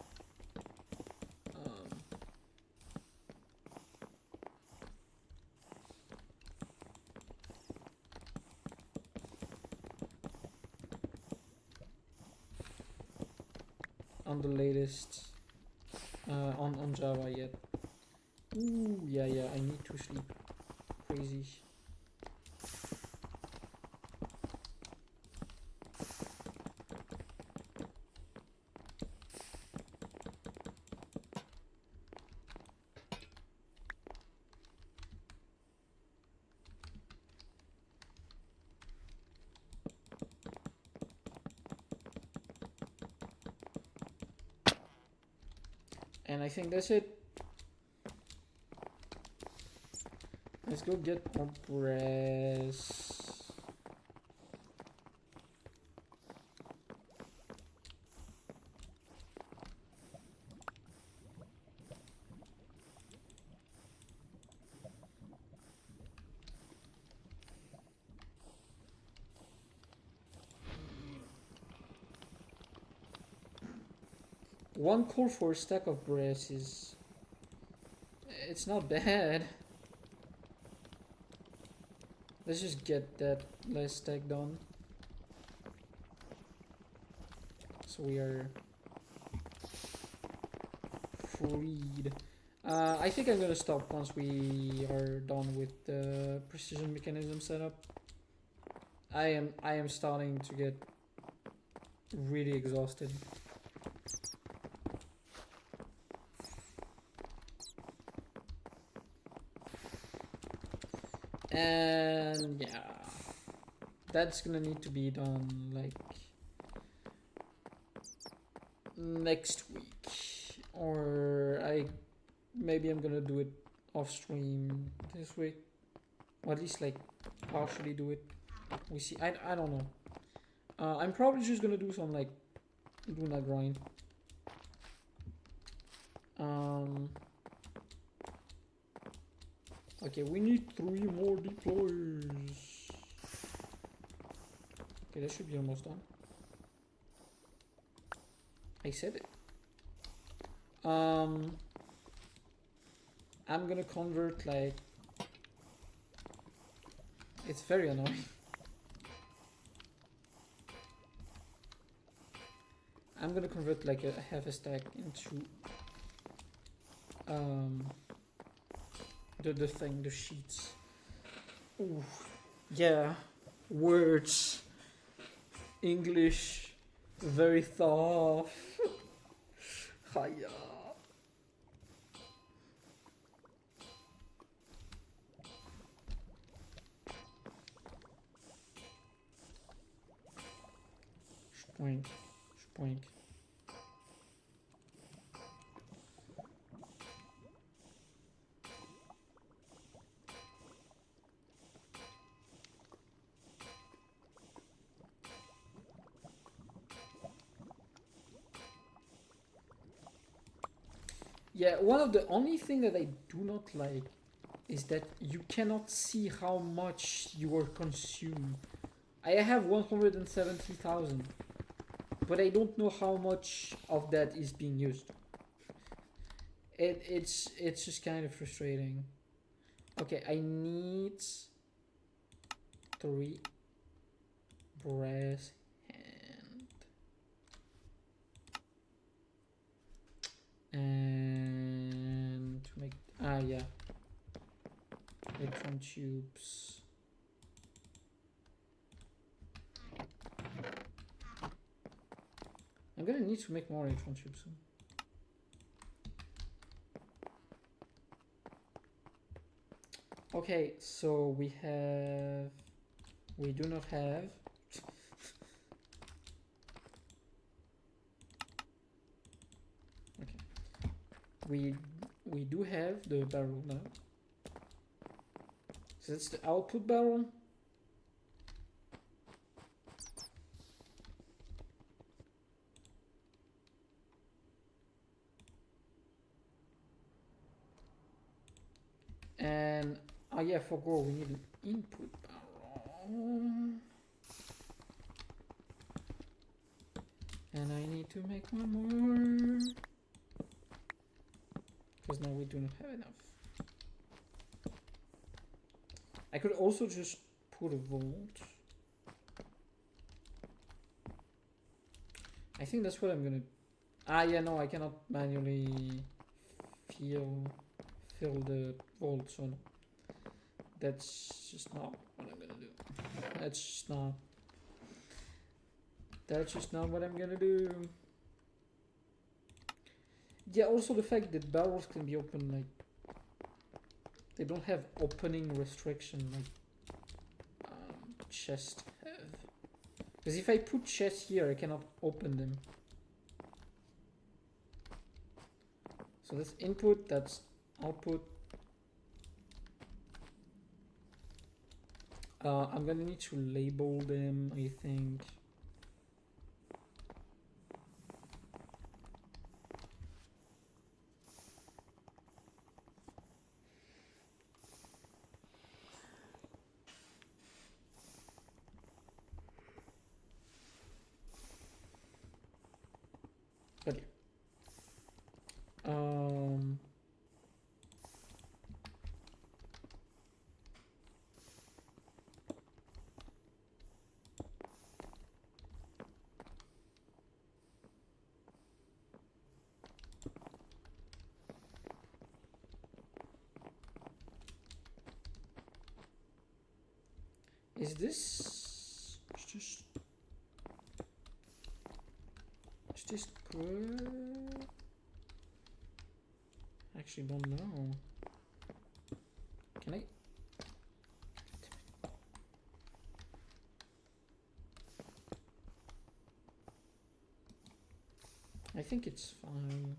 the latest on Java yet. Ooh, yeah, I need to sleep. Crazy. And I think that's it. Let's go get more brass. One coal for a stack of brass is... it's not bad. Let's just get that last stack done. So we are freed. I think I'm gonna stop once we are done with the precision mechanism setup. I am starting to get really exhausted. And yeah, that's gonna need to be done like next week, or maybe I'm gonna do it off stream this week, or at least like partially do it. We see. I don't know. I'm probably just gonna do some like Luna grind. Okay, we need 3 more deploys. Okay, that should be almost done. I said it. I'm gonna convert like... it's very annoying. I'm gonna convert like a half a stack into the sheets. Ooh, yeah, words, English, very tough. Hiya. Spoink, spoink. Yeah, one of the only thing that I do not like is that you cannot see how much you are consumed. I have 170,000, but I don't know how much of that is being used. It's just kind of frustrating. Okay, I need 3 brass hands. yeah. Electron tubes. I'm gonna need to make more electron tubes soon. Okay, so we do not have okay. We do have the barrel now. So that's the output barrel. And oh yeah, for grow we need an input barrel. And I need to make one more. Because now we do not have enough. I could also just put a vault. I think that's what I'm gonna... Ah yeah, no, I cannot manually fill the vault, so no. That's just not what I'm gonna do. That's just not what I'm gonna do. Yeah, also the fact that barrels can be opened, like, they don't have opening restriction like chests have. Because if I put chests here, I cannot open them. So that's input, that's output. I'm gonna need to label them, I think. But yeah. Is this good? Actually don't know. Can I? I think it's fine.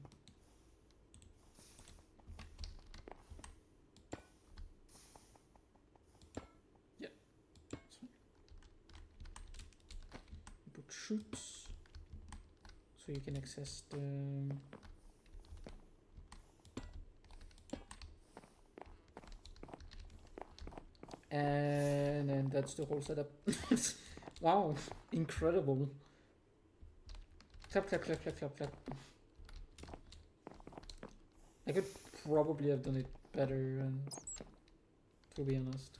Yeah, it's fine. Put chutes so you can access the... And that's the whole setup. Wow, incredible. Clap, clap, clap, clap, clap, clap. I could probably have done it better, to be honest.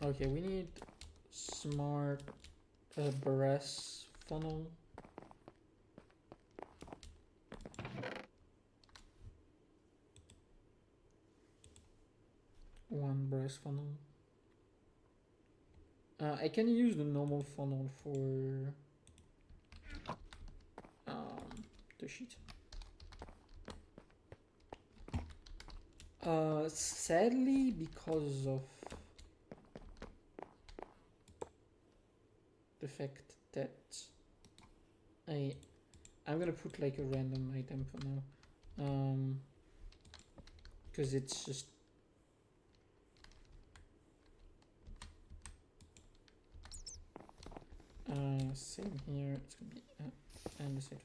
Okay, we need smart brass funnel. One brass funnel. I can use the normal funnel for the sheet. Sadly, because of the fact that I'm gonna put like a random item for now, because it's just same here. It's gonna be andesite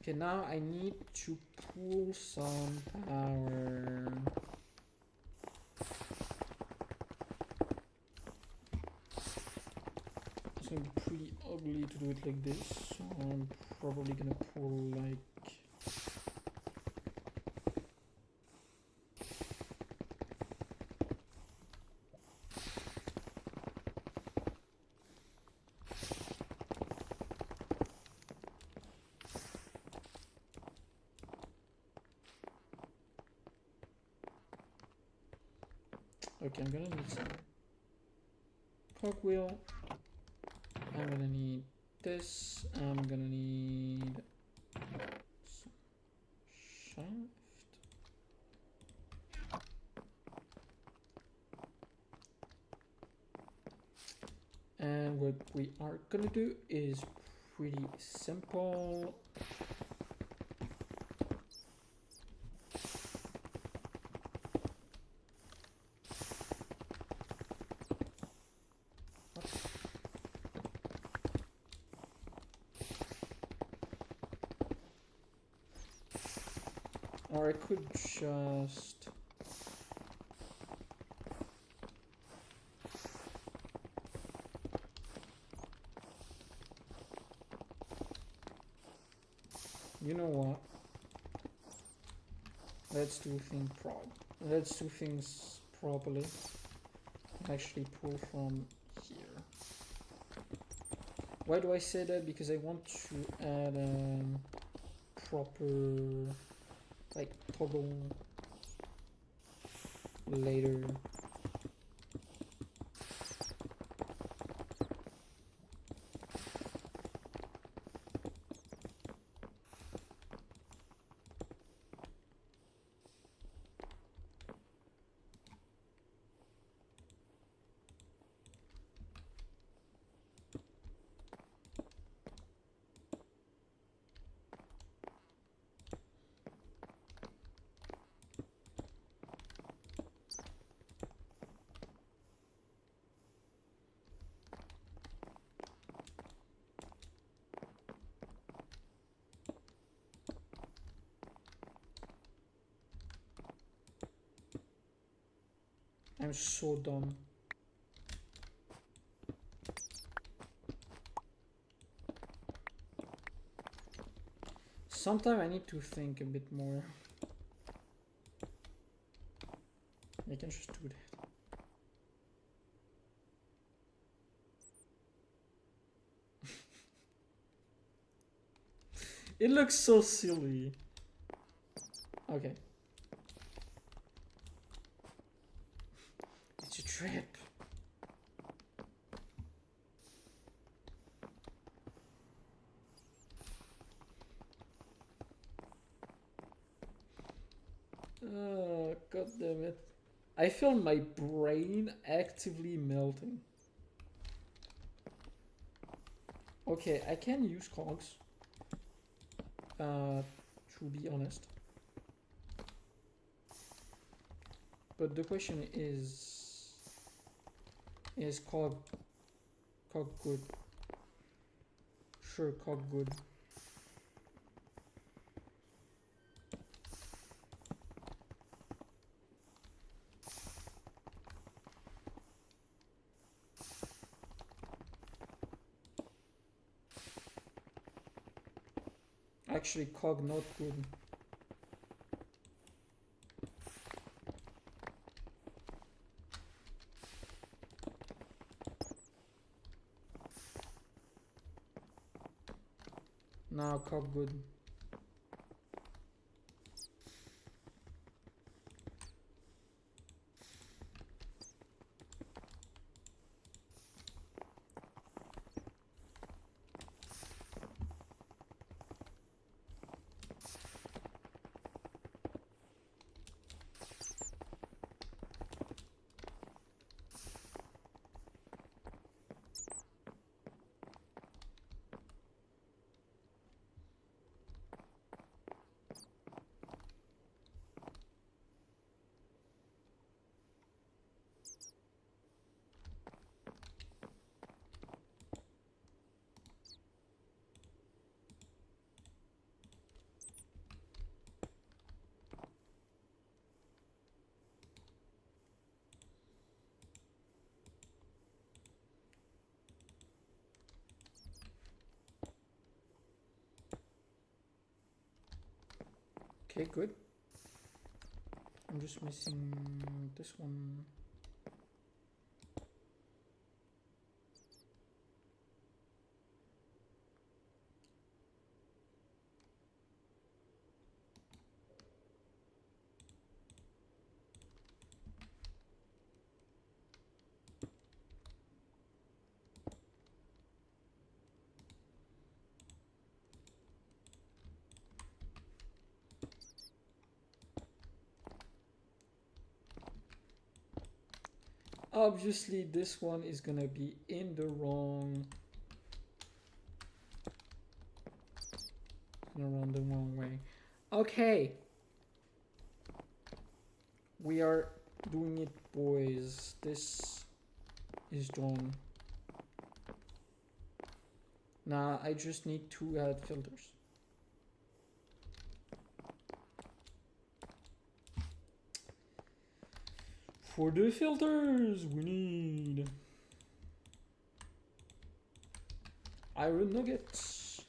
Okay, now I need to pull some power. It's gonna be pretty ugly to do it like this, so I'm probably gonna pull like... Okay, I'm gonna need some cogwheel. I'm gonna need this. I'm gonna need some shaft. And what we are gonna do is pretty simple. Or I could just... You know what? Let's do things properly. Actually pull from here. Why do I say that? Because I want to add proper like toggle later. I'm so dumb. Sometimes I need to think a bit more. I can just do that. It looks so silly. Okay. It's a trip. Oh, god damn it. I feel my brain actively melting. Okay, I can use cogs. To be honest. But the question is cog good? Sure, cog good. Actually, cog not good. Now cog good. Okay, good. I'm just missing this one. Obviously, this one is gonna be in the wrong. Gonna run the wrong way. Okay. We are doing it, boys. This is done. Now I just need to add filters. For the filters, we need iron nuggets.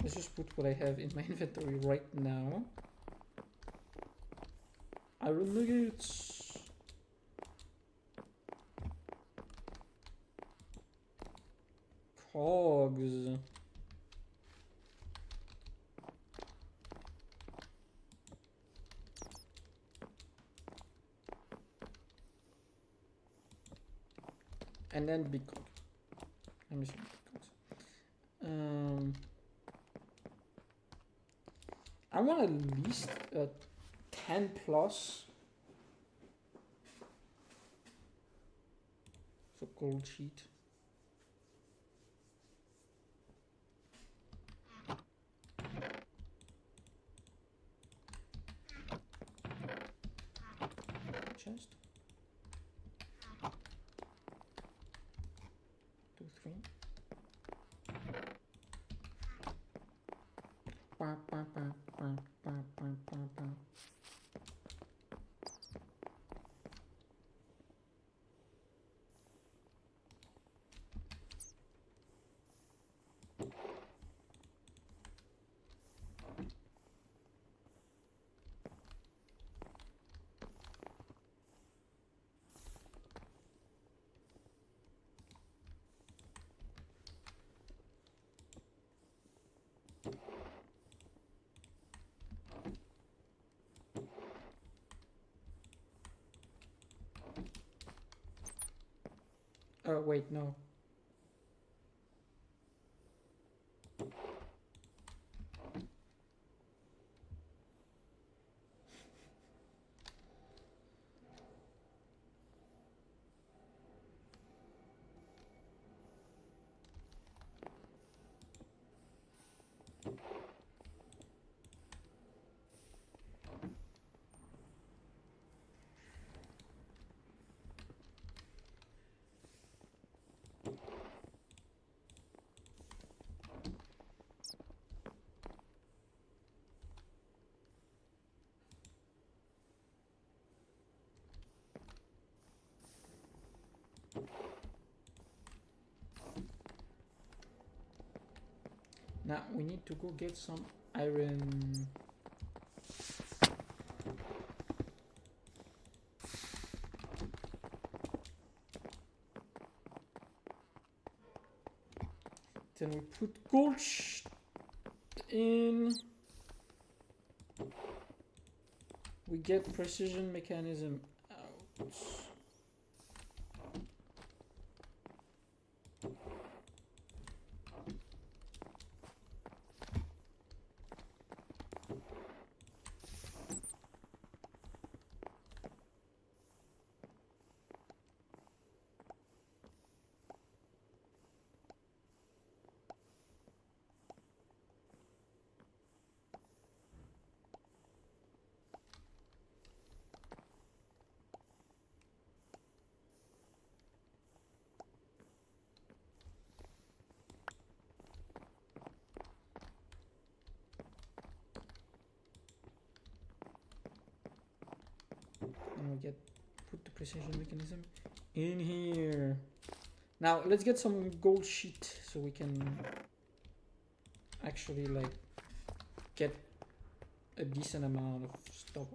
Let's just put what I have in my inventory right now. Iron nuggets. Cogs. And then big cog. I'm missing big cogs. I want at least 10 plus. So gold sheet. Chest. 2, 3. Oh, wait, no. Now we need to go get some iron. Then we put gold in. We get precision mechanism out. And we put the precision mechanism in here. Now let's get some gold sheet so we can actually like get a decent amount of stock.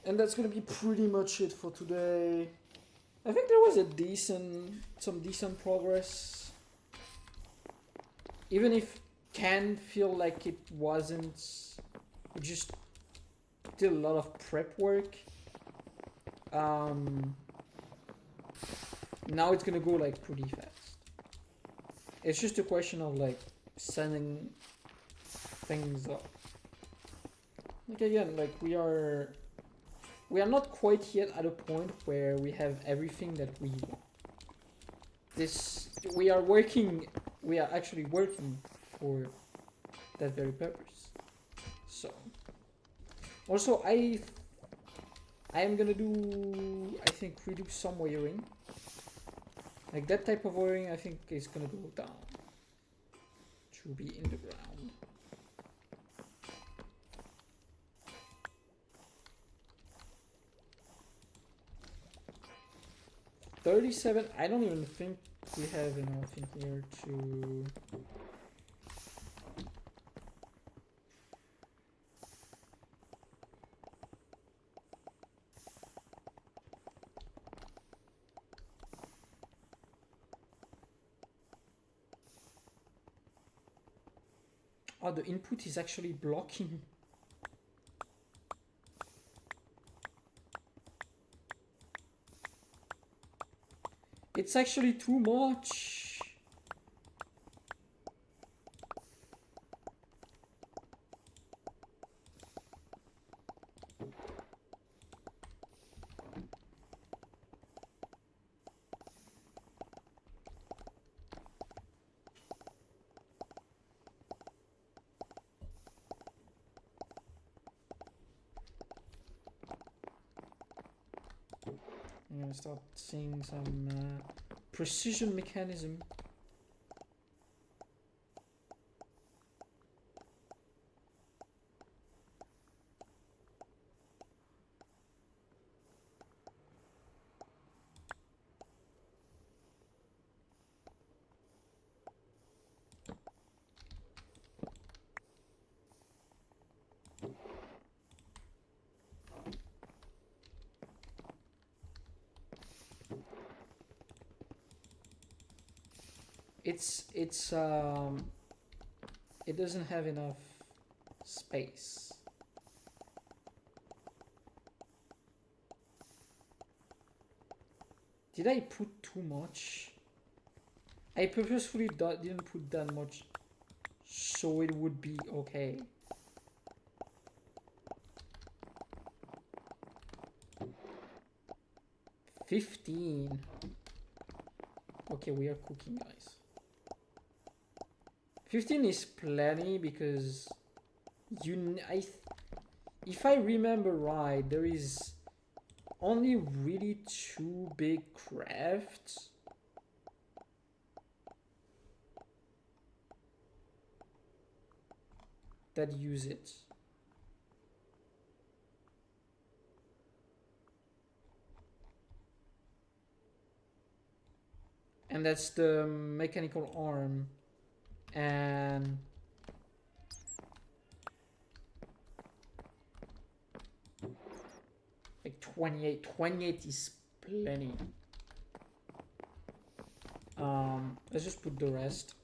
And that's gonna be pretty much it for today. I think there was some decent progress. Even if can feel like it wasn't, we just did a lot of prep work. Now it's gonna go like pretty fast. It's just a question of like setting things up. Like again, like we are not quite yet at a point where we have everything that we want. We are actually working for that very purpose. So also I am gonna do, I think we do some wiring. Like that type of wiring I think is gonna go down to be in the ground. $37, I don't even think we have enough in here to... Oh, the input is actually blocking. It's actually too much. I'm gonna start seeing some precision mechanism. It doesn't have enough space. Did I put too much? I purposefully didn't put that much so it would be okay. $15. Okay, we are cooking, guys. 15 is plenty because if I remember right, there is only really 2 big crafts that use it. And that's the mechanical arm and like 28 is plenty. Let's just put the rest.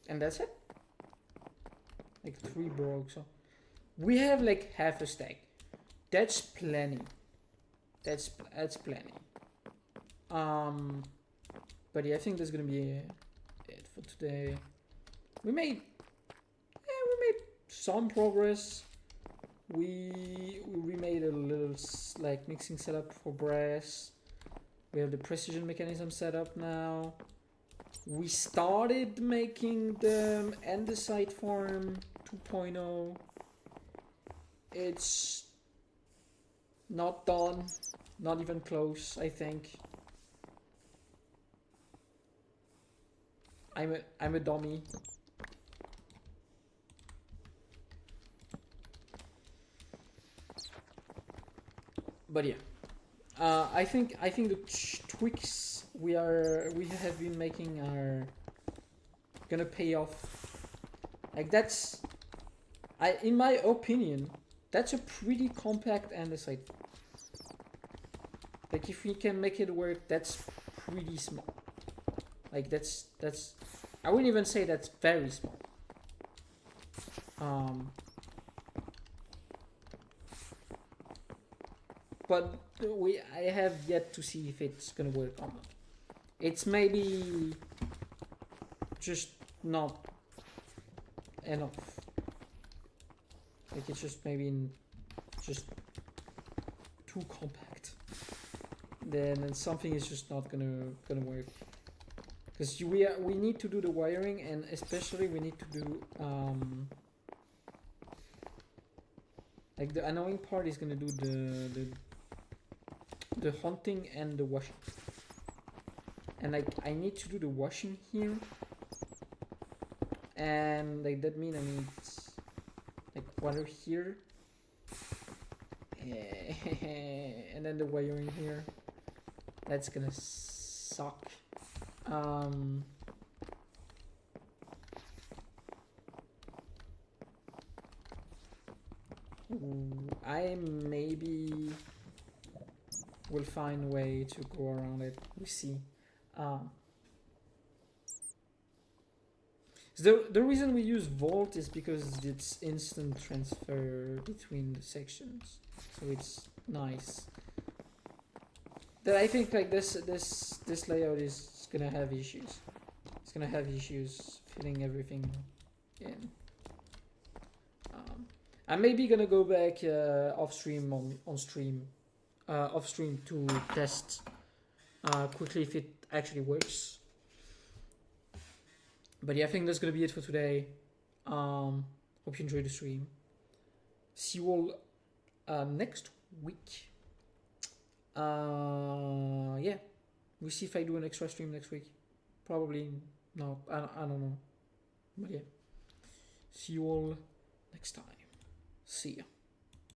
And that's it. Like 3 broke, so we have like half a stack. That's plenty. That's plenty. But yeah, I think that's gonna be it for today. We made some progress. we remade a little like mixing setup for brass. We have the precision mechanism set up now. We started making the Andesite farm 2.0. It's not done, not even close, I think. I'm a dummy. But yeah, I think the tweaks we have been making are gonna pay off. Like that's, in my opinion, that's a pretty compact andesite. Like if we can make it work, that's pretty small. Like that's I wouldn't even say that's very small. But I have yet to see if it's gonna work or not. It's maybe just not enough. Like it's just maybe just too compact. Then something is just not gonna work. Because we need to do the wiring, and especially we need to do like the annoying part is gonna do the hunting and the washing. And like I need to do the washing here, and like that means I need like water here, and then the wiring here. That's gonna suck. I maybe will find a way to go around it. We see. The reason we use Volt is because it's instant transfer between the sections, so it's nice. That I think like this layout is gonna have issues. It's gonna have issues fitting everything in. I'm maybe gonna go back off stream on stream, off stream to test quickly if it actually works. But yeah, I think that's gonna be it for today. Hope you enjoyed the stream. See you all next week. Yeah, we'll see if I do an extra stream next week. Probably not. I don't know. But yeah, see you all next time. See ya.